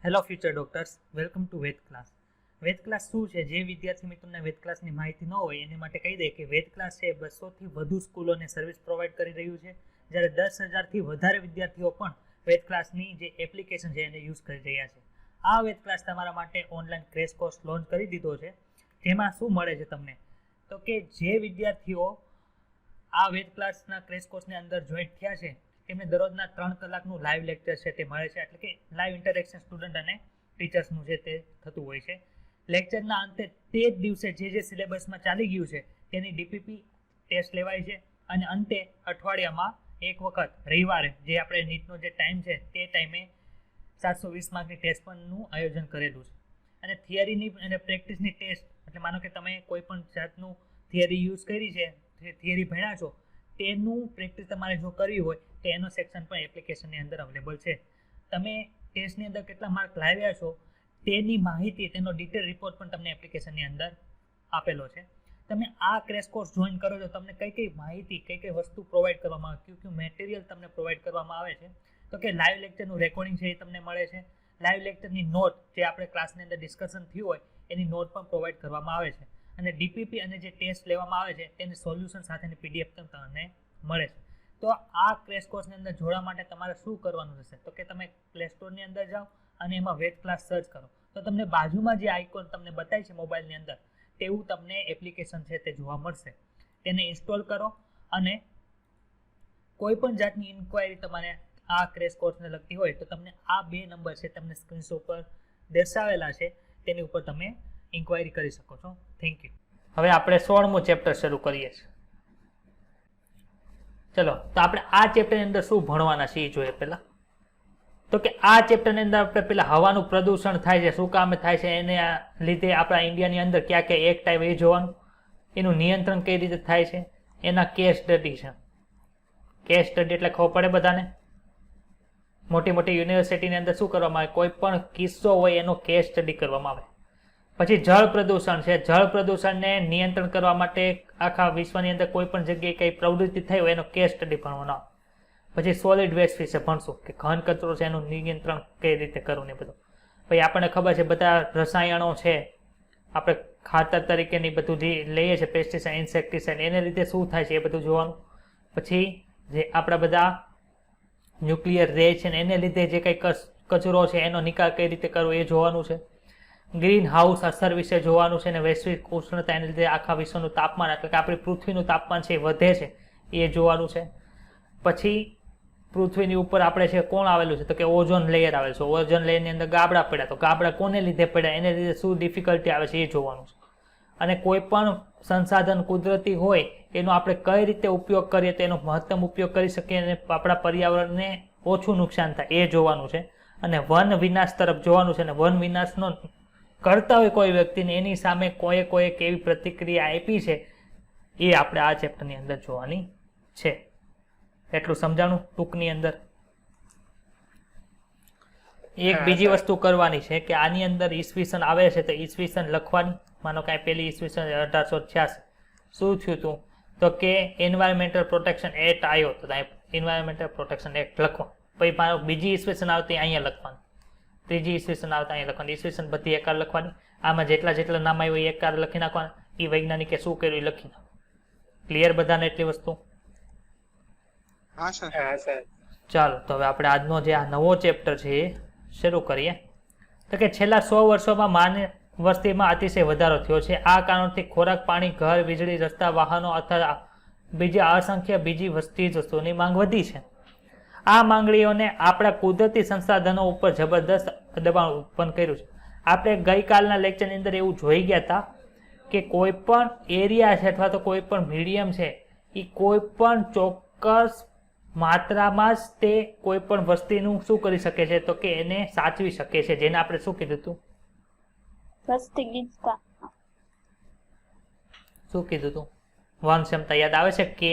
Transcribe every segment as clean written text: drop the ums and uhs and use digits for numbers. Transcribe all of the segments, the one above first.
Hello future doctors, welcome to Ved class. Ved class શું છે? જે વિદ્યાર્થી મિત્રોને વેદ ક્લાસની માહિતી ન હોય એની માટે કહી દે કે વેદ ક્લાસ છે 200થી વધુ સ્કૂલોને સર્વિસ પ્રોવાઈડ કરી રહ્યું છે, જ્યારે 10,000થી વધારે વિદ્યાર્થીઓ પણ વેદ ક્લાસની જે એપ્લિકેશન છે એને યુઝ કરી રહ્યા છે. આ વેદ ક્લાસ તમારા માટે ઓનલાઈન ક્રેશ કોર્સ લોન્ચ કરી દીધો છે. જેમાં શું મળે છે તમને? તો કે જે વિદ્યાર્થીઓ આ વેદ ક્લાસના ક્રેશ કોર્સની અંદર જોઈન્ટ થયા છે તેમને દરરોજના 3 કલાકનું લાઈવ લેક્ચર છે તે મળે છે, એટલે કે લાઈવ ઇન્ટરેક્શન સ્ટુડન્ટ અને ટીચર્સનું છે તે થતું હોય છે. લેક્ચરના અંતે તે જ દિવસે જે સિલેબસમાં ચાલી ગયું છે તેની ડીપીપી ટેસ્ટ લેવાય છે, અને અંતે અઠવાડિયામાં એક વખત રવિવારે જે આપણે નીટનો જે ટાઈમ છે તે ટાઈમે 720 માર્કની ટેસ્ટ પણનું આયોજન કરેલું છે. અને થિયરીની અને પ્રેક્ટિસની ટેસ્ટ, એટલે માનો કે તમે કોઈ પણ જાતનું થિયરી યુઝ કરી છે, થિયરી ભણ્યા છો, તેનું પ્રેક્ટિસ તમારે જો કરવી હોય તો એનો સેક્શન પણ એપ્લિકેશનની અંદર અવેલેબલ છે. તમે ટેસ્ટની અંદર કેટલા માર્ક લાવ્યા છો તેની માહિતી, તેનો ડિટેલ રિપોર્ટ પણ તમને એપ્લિકેશનની અંદર આપેલો છે. તમે આ ક્રેશ કોર્સ જોઈન કરો છો, તમને કઈ કઈ માહિતી, કઈ કઈ વસ્તુ પ્રોવાઈડ કરવામાં આવે, કયું કયું મટીરિયલ તમને પ્રોવાઈડ કરવામાં આવે છે? તો કે લાઈવ લેક્ચરનું રેકોર્ડિંગ છે એ તમને મળે છે. લાઈવ લેક્ચરની નોટ, જે આપણે ક્લાસની અંદર ડિસ્કશન થયું હોય એની નોટ પણ પ્રોવાઈડ કરવામાં આવે છે. અને ડીપીપી અને જે ટેસ્ટ લેવામાં આવે છે તેની સોલ્યુશન સાથેની પીડીએફ પણ તમને મળે છે. તો આ ક્રેશ કોર્સની અંદર જોડવા માટે તમારે શું કરવાનું થશે? તો કે તમે પ્લે સ્ટોરની અંદર જાઓ અને એમાં વેદ ક્લાસ સર્ચ કરો, તો તમને બાજુમાં જે આઇકોન તમને બતાય છે મોબાઈલની અંદર, તેવું તમને એપ્લિકેશન છે તે જોવા મળશે. તેને ઇન્સ્ટોલ કરો, અને કોઈ પણ જાતની ઇન્ક્વાયરી તમારે આ ક્રેશ કોર્સને લગતી હોય તો તમને આ 2 નંબર છે તમને સ્ક્રીનશોટ પર દર્શાવેલા છે, તેની ઉપર તમે ઇન્ક્વાયરી કરી શકો છો. Thank you. હવે આપણે 16મું ચેપ્ટર શરૂ કરીએ છીએ. ચલો, તો આપણે આ ચેપ્ટરની અંદર શું ભણવાના છીએ જોઈએ પહેલા. તો કે આ ચેપ્ટરની અંદર આપણે પેલા હવાનું પ્રદૂષણ થાય છે, શું કામે થાય છે, એને લીધે આપણા ઇન્ડિયાની અંદર ક્યાં ક્યાં એક્ટ આવે એ જોવાનું, એનું નિયંત્રણ કઈ રીતે થાય છે, એના કેસ સ્ટડી છે. કેસ સ્ટડી એટલે ખબર પડે બધાને. મોટી મોટી યુનિવર્સિટીની અંદર શું કરવામાં આવે? કોઈ પણ કિસ્સો હોય એનો કેસ સ્ટડી કરવામાં આવે. પછી જળ પ્રદૂષણ છે. જળ પ્રદૂષણને નિયંત્રણ કરવા માટે આખા વિશ્વની અંદર કોઈ પણ જગ્યાએ કઈ પ્રવૃત્તિ થઈ હોય એનો કેસ સ્ટડી ભણવાનો આવે. પછી સોલિડ વેસ્ટ વિશે ભણશું કે ઘન કચરો છે એનું નિયંત્રણ કઈ રીતે કરવું ને બધું. પછી આપણને ખબર છે બધા રસાયણો છે, આપણે ખાતર તરીકેની બધું જે લઈએ છીએ, પેસ્ટિસાઇડ, ઇન્સેક્ટિસાઇડ, એને લીધે શું થાય છે એ બધું જોવાનું. પછી જે આપણા બધા ન્યુક્લિયર રે છે ને એને લીધે જે કંઈ કચરો છે એનો નિકાલ કઈ રીતે કરવો એ જોવાનું છે. ગ્રીન હાઉસ અસર વિશે જોવાનું છે, અને વૈશ્વિક ઉષ્ણતા એને લીધે આખા વિશ્વનું તાપમાન, એટલે કે આપણી પૃથ્વીનું તાપમાન છે એ વધે છે એ જોવાનું છે. પછી પૃથ્વીની ઉપર આપણે છે કોણ આવેલું છે? તો કે ઓઝોન લેયર આવેલું છે. ઓઝોન લેયરની અંદર ગાબડા પડ્યા, તો ગાબડા કોને લીધે પડ્યા, એને લીધે શું ડિફિકલ્ટી આવે છે એ જોવાનું છે. અને કોઈ પણ સંસાધન કુદરતી હોય એનો આપણે કઈ રીતે ઉપયોગ કરીએ તો એનો મહત્તમ ઉપયોગ કરી શકીએ અને આપણા પર્યાવરણને ઓછું નુકસાન થાય એ જોવાનું છે. અને વન વિનાશ તરફ જોવાનું છે. અને વન વિનાશનો કરતા હોય કોઈ વ્યક્તિને, એની સામે કોઈ કેવી પ્રતિક્રિયા આપી છે એ આપણે આ ચેપ્ટરની અંદર જોવાની છે. એટલું સમજાણું ટૂંકની અંદર. એક બીજી વસ્તુ કરવાની છે કે આની અંદર ઈસવીસન આવે છે તો ઈસવીસન લખવાની. માનો કે પેલી ઈસવીસન 1886 શું થયું હતું? તો કે એન્વાયરમેન્ટલ પ્રોટેક્શન એક્ટ આવ્યો, તો એન્વાયરમેન્ટલ પ્રોટેક્શન એક્ટ લખવા. પછી મારો બીજી ઈસવીસન આવતી અહીંયા લખવાની, ત્રીજી ઈસવીસન આવતા અહીંયા લખવાની. ઈસવીસન બધી એકાર લખવાની. આમાં જેટલા નામ આવ્યું એ એકાર લખી નાખવાના. એ વૈજ્ઞાનિકે શું કર્યું એ લખી નાખો. ક્લિયર બધાને એટલી વસ્તુ? હા સર. ચાલો, તો હવે આપણે આજનો જે આ નવો ચેપ્ટર છે એ શરૂ કરીએ. તો કે છેલ્લા 100 વર્ષોમાં માનવ વસ્તીમાં અતિશય વધારો થયો છે. આ કારણથી ખોરાક, પાણી, ઘર, વીજળી, રસ્તા, વાહનો અથવા બીજી અસંખ્ય બીજી વસ્તી વસ્તુઓની માંગ વધી છે. આ માંગણીઓને આપણા કુદરતી સંસાધનો ઉપર જબરદસ્ત દબાણ ઉત્પન્ન કર્યું છે. આપણે ગઈકાલના લેક્ચરની અંદર એવું જોઈ ગયા હતા કે કોઈ પણ એરિયા છે અથવા તો કોઈ પણ મીડિયમ છે એ કોઈ પણ ચોક્કસ માત્રામાં જ તે કોઈ પણ વસ્તીનું શું કરી શકે છે? તો કે એને સાચવી શકે છે, જેને આપણે શું કીધું હતું? વસ્તી ગીચતા. શું કીધું હતું? વહન ક્ષમતા યાદ આવે છે? કે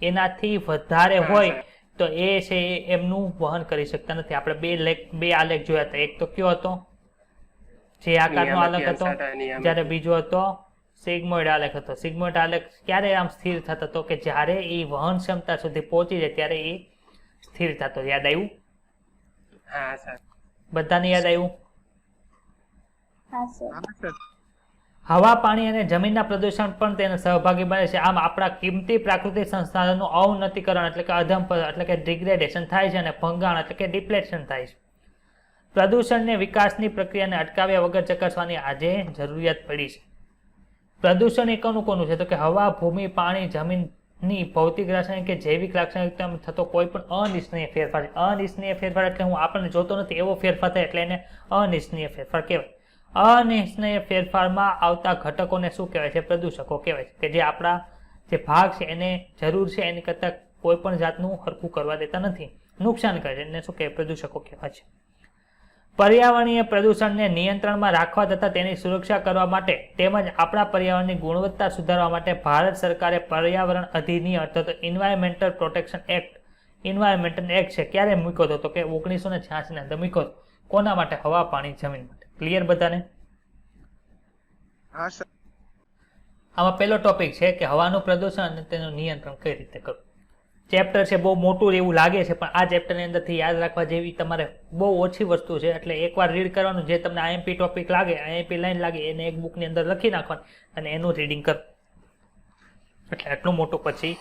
એનાથી વધારે હોય તો એ છે એમનું વહન કરી શકતા નથી. આપણે બે આલેખ જોયા હતા. એક તો કયો હતો? જે આકારનો આલેખ હતો, જ્યારે બીજો હતો સિગ્મોઇડ આલેખ હતો. સિગ્મોઇડ આલેખ ક્યારે આમ સ્થિર થતો હતો? કે જ્યારે એ વહન ક્ષમતા સુધી પહોંચી જાય ત્યારે એ સ્થિર થતો. યાદ આવ્યું? હા સર. બધાને યાદ આવ્યું? હા સર. હા સર. હવા, પાણી અને જમીનના પ્રદૂષણ પણ તેના સહભાગી બને છે. આમ આપણા કિંમતી પ્રાકૃતિક સંસાધનોનું અવનતિકરણ એટલે કે અધમપતન એટલે કે ડિગ્રેડેશન થાય છે અને ભંગાણ એટલે કે ડિપ્લેશન થાય છે. પ્રદૂષણને વિકાસની પ્રક્રિયાને અટકાવ્યા વગર ચકાસવાની આજે જરૂરિયાત પડી છે. પ્રદૂષણ એ કોનું છે? તો કે હવા, ભૂમિ, પાણી, જમીનની ભૌતિક, રાસાયણિક કે જૈવિક લાક્ષણિકતામાં થતો કોઈ પણ અનિચ્છનીય ફેરફાર છે. અનિચ્છનીય ફેરફાર એટલે હું આપણને જોતો નથી એવો ફેરફાર થાય એટલે એને અનિચ્છનીય ફેરફાર કહેવાય. અનિચ્છનીય ફેરફારમાં આવતા ઘટકોને શું કહેવાય છે? પ્રદૂષકો કહેવાય છે. કે જે આપણા જે ભાગ છે એને જરૂર છે એની કરતાં કોઈ પણ જાતનું હરખું કરવા દેતા નથી, નુકસાન કરે છે, એને શું કહેવાય? પ્રદૂષકો કહેવાય છે. પર્યાવરણીય પ્રદૂષણને નિયંત્રણમાં રાખવા તથા તેની સુરક્ષા કરવા માટે તેમજ આપણા પર્યાવરણની ગુણવત્તા સુધારવા માટે ભારત સરકારે પર્યાવરણ અધિનિયમ અથવા તો એન્વાયરમેન્ટલ પ્રોટેક્શન એક્ટ છે. ક્યારે મૂક્યો હતો? તો કે 1986 ની અંદર મૂક્યો હતો. કોના માટે? હવા, પાણી, જમીન માટે. ક્લિયર બધાને? હા સર. આમાં પહેલો ટોપિક છે કે હવાનું પ્રદૂષણ અને તેનું નિયંત્રણ કઈ રીતે કરવું. ચેપ્ટર છે બહુ મોટું એવું લાગે છે, પણ આ ચેપ્ટરની અંદરથી યાદ રાખવા જેવી તમારે બહુ ઓછી વસ્તુ છે. એટલે એકવાર રીડ કરવાનું, જે તમને આઈએમપી ટોપિક લાગે, આઈએમપી લાઈન લાગે એને એક બુકની અંદર લખી નાખવાનું અને એનું રીડિંગ કર. એટલે આટલું મોટું પછી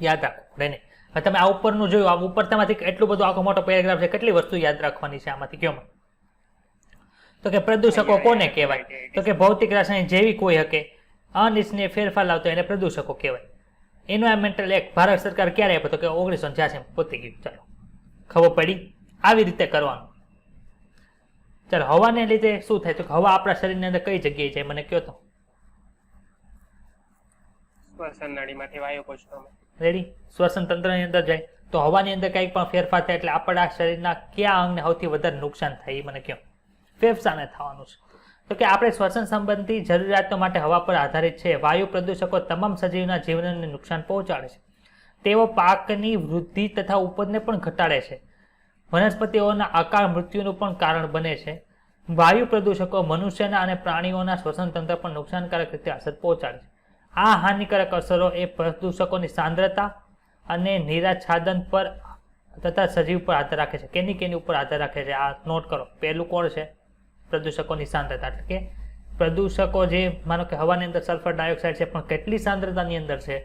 યાદ રાખવું પડે નહીં. હવે તમે આ ઉપરનું જોયું, આ ઉપર તમારી એટલું બધું આખો મોટો પેરેગ્રાફ છે, કેટલી વસ્તુ યાદ રાખવાની છે આમાંથી? કયો? તો કે પ્રદૂષકો કોને કહેવાય? તો કે ભૌતિક, રાસાયણિક, જૈવિક કોઈ હકે અનિચ્છનીય ફેરફાર લાવતો એને પ્રદૂષકો કહેવાય. એન્વાયરમેન્ટલ એક્ટ ભારત સરકાર ક્યારે આપ્યો? તો કે 1986 પતી ગયું. ચાલો, ખબર પડી? આવી રીતે કરવાનું. ચાલો, હવાને લીધે શું થાય? તો હવા આપણા શરીરની અંદર કઈ જગ્યાએ જાય? મને કહો તો. શ્વસન નળીમાંથી વાયુ કોષમાં. રેડી? શ્વસન તંત્રની અંદર જાય. તો હવાની અંદર કંઈક પણ ફેરફાર થાય એટલે આપણા શરીરના કયા અંગને સૌથી વધારે નુકસાન થાય એ મને કહો. ફેફસાને થવાનું છે. તો કે આપણે શ્વસન સંબંધી જરૂરિયાતો માટે હવા પર આધારિત છે. વાયુ પ્રદૂષકો તમામ સજીવના જીવનને નુકસાન પહોંચાડે છે. તેઓ પાકની વૃદ્ધિ તથા ઉપજને પણ ઘટાડે છે. વનસ્પતિઓના અકાળ મૃત્યુનું પણ કારણ બને છે. વાયુ પ્રદૂષકો મનુષ્યના અને પ્રાણીઓના શ્વસન તંત્ર પર નુકસાનકારક રીતે અસર પહોંચાડે છે. આ હાનિકારક અસરો એ પ્રદૂષકોની સાંદ્રતા અને નિરાચ્છાદન પર તથા સજીવ પર આધાર રાખે છે. કેની ઉપર આધાર રાખે છે? આ નોટ કરો. પહેલું કોણ છે? પ્રદૂષકોની સાંદ્રતા. એટલે કે પ્રદૂષકો જે માનો કે હવાની અંદર સલ્ફર ડાયોક્સાઇડ છે, પણ કેટલી સાંદ્રતાની અંદર છે?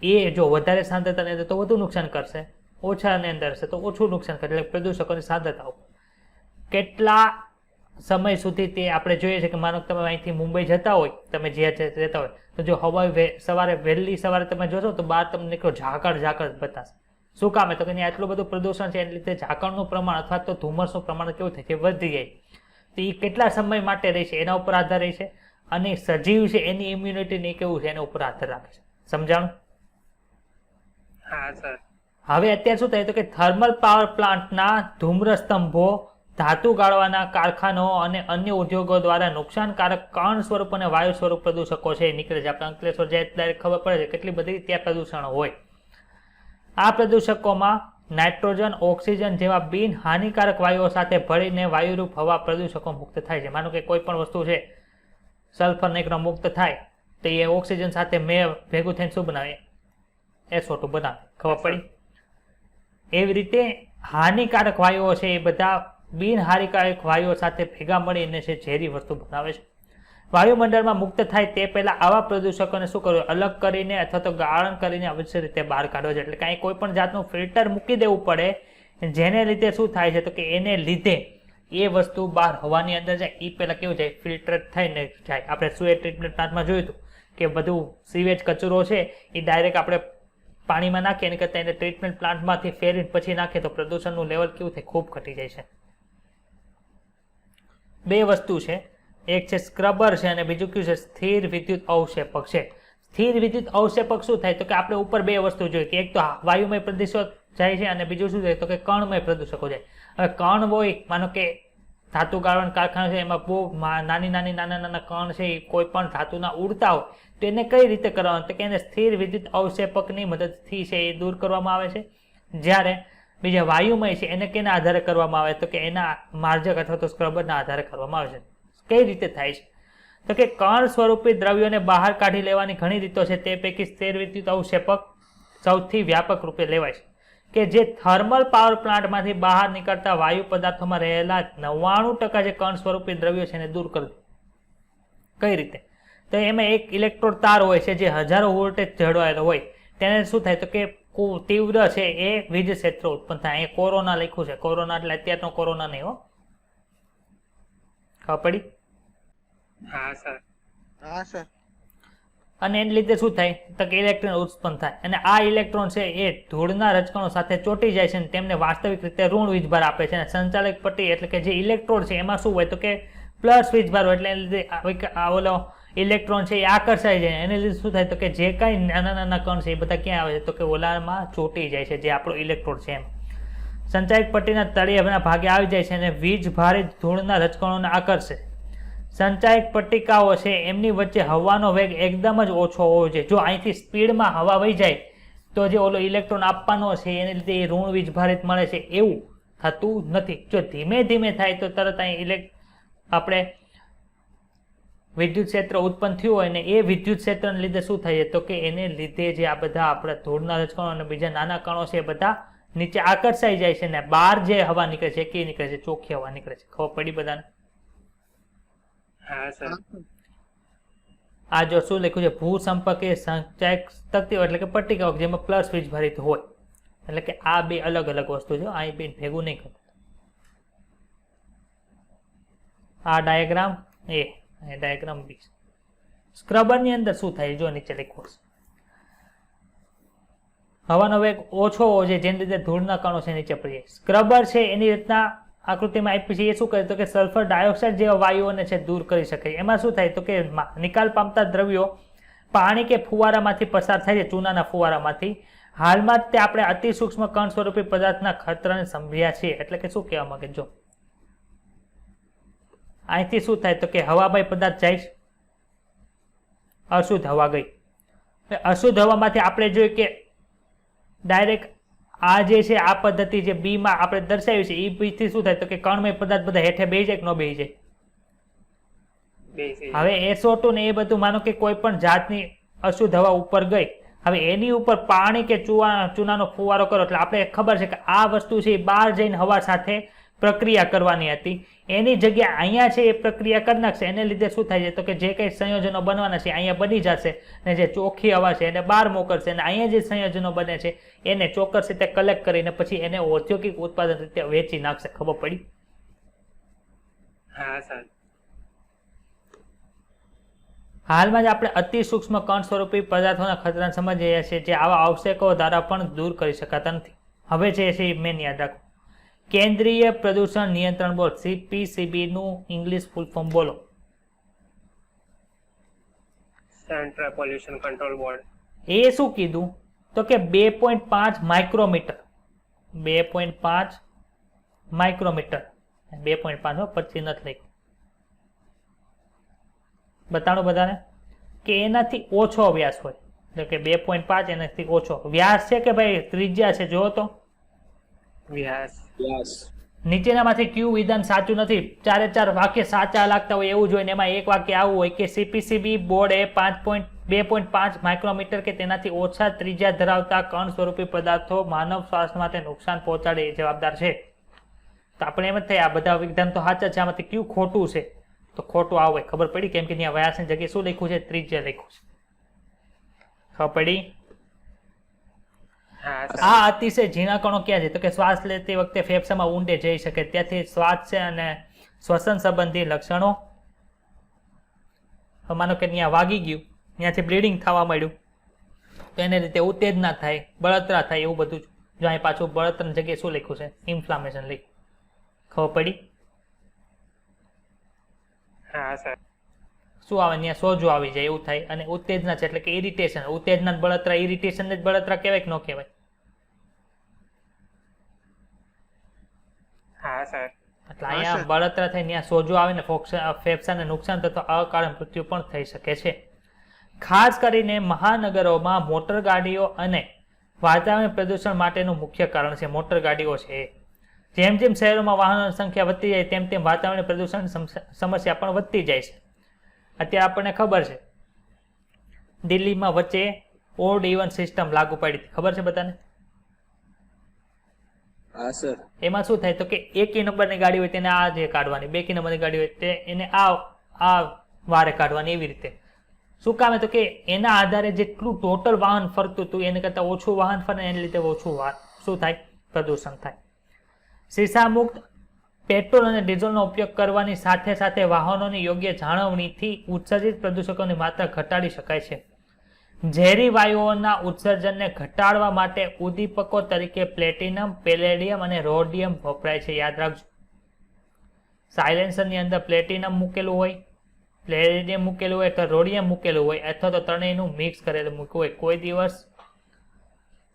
એ જો વધારે સાંદ્રતાની અંદર તો વધુ નુકસાન કરશે, ઓછાની અંદર હશે તો ઓછું નુકસાન કરશે. એટલે પ્રદૂષકોની સાંદ્રતા કેટલા સમય સુધી તે આપણે જોઈએ છે કે માનો કે તમે અહીંથી મુંબઈ જતા હોય, તમે જ્યાં રહેતા હોય, તો જો હવા સવારે વહેલી સવારે તમે જોશો તો બહાર તમને નીકળો ઝાકળ બતાશે. શું કામ? તો કે ત્યાં એટલું બધું પ્રદૂષણ છે, એને લીધે ઝાકળનું પ્રમાણ અથવા તો ધુમ્મસનું પ્રમાણ કેવું થાય છે? વધી જાય. તો એ કેટલા સમય માટે રહેશે એના ઉપર આધાર રહે છે. અને સજીવ છે એની ઇમ્યુનિટી કેવું છે એના ઉપર આધાર રાખે છે. સમજાણું? હા સર. હવે અત્યારે શું થાય? તો કે થર્મલ પાવર પ્લાન્ટના ધૂમ્રસ્તંભો, ધાતુ ગાળવાના કારખાનાઓ અને અન્ય ઉદ્યોગો દ્વારા નુકસાનકારક કણ સ્વરૂપ અને વાયુ સ્વરૂપ પ્રદૂષકો છે એ નીકળે છે. આપણે અંકલેશ્વર જાય ડાયરેક્ટ ખબર પડે છે કેટલી બધી ત્યાં પ્રદૂષણો હોય. આ પ્રદૂષકોમાં નાઇટ્રોજન, ઓક્સિજન જેવા બિન હાનિકારક વાયુઓ સાથે ભળીને વાયુરૂપ હવા પ્રદૂષકો મુક્ત થાય છે. માનો કે કોઈ પણ વસ્તુ છે સલ્ફર નાઇટ્રોજન મુક્ત થાય તો એ ઓક્સિજન સાથે ભેગું થઈને શું બનાવે? SO2 બનાવે. ખબર પડી? એવી રીતે હાનિકારક વાયુઓ છે એ બધા બિન હાનિકારક વાયુઓ સાથે ભેગા મળીને છે ઝેરી વસ્તુ બનાવે છે. વાયુમંડળમાં મુક્ત થાય તે પહેલા આવા પ્રદૂષકોને શું કરવું? અલગ કરીને અથવા તો ગાળણ કરીને અવશ્ય રીતે બહાર કાઢવા છે. એટલે કાંઈ કોઈ પણ જાતનું ફિલ્ટર મૂકી દેવું પડે, જેને લીધે શું થાય છે? તો કે એને લીધે એ વસ્તુ બહાર હવાની અંદર જાય એ પહેલા કેવું જાય? ફિલ્ટર થઈને જાય. આપણે સુએજ ટ્રીટમેન્ટ પ્લાન્ટમાં જોયું હતું કે બધું સીવેજ કચરો છે એ ડાયરેક્ટ આપણે પાણીમાં નાખીએ એની કરતાં એને ટ્રીટમેન્ટ પ્લાન્ટમાંથી ફેરીને પછી નાખીએ તો પ્રદૂષણનું લેવલ કેવું થાય? ખૂબ ઘટી જાય છે. બે વસ્તુ છે, એક છે સ્ક્રબર છે અને બીજું કયું છે? સ્થિર વિદ્યુત અવક્ષેપક છે. સ્થિર વિદ્યુત અવક્ષેપક શું થાય? તો કે આપણે ઉપર બે વસ્તુ જોઈ કે એક તો વાયુમય પ્રદૂષકો જાય છે અને બીજું શું થાય? તો કે કણમય પ્રદૂષકો જાય. હવે કણ હોય, માનો કે ધાતુ ગાળણ કારખાના છે એમાં બહુ નાના કણ છે એ કોઈ પણ ધાતુના ઉડતા હોય તો એને કઈ રીતે કરવાનું? તો કે એને સ્થિર વિદ્યુત અવક્ષેપકની મદદથી છે એ દૂર કરવામાં આવે છે. જ્યારે બીજા વાયુમય છે એને કેના આધારે કરવામાં આવે? તો કે એના માર્જક અથવા તો સ્ક્રબરના આધારે કરવામાં આવે છે. કઈ રીતે થાય છે? તો કે કણ સ્વરૂપી દ્રવ્યોને બહાર કાઢી લેવાની ઘણી રીતો છે. તે પૈકી સ્થિર વિદ્યુત અવક્ષેપક સૌથી વ્યાપક રૂપે લેવાય છે. કે જે થર્મલ પાવર પ્લાન્ટમાંથી બહાર નીકળતા વાયુ પદાર્થોમાં રહેલા 99% જે કણ સ્વરૂપી દ્રવ્યો છે એને દૂર કરી દે. કઈ રીતે? તો એમાં એક ઇલેક્ટ્રોડ તાર હોય છે જે હજારો વોલ્ટેજ જળવાયેલો હોય. તેને શું થાય તો કે તીવ્ર છે એ વીજ ક્ષેત્ર ઉત્પન્ન થાય. અહીંયા કોરોના લખ્યું છે, કોરોના એટલે અત્યારનો કોરોના નહીં હો. ખબર પડી? હા સર. હા સર. અને એને લીધે શું થાય તો કે ઇલેક્ટ્રોન ઉત્પન્ન થાય, અને આ ઇલેક્ટ્રોન છે એ ધૂળના રજકણો સાથે ચોંટી જાય છે અને તેમને વાસ્તવિક રીતે ઋણ વીજભાર આપે છે. અને સંચાલક પટ્ટી એટલે કે જે ઇલેક્ટ્રોડ છે એમાં શું હોય તો કે પ્લસ વીજભાર હોય, એટલે એને લીધે ઓલો ઇલેક્ટ્રોન છે એ આકર્ષાઈ જાય. એને લીધે શું થાય તો કે જે કાંઈ નાના નાના કણ છે એ બધા ક્યાં આવે છે તો કે ઓલામાં ચોંટી જાય છે, જે આપણો ઇલેક્ટ્રોડ છે એમ. સંચાયક પટ્ટીના તળિયાના ભાગે આવી જાય છે અને વીજ ભારિત ધૂળના રજકણોને આકર્ષે. સંચાયક પટ્ટિકાઓ છે એમની વચ્ચે હવાનો વેગ એકદમ જ ઓછો હોવો જોઈએ. જો અહીંથી સ્પીડમાં હવા વહી જાય તો જે ઓલો ઇલેક્ટ્રોન આપવાનો છે એને લીધે એ ઋણ વીજભારિત મળે છે, એવું થતું નથી. જો ધીમે ધીમે થાય તો તરત અહીં આપણે વિદ્યુત ક્ષેત્ર ઉત્પન્ન થયું હોય ને એ વિદ્યુત ક્ષેત્રને લીધે શું થાય તો કે એને લીધે જે આ બધા આપણા ધૂળના રજકણો અને બીજા નાના કણો છે એ બધા નીચે આકર્ષાઈ જાય છે ને બહાર જે હવા નીકળે છે કે નીકળે છે, ચોખ્ખી હવા નીકળે છે. ખબર પડી બધાને? હા સર. આ જો શું લખ્યું છે, ભૂ સંપર્કીય સંચાયક તકતીઓ એટલે કે પટ્ટિકાઓ જેમાં પ્લસ વીજભારિત હોય. એટલે કે આ બે અલગ અલગ વસ્તુ છે, અહીં બે ભેગું નહીં કરતા. આ ડાયાગ્રામ એ ડાયાગ્રામ બી. સ્ક્રબરની અંદર શું થાય જો નીચે લખ્યું છે, હવાનો વેગ ઓછો હોવો જોઈએ જેને લીધે ધૂળના કણો છે નીચે પડી જાય. સ્ક્રબર છે એની રીતના આકૃતિમાં આપ્યું છે એ શું કરે તો કે સલ્ફર ડાયોક્સાઇડ જેવા વાયુઓને છે દૂર કરી શકે. એમાં શું થાય તો કે નિકાલ પામતા દ્રવ્યો પાણી કે ફુવારામાંથી પસાર થાય છે, ચૂનાના ફુવારામાંથી. હાલમાં જ તે આપણે અતિ સૂક્ષ્મ કણ સ્વરૂપી પદાર્થના ખતરાને સમજ્યા છીએ. એટલે કે શું કહેવા માંગે જો અહીંથી શું થાય તો કે હવામય પદાર્થ જાય, અશુદ્ધ હવા ગઈ. અશુદ્ધ હવામાંથી આપણે જોઈએ કે ડાયરેક્ટ આ જે છે આ પદ્ધતિ જે બી માં આપણે દર્શાવ્યું છે એ બીથી શું થાય તો કે કણમય પદાર્થ બધા હેઠે બેસી જાય કે ન બેસી જાય? હવે SO2 ને એ બધું માનો કે કોઈ પણ જાતની અશુદ્ધ હવા ઉપર ગઈ, હવે એની ઉપર પાણી કે ચૂનાનો ફુવારો કરો એટલે આપણે ખબર છે કે આ વસ્તુ છે એ બહાર જઈને હવા સાથે પ્રક્રિયા કરવાની હતી. એની જગ્યાએ અહીંયા છે એ પ્રક્રિયા કરી નાખશે. એને લીધે શું થાય છે તો કે જે કંઈ સંયોજનો બનવાના છે અહીંયા બની જશે ને જે ચોખ્ખી હવા છે એને બહાર મોકલશે અને અહીંયા જે સંયોજનો બને છે એને ચોક્કસ રીતે કલેક્ટ કરીને પછી એને ઔદ્યોગિક ઉત્પાદન રીતે વેચી નાખશે. ખબર પડી? હા સર. હાલમાં જ આપણે અતિ સૂક્ષ્મ કણ સ્વરૂપી પદાર્થોના ખતરાને સમજી રહ્યા છીએ જે આવા આવશ્યકો દ્વારા પણ દૂર કરી શકાતા નથી. હવે જે છે એ મેન યાદ રાખો, કેન્દ્રીય પ્રદૂષણ નિયંત્રણ બોર્ડ CPCB નું ઇંગ્લિશ ફૂલ ફોર્મ બોલો. Central pollution control board. એ શું કીધું તો કે 2.5 માઇક્રોમીટર, 2.5 માઇક્રોમીટર, 2.5 25 નથી લખ્યું. બતાડો બધાને કે એનાથી ઓછો વ્યાસ હોય, એટલે કે 2.5 એનાથી ઓછો વ્યાસ છે કે ભાઈ ત્રિજ્યા છે? જો તો વ્યાસ. નીચેનામાંથી કયું વિધાન સાચું નથી? 4 વાક્ય સાચા લાગતા હોય એવું જોઈએ, એમાં એક વાક્ય આવું હોય કે CPCB બોર્ડ એ 2.5 માઇક્રોમીટર કે તેનાથી ઓછા ત્રિજ્યા ધરાવતા કણ સ્વરૂપી પદાર્થો માનવ સ્વાસ્થ્ય માટે નુકસાન પહોંચાડે એ જવાબદાર છે. તો આપણે એમ જ થાય આ બધા વિધાન તો સાચા છે, આમાંથી કયું ખોટું છે? તો ખોટું આવે ખબર પડી, કેમ કે ત્યાં વ્યાસની જગ્યાએ શું લખ્યું છે? ત્રિજ્યા લખ્યું છે. ખબર પડી? આ અતિશય ઝીણા કણો ક્યાં છે તો કે શ્વાસ લેતી વખતે ફેફસામાં ઊંડે જઈ શકે, ત્યાંથી શ્વાસ છે અને શ્વસન સંબંધી લક્ષણો. માનો કે ત્યાં વાગી ગયું, ત્યાંથી બ્લીડિંગ થવા માંડ્યું તો એને રીતે ઉત્તેજના થાય, બળતરા થાય, એવું બધું. જો અહીં પાછું બળતરાની જગ્યાએ શું લખ્યું છે? ઇન્ફ્લામેશન લખ્યું. ખબર પડી? હા સર. શું આવે ત્યાં? સોજો આવી જાય એવું થાય. અને ઉત્તેજના છે એટલે કે ઇરિટેશન. ઉત્તેજના બળતરા, ઇરિટેશન જ બળતરા કહેવાય કે ન કહેવાય? હા સર. એટલે અહીંયા બળતરા થાય ત્યાં સોજો આવે ને ફેફસાને નુકસાન થતો અકાળે મૃત્યુ પણ થઈ શકે છે. ખાસ કરીને મહાનગરોમાં મોટર ગાડીઓ અને વાતાવરણ પ્રદૂષણ માટેનું મુખ્ય કારણ છે મોટર ગાડીઓ છે. જેમ જેમ શહેરોમાં વાહનોની સંખ્યા વધતી જાય તેમ તેમ વાતાવરણ પ્રદૂષણ સમસ્યા પણ વધતી જાય છે. અત્યારે આપણને ખબર છે દિલ્હીમાં વચ્ચે ઓડ ઇવન સિસ્ટમ લાગુ પડી હતી, ખબર છે બધાને? હા સર. એમાં શું થાય તો કે એકી નંબરની ગાડી હોય તેને આ જે કાઢવાની, બેકી નંબરની ગાડી હોય તે એને આ વારે કાઢવાની, એવી રીતે. શું કામ તો કે એના આધારે જેટલું ટોટલ વાહન ફરતું હતું એને કરતાં ઓછું વાહન ફરે, એને લીધે ઓછું શું થાય, પ્રદૂષણ થાય. શીશા મુક્ત પેટ્રોલ અને ડીઝલનો ઉપયોગ કરવાની સાથે સાથે વાહનોની યોગ્ય જાળવણીથી ઉત્સર્જિત પ્રદૂષકોની માત્રા ઘટાડી શકાય છે. ઝેરી વાયુઓના ઉત્સર્જનને ઘટાડવા માટે ઉદ્દીપકો તરીકે પ્લેટિનમ, પેલેડિયમ અને રોડિયમ વપરાય છે. યાદ રાખજો, સાયલેન્સરની અંદર પ્લેટિનમ મૂકેલું હોય, પ્લેટિનિયમ મૂકેલું હોય, તો રોડિયમ મૂકેલું હોય, અથવા તો ત્રણેયનું મિક્સ કરેલું મૂક્યું હોય. કોઈ દિવસ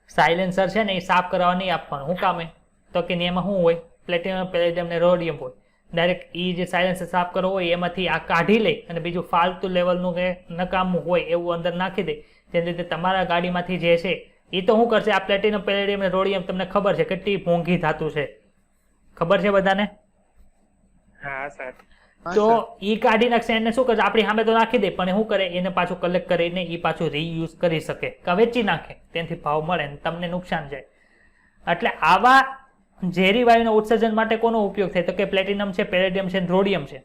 સાયલેન્સર છે ને એ સાફ કરવા નહીં આપવાનું. શું કામે તો કે એમાં શું હોય, પ્લેટિનમ, પેલેડિયમ ને રોડિયમ હોય. ડાયરેક્ટ એ જે સાયલેન્સર સાફ કરવો હોય એમાંથી આ કાઢી લે અને બીજું ફાલતુ લેવલનું કે નકામું હોય એવું અંદર નાખી દે, જેને લીધે તમારા ગાડીમાંથી જે છે એ તો શું કરશે, આ પ્લેટિનમ, પેલેડિયમ અને રોડિયમ તમને ખબર છે કેટલી મોંઘી ધાતુ છે, ખબર છે બધાને? હા સર. તો ઈ કાઢી નાખશે, એને શું કરશે, આપણી સામે તો નાખી દે, પણ શું કરે, એને પાછું કલેક્ટ કરીને એ પાછું રીયુઝ કરી શકે કે વેચી નાખે, તેનાથી ભાવ મળે ને તમને નુકસાન જાય. એટલે આવા ઝેરી વાયુના ઉત્સર્જન માટે કોનો ઉપયોગ થાય તો કે પ્લેટિનમ છે, પેલેડિયમ છે, રોડિયમ છે.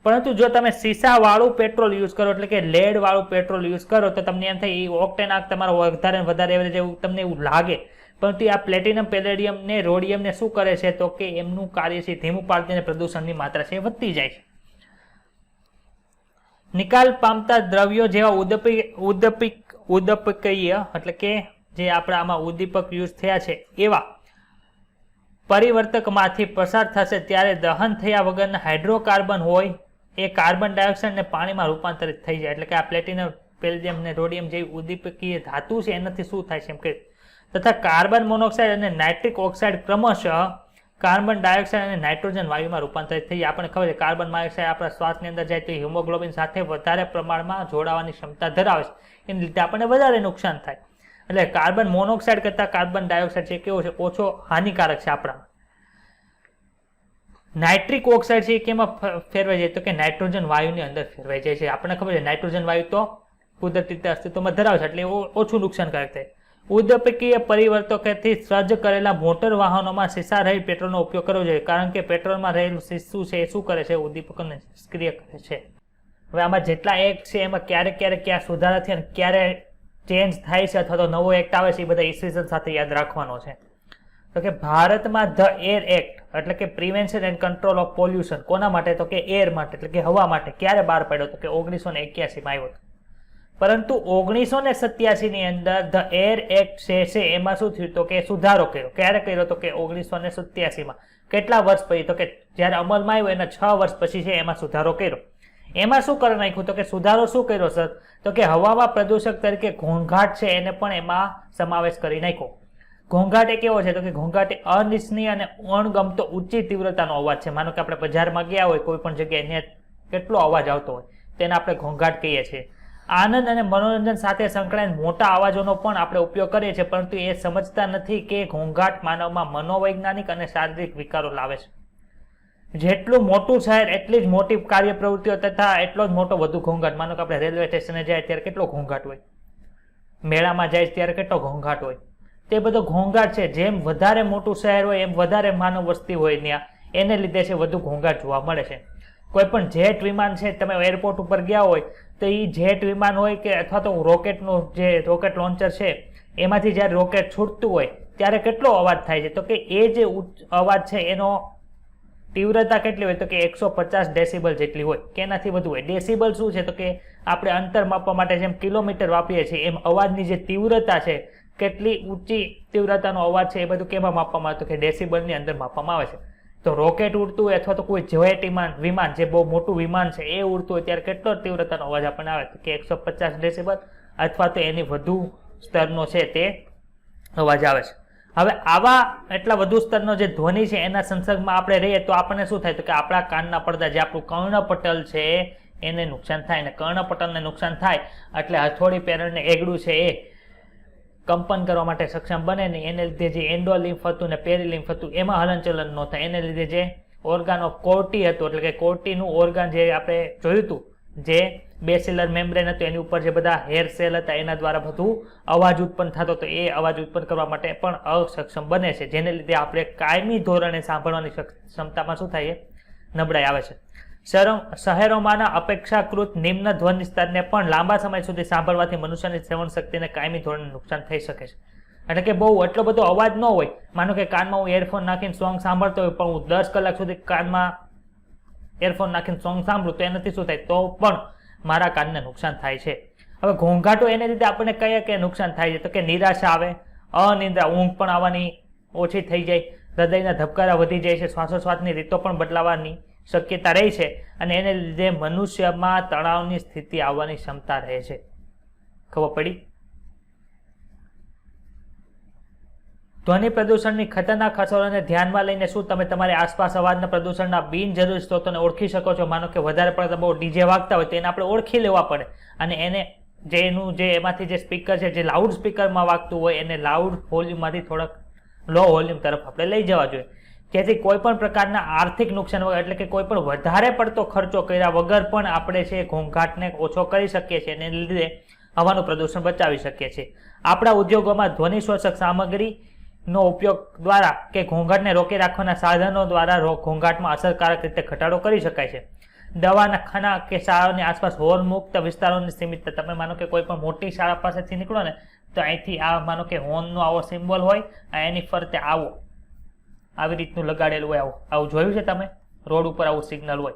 પરંતુ જો તમે સીસા વાળું પેટ્રોલ યુઝ કરો, એટલે કે લેડ વાળું પેટ્રોલ યુઝ કરો, તો તમને એમ થાય એ ઓક્ટેન આંક તમારો વધારે ને વધારે એવરેજ એવું તમને એવું લાગે, પરંતુ આ પ્લેટિનમ, પેલેડિયમ ને રોડિયમ ને શું કરે છે તો કે એમનું કાર્ય છે ધીમું પાડીને પ્રદૂષણની માત્રા છે વધતી જાય છે. નિકાલ પામતા દ્રવ્યો જેવા ઉદ્દીપકીય એટલે કે જે આપણા આમાં ઉદ્દીપક યુઝ થયા છે એવા પરિવર્તકમાંથી પસાર થશે ત્યારે દહન થયા વગરના હાઇડ્રોકાર્બન હોય એ કાર્બન ડાયોક્સાઇડને પાણીમાં રૂપાંતરિત થઈ જાય. એટલે કે આ પ્લેટિનમ, પેલેડિયમ ને રોડિયમ જેવી ઉદ્દીપકીય ધાતુ છે એનાથી શું થાય છે એમ કે, તથા કાર્બન મોનોક્સાઇડ અને નાઇટ્રિક ઓક્સાઇડ ક્રમશઃ કાર્બન ડાયોક્સાઇડ અને નાઇટ્રોજન વાયુમાં રૂપાંતરિત થઈ જાય. આપણને ખબર છે કાર્બન ડાયોક્સાઇડ આપણા શ્વાસની અંદર જાય તો હિમોગ્લોબિન સાથે વધારે પ્રમાણમાં જોડાવાની ક્ષમતા ધરાવે છે, એને લીધે આપણને વધારે નુકસાન થાય. એટલે કાર્બન મોનોક્સાઇડ કરતાં કાર્બન ડાયોક્સાઇડ છે કેવો છે, ઓછો હાનિકારક છે આપણા. નાઇટ્રિક ઓક્સાઇડ છે કેમાં ફેરવાઈ જાય તો કે નાઇટ્રોજન વાયુની અંદર ફેરવાઈ જાય છે. આપણને ખબર છે નાઇટ્રોજન વાયુ તો કુદરતી રીતે અસ્તિત્વમાં ધરાવે છે, એટલે ઓછું નુકસાનકારક થાય. ઉદ્દીપકીય પરિવર્તકોથી સજ્જ કરેલા મોટર વાહનોમાં સીસા રહિત પેટ્રોલનો ઉપયોગ કરવો જોઈએ, કારણ કે પેટ્રોલમાં રહેલું શીશુ છે એ શું કરે છે, ઉદ્દીપકોને નિષ્ક્રિય કરે છે. હવે આમાં જેટલા એક્ટ છે એમાં ક્યારેક ક્યાં સુધારા થયા અને ક્યારે ચેન્જ થાય છે અથવા તો નવો એક્ટ આવે છે એ બધા ઇસ્વીસન સાથે યાદ રાખવાનો છે. તો કે ભારતમાં ધ એર એક્ટ એટલે કે prevention and control of pollution કોના માટે તો કે એર માટે એટલે કે હવા માટે ક્યારે બહાર પાડ્યો તો કે 1981 માં આવ્યો હતો. પરંતુ 1987 ની અંદર ધ એર એક્ટ છે એમાં શું થયું તો કે સુધારો કર્યો. ક્યારે કર્યો તો કે 1987 માં. કેટલા વર્ષ પછી તો કે જ્યારે અમલમાં આવ્યો એના 6 વર્ષ પછી છે એમાં સુધારો કર્યો. એમાં શું કરી નાખ્યું તો કે સુધારો શું કર્યો સર તો કે હવામાં પ્રદૂષક તરીકે ઘોંઘાટ છે એને પણ એમાં સમાવેશ કરી નાખ્યો. ઘોંઘાટ એ કેવો છે તો કે ઘોંઘાટ એ અનિચ્છનીય અને અણગમતો ઊંચી તીવ્રતાનો અવાજ છે. માનો કે આપણે બજારમાં ગયા હોય કોઈ પણ જગ્યાએ કેટલો અવાજ આવતો હોય તેને આપણે ઘોંઘાટ કહીએ છીએ. આનંદ અને મનોરંજન સાથે સંકળાયેલ મોટા અવાજોનો પણ આપણે ઉપયોગ કરીએ છીએ, પરંતુ એ સમજતા નથી કે ઘોંઘાટ માનવમાં મનોવૈજ્ઞાનિક અને શારીરિક વિકારો લાવે છે. જેટલું મોટું શહેર એટલી જ મોટી કાર્ય પ્રવૃત્તિઓ તથા એટલો જ મોટો વધુ ઘોંઘાટ. માનો કે આપણે રેલવે સ્ટેશને જાય ત્યારે કેટલો ઘોંઘાટ હોય, મેળામાં જાય ત્યારે કેટલો ઘોંઘાટ હોય. તે બધો ઘોંઘાટ છે. જેમ વધારે મોટું શહેર હોય એમ વધારે માનવ વસ્તી હોય ત્યાં, એને લીધે છે વધુ ઘોંઘાટ જોવા મળે છે. કોઈ પણ જેટ વિમાન છે, તમે એરપોર્ટ ઉપર ગયા હોય તો એ જેટ વિમાન હોય કે અથવા તો રોકેટનું જે રોકેટ લોન્ચર છે એમાંથી જ્યારે રોકેટ છૂટતું હોય ત્યારે કેટલો અવાજ થાય છે તો કે એ જે અવાજ છે એનો તીવ્રતા કેટલી હોય તો કે 150 ડેસિબલ જેટલી હોય કે એનાથી વધુ હોય. ડેસિબલ શું છે તો કે આપણે અંતર માપવા માટે જેમ કિલોમીટર વાપરીએ છીએ એમ અવાજની જે તીવ્રતા છે, કેટલી ઊંચી તીવ્રતાનો અવાજ છે એ બધું કેમાં માપવામાં આવે તો કે ડેસિબલની અંદર માપવામાં આવે છે. તો રોકેટ ઉડતું હોય અથવા તો કોઈ જેટ વિમાન જે બહુ મોટું વિમાન છે એ ઉડતું હોય ત્યારે કેટલો તીવ્રતાનો અવાજ આપણને આવે તો કે 150 ડેસિબલ અથવા તો એની વધુ સ્તરનો છે તે અવાજ આવે છે. હવે આવા એટલા વધુ સ્તરનો જે ધ્વનિ છે એના સંસર્ગમાં આપણે રહીએ તો આપણને શું થાય તો કે આપણા કાનના પડદા જે આપણું કર્ણપટલ છે એને નુકસાન થાય, અને કર્ણપટલને નુકસાન થાય એટલે હથોડી પેરણને એગડું છે એ કંપન કરવા માટે સક્ષમ બને નહીં. એને લીધે જે એન્ડોલિમ્ફ હતું ને પેરીલિમ્ફ હતું એમાં હલનચલન ન થાય. એને લીધે જે ઓર્ગાન ઓફ કોર્ટી હતું એટલે કે કોર્ટીનું ઓર્ગાન જે આપણે જોયું હતું જે બેસિલર મેમ્બ્રેન હતું એની ઉપર જે બધા હેર સેલ હતા એના દ્વારા બધું અવાજ ઉત્પન્ન થતો તો એ અવાજ ઉત્પન્ન કરવા માટે પણ અસક્ષમ બને છે, જેને લીધે આપણે કાયમી ધોરણે સાંભળવાની ક્ષમતામાં શું થાય છે, નબળાઈ આવે છે. શહેરોમાંના અપેક્ષાકૃત નિમ્ન ધ્વનિ સ્તરને પણ લાંબા સમય સુધી સાંભળવાથી મનુષ્યની શ્રવણ શક્તિને કાયમી ધોરણે નુકસાન થઈ શકે છે. એટલે કે બહુ એટલો બધો અવાજ ન હોય, માનો કે કાનમાં હું એરફોન નાખીને સોંગ સાંભળતો હોય પણ હું 10 કલાક સુધી કાનમાં એરફોન નાખીને સોંગ સાંભળું તો એનાથી શું થાય, તો પણ મારા કાનને નુકસાન થાય છે. હવે ઘોંઘાટો એને લીધે આપણને કયા કયા નુકસાન થાય છે, તો કે નિરાશા આવે, અનિદ્રા, ઊંઘ પણ આવવાની ઓછી થઈ જાય, હૃદયના ધબકારા વધી જાય છે, શ્વાસોશ્વાસની રીતો પણ બદલાવાની શક્યતા રહે છે અને એને લીધે મનુષ્યમાં તણાવની સ્થિતિ આવવાની ક્ષમતા રહે છે. ખબર પડી? ધ્વનિ પ્રદૂષણની ખતરનાક અસરોને ધ્યાનમાં લઈને શું તમે તમારી આસપાસ અવાજના પ્રદૂષણના બિનજરૂરી સ્ત્રોતોને ઓળખી શકો છો? માનો કે વધારે પડતા બહુ ડીજે વાગતા હોય તો એને આપણે ઓળખી લેવા પડે અને એને જે એમાંથી જે સ્પીકર છે, જે લાઉડ સ્પીકરમાં વાગતું હોય એને લાઉડ વોલ્યુમમાંથી થોડાક લો વોલ્યુમ તરફ આપણે લઈ જવા જોઈએ, જેથી કોઈ પણ પ્રકારના આર્થિક નુકસાન વગર, એટલે કે કોઈ પણ વધારે પડતો ખર્ચો કર્યા વગર પણ આપણે છે ઘોંઘાટને ઓછો કરી શકીએ છીએ અને એને લીધે હવાનું પ્રદૂષણ બચાવી શકીએ છીએ. આપણા ઉદ્યોગોમાં ધ્વનિ શોષક સામગ્રી નો ઉપયોગ દ્વારા કે ઘોંઘાટને રોકી રાખવાના સાધનો દ્વારા ઘોંઘાટમાં અસરકારક રીતે ઘટાડો કરી શકાય છે. દવાના ખાના કે શાળાઓની આસપાસ હોર્ન મુક્ત વિસ્તારોની સીમિતતા. તમે માનો કે કોઈ પણ મોટી શાળા પાસેથી નીકળો ને તો અહીંથી આ માનો કે હોર્નનો આવો સિમ્બોલ હોય, એની ફરતે આવી રીતનું લગાડેલું હોય, આવું જોયું છે તમે? રોડ ઉપર આવું સિગ્નલ હોય.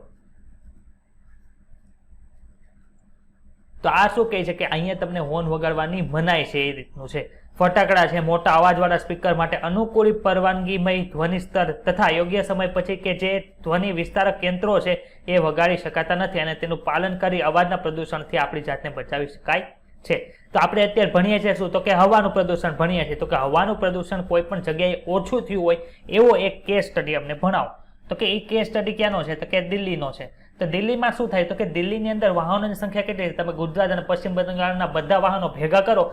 તો આ શું કહે છે કે અહીંયા તમને હોર્ન વગાડવાની મનાઈ છે, એ રીતનું છે. ફટાકડા છે, મોટા અવાજવાળા સ્પીકર માટે અનુકૂળ પરવાનગીમય ધ્વનિ સ્તર તથા યોગ્ય સમય પછી કે જે ધ્વનિ વિસ્તારક યંત્રો છે એ વગાડી શકાતા નથી અને તેનું પાલન કરી અવાજના પ્રદૂષણથી આપણી જાતને બચાવી શકાય છે. તો આપણે અત્યારે ભણીએ છીએ શું, તો કે હવાનું પ્રદૂષણ ભણીએ છીએ. તો કે હવાનું પ્રદૂષણ કોઈ પણ જગ્યાએ ઓછું થયું હોય એવો એક કેસ સ્ટડી અમને ભણાવો. તો કે એ કેસ સ્ટડી ક્યાંનો છે, તો કે દિલ્હીનો છે. તો દિલ્હીમાં શું થાય, તો કે દિલ્હીની અંદર વાહનોની સંખ્યા કેટલી છે? તમે ગુજરાત અને પશ્ચિમ બંગાળના બધા વાહનો ભેગા કરો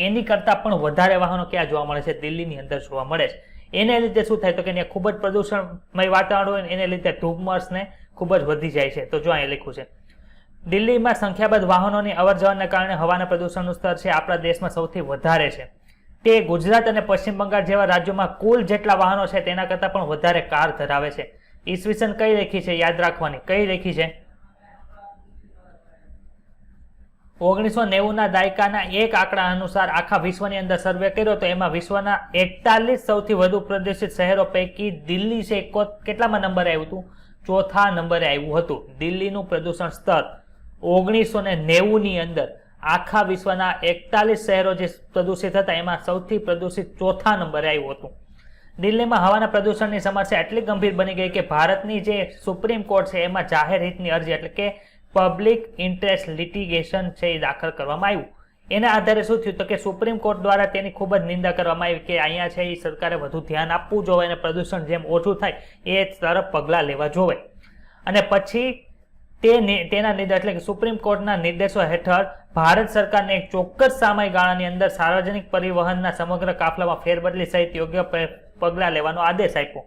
એની કરતાં પણ વધારે વાહનો ક્યાં જોવા મળે છે? દિલ્હીની અંદર જોવા મળે છે. એને લીધે શું થાય, તો કે ત્યાં ખૂબ જ પ્રદૂષણમય વાતાવરણ હોય, એને લીધે ધૂમસને ખૂબ જ વધી જાય છે. તો જો અહીં લખ્યું છે, દિલ્હીમાં સંખ્યાબંધ વાહનોની અવરજવરને કારણે હવાના પ્રદૂષણનું સ્તર છે આપણા દેશમાં સૌથી વધારે છે. તે ગુજરાત અને પશ્ચિમ બંગાળ જેવા રાજ્યોમાં કુલ જેટલા વાહનો છે તેના કરતાં પણ વધારે કાર ધરાવે છે. ઈસવીસન કઈ રેખી છે યાદ રાખવાની? કઈ રેખી છે? 1990ના દાયકાના એક આંકડા અનુસાર આખા વિશ્વની અંદર સર્વે કર્યો તો એમાં વિશ્વના 41 સૌથી વધુ પ્રદૂષિત શહેરો પૈકી દિલ્હી છે કેટલામાં નંબરે આવ્યું હતું? ચોથા નંબરે આવ્યું હતું. દિલ્હીનું પ્રદૂષણ સ્તર 1990ની અંદર આખા વિશ્વના 41 શહેરો જે પ્રદૂષિત હતા એમાં સૌથી પ્રદૂષિત ચોથા નંબરે આવ્યું હતું. દિલ્હીમાં હવાના પ્રદૂષણની સમસ્યા એટલી ગંભીર બની ગઈ કે ભારતની જે સુપ્રીમ કોર્ટ છે એમાં જાહેર હિતની અરજી એટલે કે પબ્લિક ઇન્ટરેસ્ટ લિટિગેશન છે એ દાખલ કરવામાં આવ્યું. એના આધારે શું થયું, તો કે સુપ્રીમ કોર્ટ દ્વારા તેની ખૂબ જ નિંદા કરવામાં આવી કે અહીંયા છે એ સરકારે વધુ ધ્યાન આપવું જોઈએ અને પ્રદૂષણ જેમ ઓછું થાય એ તરફ પગલાં લેવા જોઈએ. અને પછી તેના નિર્દેશ એટલે કે સુપ્રીમ કોર્ટના નિર્દેશો હેઠળ ભારત સરકારને એક ચોક્કસ સમયગાળાની અંદર સાર્વજનિક પરિવહનના સમગ્ર કાફલામાં ફેરબદલી સહિત યોગ્ય પગલાં લેવાનો આદેશ આપ્યો.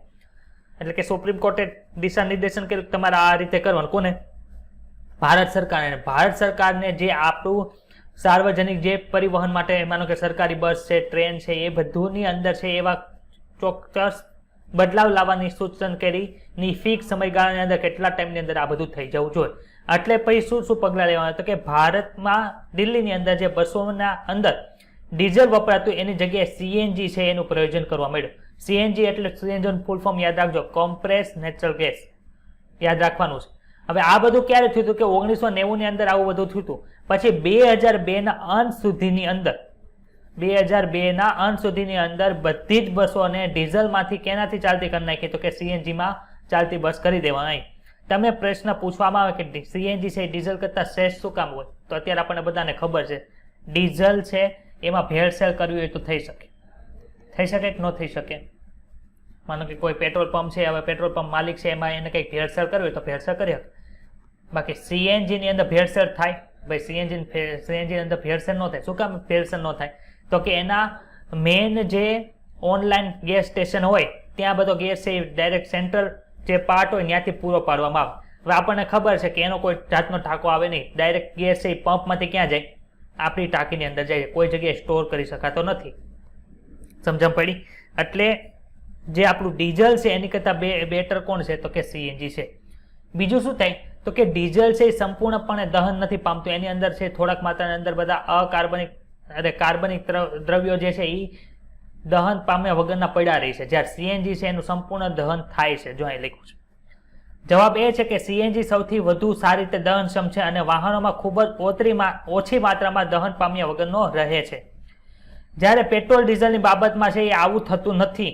એટલે કે સુપ્રીમ કોર્ટે દિશા નિર્દેશન કર્યું કે તમારે આ રીતે કરવાનું. કોને? ભારત સરકારને. ભારત સરકારને જે આપણું સાર્વજનિક જે પરિવહન માટે માનો કે સરકારી બસ છે, ટ્રેન છે, એ બધુંની અંદર છે એવા ચોક્કસ બદલાવ લાવવાની સૂચન કરીની ફિક્સ સમયગાળાની અંદર કેટલા ટાઈમની અંદર આ બધું થઈ જવું જોઈએ. એટલે પછી શું શું પગલાં લેવાના? તો કે ભારતમાં દિલ્હીની અંદર જે બસોના અંદર ડીઝલ વપરાતું એની જગ્યાએ સીએનજી છે એનું પ્રયોજન કરવા માંડ્યું. સીએનજી એટલે સીએનજી ફૂલ ફોર્મ યાદ રાખજો, કોમ્પ્રેસ નેચરલ ગેસ, યોદ રાખવાનું છે. હવે આ બધું ક્યારે થયું હતું? કે 1990ની અંદર આવું બધું થયું હતું. પછી 2002ના અંત સુધીની અંદર 2002ના અંત સુધીની અંદર બધી જ બસોને ડીઝલમાંથી કેનાથી ચાલતી કરી નાખી, તો કે સીએનજીમાં ચાલતી બસ કરી દેવામાં આવી. તમે પ્રશ્ન પૂછવામાં આવે કે સીએનજી છે ડીઝલ કરતાં શ્રેષ્ઠ શું કામ હોય? તો અત્યારે આપણને બધાને ખબર છે ડીઝલ છે એમાં ભેળસેળ કરવી હોય તો થઈ શકે. થઈ શકે કે ન થઈ શકે? માનો કે કોઈ પેટ્રોલ પંપ છે, હવે પેટ્રોલ પંપ માલિક છે એમાં એને કંઈક ભેળસેળ કરવી હોય તો ભેળસેળ કરી શકે. બાકી સીએનજીની અંદર ભેળસેળ થાય? ભાઈ સીએનજી અંદર ભેળસેળ ન થાય. શું કામ ભેળસેળ ન થાય? તો કે એના મેઇન જે ઓનલાઈન ગેસ સ્ટેશન હોય ત્યાં બધો ગેસ છે ડાયરેક્ટ સેન્ટ્રલ જે પાર્ટ હોય ત્યાંથી પૂરો પાડવામાં આવે. હવે આપણને ખબર છે કે એનો કોઈ જાતનો ટાંકો આવે નહીં, ડાયરેક્ટ ગેસ છે એ પંપમાંથી ક્યાં જાય? આપણી ટાંકીની અંદર જાય, કોઈ જગ્યાએ સ્ટોર કરી શકાતો નથી. સમજણ પડી? એટલે જે આપણું ડીઝલ છે એની કરતાં બેટર કોણ છે? તો કે સીએનજી છે. બીજું શું થાય? તો કે ડીઝલ છે એ સંપૂર્ણપણે દહન નથી પામતું, એની અંદર છે થોડાક માત્રાની અંદર બધા કાર્બનિક દ્રવ્યો જે છે એ દહન પામ્યા વગરના પડ્યા રહી છે, જ્યારે સીએનજી છે એનું સંપૂર્ણ દહન થાય છે. જો અહીં લખ્યું છે. જવાબ એ છે કે સીએનજી સૌથી વધુ સારી રીતે દહનક્ષમ છે અને વાહનોમાં ખૂબ જ ઓછી માત્રામાં દહન પામ્યા વગરનો રહે છે, જ્યારે પેટ્રોલ ડીઝલની બાબતમાં છે એ આવું થતું નથી.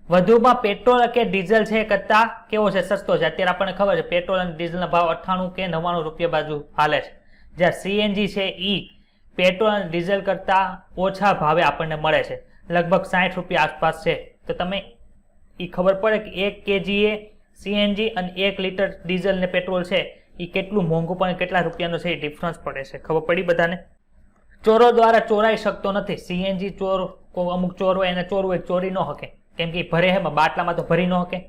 વધુમાં પેટ્રોલ કે ડીઝલ છે કરતા કેવો છે? સસ્તો છે. અત્યારે આપણને ખબર છે પેટ્રોલ અને ડીઝલના ભાવ 98 કે 99 રૂપિયા બાજુ હાલે છે, જ્યારે સીએનજી છે એ પેટ્રોલ અને ડીઝલ કરતા ઓછા ભાવે આપણને મળે છે, લગભગ 60 રૂપિયા આસપાસ છે. તો તમે એ ખબર પડે કે 1 kg સીએનજી અને 1 લીટર ડીઝલ ને પેટ્રોલ છે એ કેટલું મોંઘું પણ કેટલા રૂપિયાનો છે એ ડિફરન્સ પડે છે. ખબર પડી બધાને? ચોરો દ્વારા ચોરાઈ શકતો નથી. સીએનજી ચોર, અમુક ચોર હોય એને ચોરવું હોય, ચોરી ન શકે, કેમ કે ભરે એમાં બાટલામાં તો ભરી ન શકે,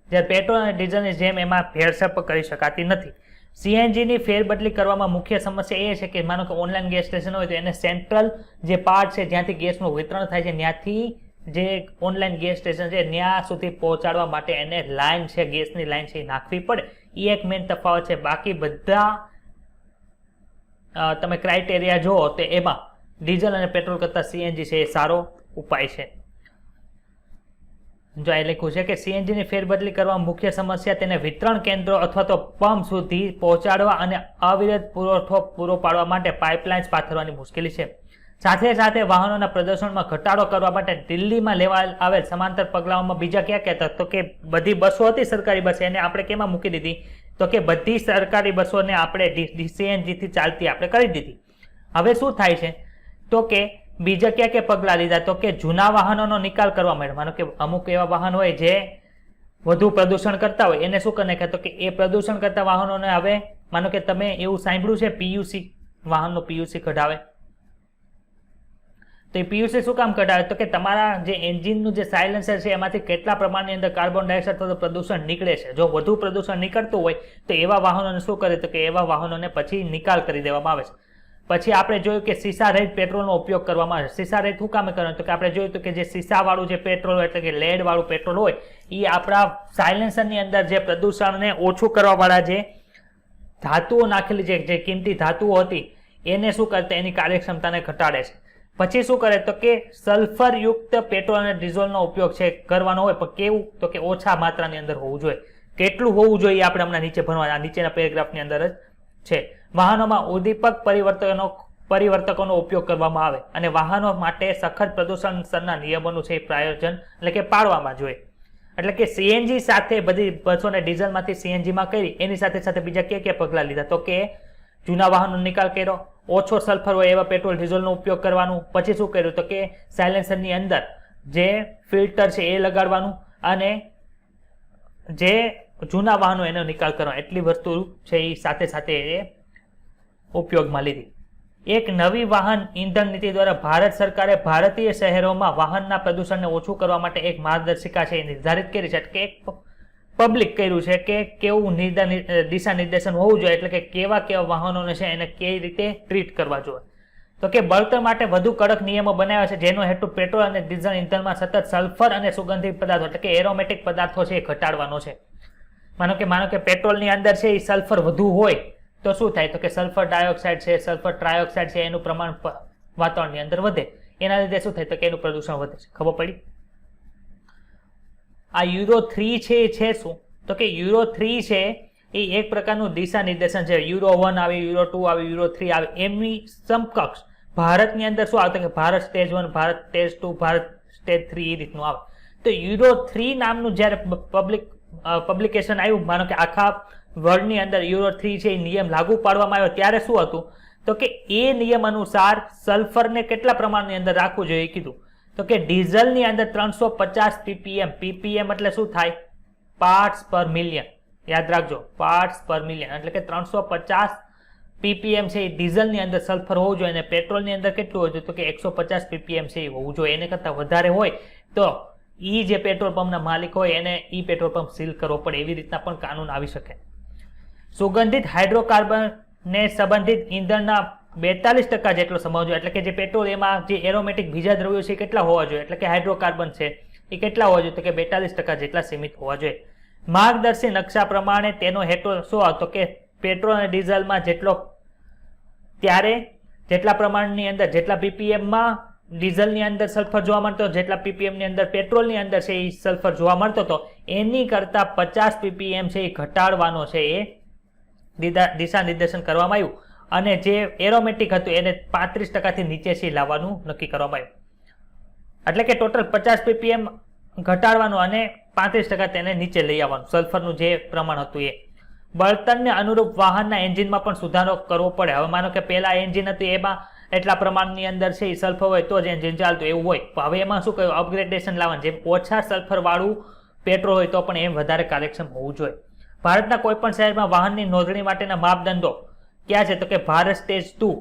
જ્યારે પેટ્રોલ અને ડીઝલની જેમ એમાં ભેળસેળ પણ કરી શકાતી નથી. સીએનજીની ફેરબદલી કરવામાં મુખ્ય સમસ્યા એ છે કે માનો કે ઓનલાઈન ગેસ સ્ટેશન હોય તો એને સેન્ટ્રલ જે પાર્ટ છે જ્યાંથી ગેસનું વિતરણ થાય છે ત્યાંથી જે ઓનલાઈન ગેસ સ્ટેશન છે ત્યાં સુધી પહોંચાડવા માટે એને લાઈન છે, ગેસની લાઈન છે એ નાખવી પડે. એ એક મેઇન તફાવત છે. બાકી બધા તમે ક્રાઇટેરિયા જુઓ તો એમાં ડીઝલ અને પેટ્રોલ કરતાં સીએનજી છે એ સારો ઉપાય છે. જો એ લખ્યું છે કે સીએનજીની ફેરબદલી કરવામાં મુખ્ય સમસ્યા તેને વિતરણ કેન્દ્રો અથવા તો પંપ સુધી પહોંચાડવા અને અવિરત પુરવઠો પૂરો પાડવા માટે પાઇપલાઇન્સ પાથરવાની મુશ્કેલી છે. સાથે સાથે વાહનોના પ્રદૂષણમાં ઘટાડો કરવા માટે દિલ્હીમાં લેવા આવેલ સમાંતર પગલાઓમાં બીજા ક્યાં કહેતા? તો કે બધી બસો હતી સરકારી બસ, એને આપણે કેમાં મૂકી દીધી? તો કે બધી સરકારી બસોને આપણે સીએનજીથી ચાલતી આપણે કરી દીધી. હવે શું થાય છે? તો કે બીજા ક્યાં પગલાં લીધા? તો કે જૂના વાહનોનો નિકાલ કરવા માટે. માનો કે અમુક એવા વાહન હોય જે વધુ પ્રદૂષણ કરતા હોય એને શું કરી નાખે? તો કે એ પ્રદૂષણ કરતા વાહનોને હવે માનો કે તમે એવું સાંભળ્યું છે પીયુસી, વાહનનો પીયુસી કઢાવે. તો એ પીયુસી શું કામ કઢાવે? તો કે તમારા જે એન્જિનનું જે સાયલેન્સર છે એમાંથી કેટલા પ્રમાણની અંદર કાર્બન ડાયોક્સાઇડ અથવા પ્રદૂષણ નીકળે છે. જો વધુ પ્રદૂષણ નીકળતું હોય તો એવા વાહનોને શું કરે? તો કે એવા વાહનોને પછી નિકાલ કરી દેવામાં આવે છે. પછી આપણે જોયું કે સીસા રહિત પેટ્રોલનો ઉપયોગ કરવામાં આવે છે. સીસા રહિત શું કામ કરવાનું? તો કે આપણે જોયું કે જે સીસાવાળું જે પેટ્રોલ હોય એટલે કે લેડ વાળું પેટ્રોલ હોય એ આપણા સાયલેન્સરની અંદર જે પ્રદૂષણને ઓછું કરવાવાળા જે ધાતુઓ નાખેલી જે કિંમતી ધાતુઓ હતી એને શું કરતા? એની કાર્યક્ષમતાને ઘટાડે છે. પછી શું કરે? તો કે સલ્ફરયુક્ત પેટ્રોલ અને ડીઝલનો ઉપયોગ છે કરવાનો હોય, પણ કેવું? તો કે ઓછા માત્રાની અંદર હોવું જોઈએ. કેટલું હોવું જોઈએ આપણે હમણાં નીચે ભણવા, નીચેના પેરેગ્રાફની અંદર જ છે. વાહનોમાં ઉદ્દીપક પરિવર્તકોનો ઉપયોગ કરવામાં આવે અને વાહનો માટે સખત પ્રદૂષણ સ્તરના નિયમોનું છે પ્રાયોજન એટલે કે પાડવામાં જોઈએ. એટલે કે સીએનજી સાથે બધી બસોને ડીઝલમાંથી સીએનજીમાં કરી એની સાથે સાથે બીજા ક્યાં પગલાં લીધા? તો કે જૂના વાહનનો નિકાલ કર્યો, ઓછો સલ્ફર હોય એવા પેટ્રોલ ડીઝલનો ઉપયોગ કરવાનું. પછી શું કર્યું? તો કે સાયલેન્સરની અંદર જે ફિલ્ટર છે એ લગાડવાનું અને જે જૂના વાહનો એનો નિકાલ કરવાનો. એટલી વસ્તુ છે એ સાથે સાથે એ ઉપયોગમાં લીધી. એક નવી વાહન ઇંધણ નીતિ દ્વારા ભારત સરકારે ભારતીય શહેરોમાં વાહનના પ્રદૂષણને ઓછું કરવા માટે એક માર્ગદર્શિકા છે એ નિર્ધારિત કરી છે. કે એક પબ્લિક કર્યું છે કે કેવું દિશા નિર્દેશન હોવું જોઈએ, એટલે કે કેવા વાહનોને છે એને કેવી રીતે ટ્રીટ કરવા જોઈએ. તો કે બળતણ માટે વધુ કડક નિયમો બનાવ્યા છે જેનો હેતુ પેટ્રોલ અને ડીઝલ ઇંધણમાં સતત સલ્ફર અને સુગંધિત પદાર્થો એટલે કે એરોમેટિક પદાર્થો છે એ ઘટાડવાનો છે. માનો કે પેટ્રોલની અંદર છે એ સલ્ફર વધુ હોય તો શું થાય? તો કે સલ્ફર ડાયોક્સાઇડ છે, સલ્ફર ટ્રાયોક્સાઇડ છે એનું પ્રમાણ વાતાવરણની અંદર વધે. એના લીધે શું થાય? તો કે એનું પ્રદૂષણ વધે છે. ખબર પડી? આ યુરો 3 છે એ છે શું? તો કે યુરો 3 છે એ એક પ્રકારનું દિશા નિર્દેશન છે. યુરો 1 આવે, યુરો 2 આવે, યુરો 3 આવે, એમની સમકક્ષ ભારતની અંદર શું આવે? કે Bharat stage 1, Bharat stage 2, Bharat stage 3 એ રીતનું આવે. તો યુરો 3 નામનું જ્યારે પબ્લિકેશન આવ્યું, માનો કે આખા વર્લ્ડની અંદર યુરો 3 છે એ નિયમ લાગુ પાડવામાં આવ્યો ત્યારે શું હતું? તો કે એ નિયમ અનુસાર સલ્ફરને કેટલા પ્રમાણની અંદર રાખવું જોઈએ કીધું. તો કે ડીઝલની અંદર 350 ppm. ppm એટલે શું થાય? પાર્ટ્સ પર મિલિયન. યાદ રાખજો, પાર્ટ્સ પર મિલિયન એટલે કે 350 ppm છે એ ડીઝલની અંદર સલ્ફર હોવું જોઈએ અને પેટ્રોલની અંદર કેટલું હોય? તો કે 150 ppm છે એ હોવું જોઈએ. એને કરતાં વધારે હોય તો ઈ જે પેટ્રોલ પંપના માલિક હોય એને ઈ પેટ્રોલ પંપ સીલ કરવો પડે, એવી રીતના પણ કાનૂન આવી શકે. સુગંધિત હાઇડ્રોકાર્બનને સંબંધિત ઈંધણના 42% જેટલો સમાવવો જોઈએ, એટલે કે જે પેટ્રોલ એમાં જે એરોમેટિક બીજા દ્રવ્યો છે એ કેટલા હોવા જોઈએ, એટલે કે હાઇડ્રોકાર્બન છે એ કેટલા હોવા જોઈએ, તો કે 42% જેટલા સીમિત હોવા જોઈએ. માર્ગદર્શી નકશા પ્રમાણે તેનો હેતુ શું હતો કે પેટ્રોલ અને ડીઝલમાં જેટલા પ્રમાણની અંદર જેટલા પીપીએમમાં ડીઝલની અંદર સલ્ફર જોવા મળતો, જેટલા પીપીએમની અંદર પેટ્રોલની અંદર છે એ સલ્ફર જોવા મળતો હતો, એની કરતા 50 પીપીએમ છે એ ઘટાડવાનો છે એ દિશા નિર્દેશન કરવામાં આવ્યું. અને જે એરોમેટિક હતું એને 35% નીચે છે લાવવાનું નક્કી કરવામાં આવ્યું. એટલે કે ટોટલ 50 પીપીએમ ઘટાડવાનું અને 35% તેને નીચે લઈ આવવાનું, સલ્ફરનું જે પ્રમાણ હતું એ. બળતણને અનુરૂપ વાહનના એન્જિનમાં પણ સુધારો કરવો પડે. હવે માનો કે પહેલા એન્જિન હતું એમાં એટલા પ્રમાણની અંદર છે એ સલ્ફર હોય તો જ એન્જિન ચાલતું એવું હોય, હવે એમાં શું કહ્યું, અપગ્રેડેશન લાવવાનું, જેમ ઓછા સલ્ફર વાળું પેટ્રોલ હોય તો પણ એમ વધારે કાર્યક્ષમ હોવું જોઈએ. ભારતના કોઈ પણ શહેરમાં વાહનની નોંધણી માટેના માપદંડો ક્યાં છે, તો કે ભારત સ્ટેજ 2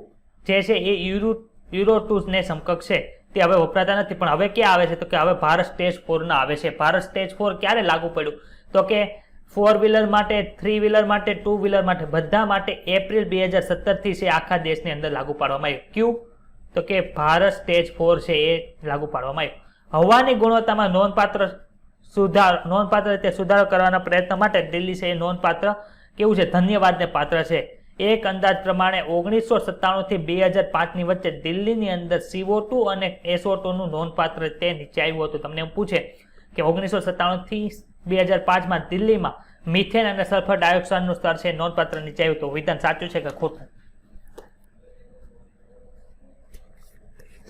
જે છે એ યુરો 2 ને સમકક્ષ છે, તે હવે વપરાતા નથી. પણ હવે ક્યાં આવે છે, તો કે હવે ભારત સ્ટેજ 4 ના આવે છે. ભારત સ્ટેજ 4 ક્યારે લાગુ પડ્યું, તો કે 4 વ્હીલર માટે, 3 વ્હીલર માટે, 2 વ્હીલર માટે, બધા માટે એપ્રિલ 2017 થી છે આખા દેશની અંદર લાગુ પાડવામાં આવ્યું. ક્યુ, તો કે ભારત સ્ટેજ 4 છે એ લાગુ પાડવામાં આવ્યું. હવાની ગુણવત્તામાં નોંધપાત્ર રીતે સુધારો કરવાના પ્રયત્ન માટે દિલ્હી છે એ નોંધપાત્ર કેવું છે, ધન્યવાદને પાત્ર છે. એક અંદાજ પ્રમાણે 1997 થી 2005 ની વચ્ચે દિલ્હીની અંદર CO2 અને SO2 નું નોંધપાત્ર રીતે નીચે આવ્યું હતું. તમને એમ પૂછે કે 1997 થી 2005 માં દિલ્હીમાં મિથેન અને સલ્ફર ડાયોક્સાઇડનું સ્તર છે નોંધપાત્ર નીચે આવ્યું. તો વિધાન સાચું છે કે ખોટું?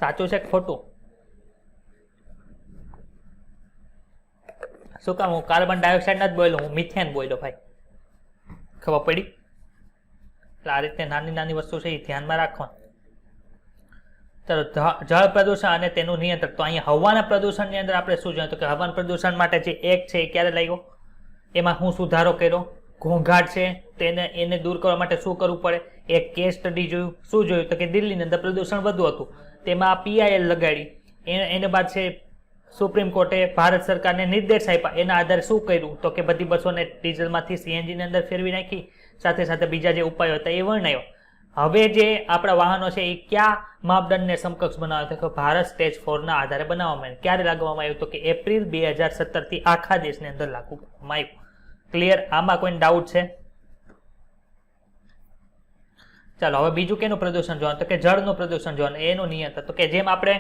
સાચું છે કે ખોટું? શું કામ? હું કાર્બન ડાયોક્સાઇડ નથી બોલ્યો, હું મિથેન બોલ્યો ભાઈ. ખબર પડી? એટલે આ રીતે નાની નાની વસ્તુ છે એ ધ્યાનમાં રાખવાનું. ચાલો, જળ પ્રદૂષણ અને તેનું નિયંત્રણ. તો અહીંયા હવાના પ્રદૂષણની અંદર આપણે શું જોયું, તો કે હવાના પ્રદૂષણ માટે જે એક છે એ ક્યારે લાગ્યો, એમાં હું સુધારો કર્યો. ઘોંઘાટ છે એને દૂર કરવા માટે શું કરવું પડે, એક કેસ સ્ટડી જોયું. શું જોયું, તો કે દિલ્હીની અંદર પ્રદૂષણ વધુ હતું, તેમાં PIL લગાડી. એને બાદ છે સુપ્રીમ કોર્ટે ભારત સરકારને નિર્દેશ આપ્યા, એના આધારે શું કર્યું, તો કે બધી બસોને ડીઝલમાંથી CNG ની અંદર ફેરવી નાખી, સાથે સાથે બીજા જે ઉપાયો હતા એ વર્ણવ્યો. હવે જે આપણા વાહનો છે એ કયા માપદંડને સમકક્ષ બનાવ્યા, તો કે ભારત સ્ટેજ 4 ના આધારે બનાવવામાં આવ્યું. ક્યારે લાગવામાં આવ્યું, તો કે એપ્રિલ 2017 થી આખા દેશની અંદર લાગુ કરવામાં આવ્યું. ક્લિયર? આમાં કોઈ ડાઉટ છે? ચાલો, હવે બીજું કેનું પ્રદૂષણ જોવાનું, તો કે જળનું પ્રદૂષણ જોવાનું, એનું નિયંત્રણ. તો કે જેમ આપણે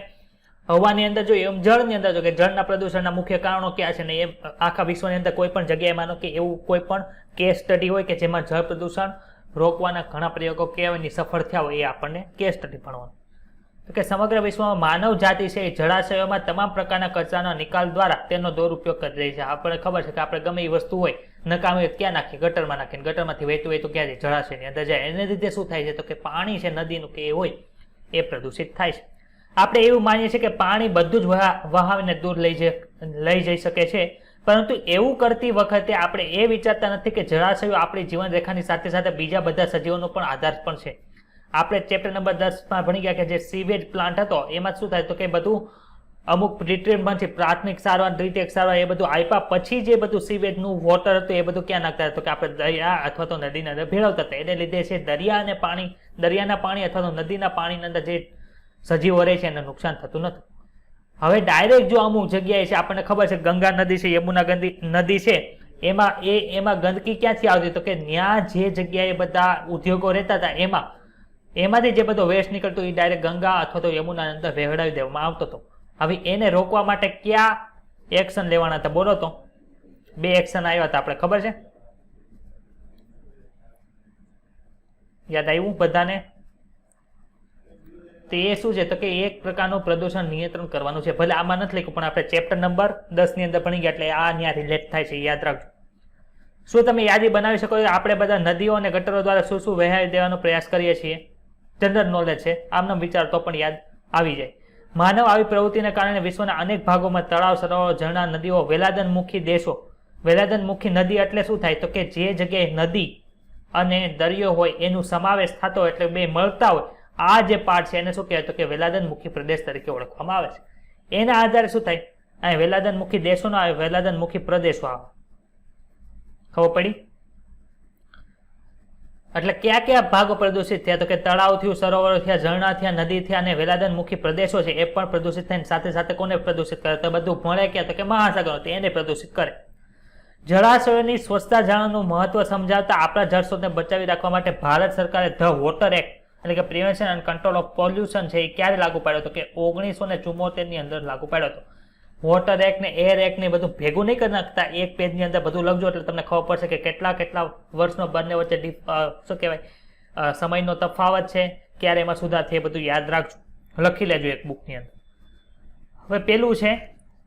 હવાની અંદર જોઈએ એમ જળની અંદર જોઈએ કે જળના પ્રદૂષણના મુખ્ય કારણો ક્યાં છે, ને એમ આખા વિશ્વની અંદર કોઈ પણ જગ્યાએ માનો કે એવું કોઈ પણ કેસ સ્ટડી હોય કે જેમાં જળ પ્રદૂષણ રોકવાના ઘણા પ્રયોગો કેવાય સફળ થયા હોય, એ આપણને કેસ સ્ટડી ભણવાનું. તો કે સમગ્ર વિશ્વમાં માનવ જાતિ છે એ જળાશયોમાં તમામ પ્રકારના કચરાના નિકાલ દ્વારા તેનો દુરુપયોગ કરી રહી છે. આપણને ખબર છે કે આપણે ગમે એ વસ્તુ હોય નકામી ક્યાં નાખીએ, ગટરમાં નાખીને ગટરમાંથી વહેતું હોય તો ક્યાં જાય, જળાશયની અંદર જાય. એને લીધે શું થાય છે, તો કે પાણી છે નદીનું કે એ હોય એ પ્રદૂષિત થાય છે. આપણે એવું માનીએ છીએ કે પાણી બધું જ વહાવીને દૂર લઈ જઈ શકે છે, પરંતુ એવું કરતી વખતે આપણે એ વિચારતા નથી કે જળાશયો આપણી જીવનરેખાની સાથે સાથે બીજા બધા સજીવોનો પણ આધાર પણ છે. આપણે ચેપ્ટર નંબર 10 ભણી ગયા કે જે સીવેજ પ્લાન્ટ હતો એમાં શું થાય, તો કે બધું અમુક ટ્રીટમેન્ટથી પ્રાથમિક સારવાર, દ્વિતીયક સારવાર એ બધું આપ્યા પછી જે બધું સીવેજનું વોટર હતું એ બધું ક્યાં નાખતા હતા, તો કે આપણે દરિયા અથવા તો નદીના અંદર ભેળવતા હતા. એને લીધે છે દરિયાના પાણી અથવા તો નદીના પાણીની અંદર જે સજીવો રહે છે એને નુકસાન થતું નથી. હવે ડાયરેક્ટ જો અમુક જગ્યાએ છે આપણને ખબર છે ગંગા નદી છે, યમુના નદી છે, એમાં ગંદકી ક્યાંથી આવતી, તો કે ત્યાં જે જગ્યાએ બધા ઉદ્યોગો રહેતા હતા એમાંથી જે બધો વેસ્ટ નીકળતો એ ડાયરેક્ટ ગંગા અથવા તો યમુના અંદર વહેવડાવી દેવામાં આવતો હતો. હવે એને રોકવા માટે ક્યાં એક્શન લેવાના હતા, બોલો તો? 2 એક્શન આવ્યા હતા, આપણે ખબર છે? યાદ આવ્યું બધાને? તો એ શું છે, તો કે એક પ્રકારનું પ્રદૂષણ નિયંત્રણ કરવાનું છે. ભલે આમાં નથી લખ્યું પણ આપણે ચેપ્ટર નંબર 10 ની અંદર ભણી ગયા એટલે આ ત્યાં રિલેટ થાય છે, યાદ રાખજો. શું તમે યાદી બનાવી શકો છો? આપણે બધા નદીઓ અને ગટરો દ્વારા શું શું વહાવી દેવાનો પ્રયાસ કરીએ છીએ? જનરલ નોલેજ છે, આમનો વિચાર તો પણ યાદ આવી જાય. માનવ આવી પ્રવૃત્તિને કારણે વિશ્વના અનેક ભાગોમાં તળાવ, સરોવરો, ઝરણા, નદીઓ, વેલાદનમુખી દેશો. વેલાદનમુખી નદી એટલે શું થાય, તો કે જે જગ્યાએ નદી અને દરિયો હોય એનું સમાવેશ થતો હોય એટલે બે મળતા હોય, આ જે પાર્ટ છે એને શું કહેવાય, તો કે વેલાદનમુખી પ્રદેશ તરીકે ઓળખવામાં આવે છે. એના આધારે શું થાય, અહીં વેલાદનમુખી દેશો ના આવે, વેલાદનમુખી પ્રદેશો આવે. ખબર પડી? એટલે કયા કયા ભાગો પ્રદૂષિત થયા? તો કે તળાવ થયું, સરોવરો થયા, ઝરણા થયા, નદી થયા, અને વેલાદનમુખી પ્રદેશો છે એ પણ પ્રદૂષિત થઈને સાથે સાથે કોને પ્રદૂષિત કરે? તો બધું ભળે ક્યાં? તો કે મહાસાગરો, તો એને પ્રદૂષિત કરે. જળાશયોની સ્વચ્છતા જાળવવાનું મહત્વ સમજાવતા આપણા જળ સ્ત્રોતને બચાવી રાખવા માટે ભારત સરકારે ધ વોટર એક્ટ એટલે કે prevention and control of pollution છે એ ક્યારે લાગુ પાડ્યો હતો? કે 1974 ની અંદર લાગુ પાડ્યો હતો. વોટર એક્ટ ને એર એક્ટ ને બધું ભેગું નહીં કરી નાખતા, એક પેજની અંદર બધું લખજો એટલે તમને ખબર પડશે કે કેટલા કેટલા વર્ષનો બંને વચ્ચે શું કહેવાય સમયનો તફાવત છે, ક્યારે એમાં સુધાર થઈ, બધું યાદ રાખજો, લખી લેજો એક બુકની અંદર. હવે પેલું છે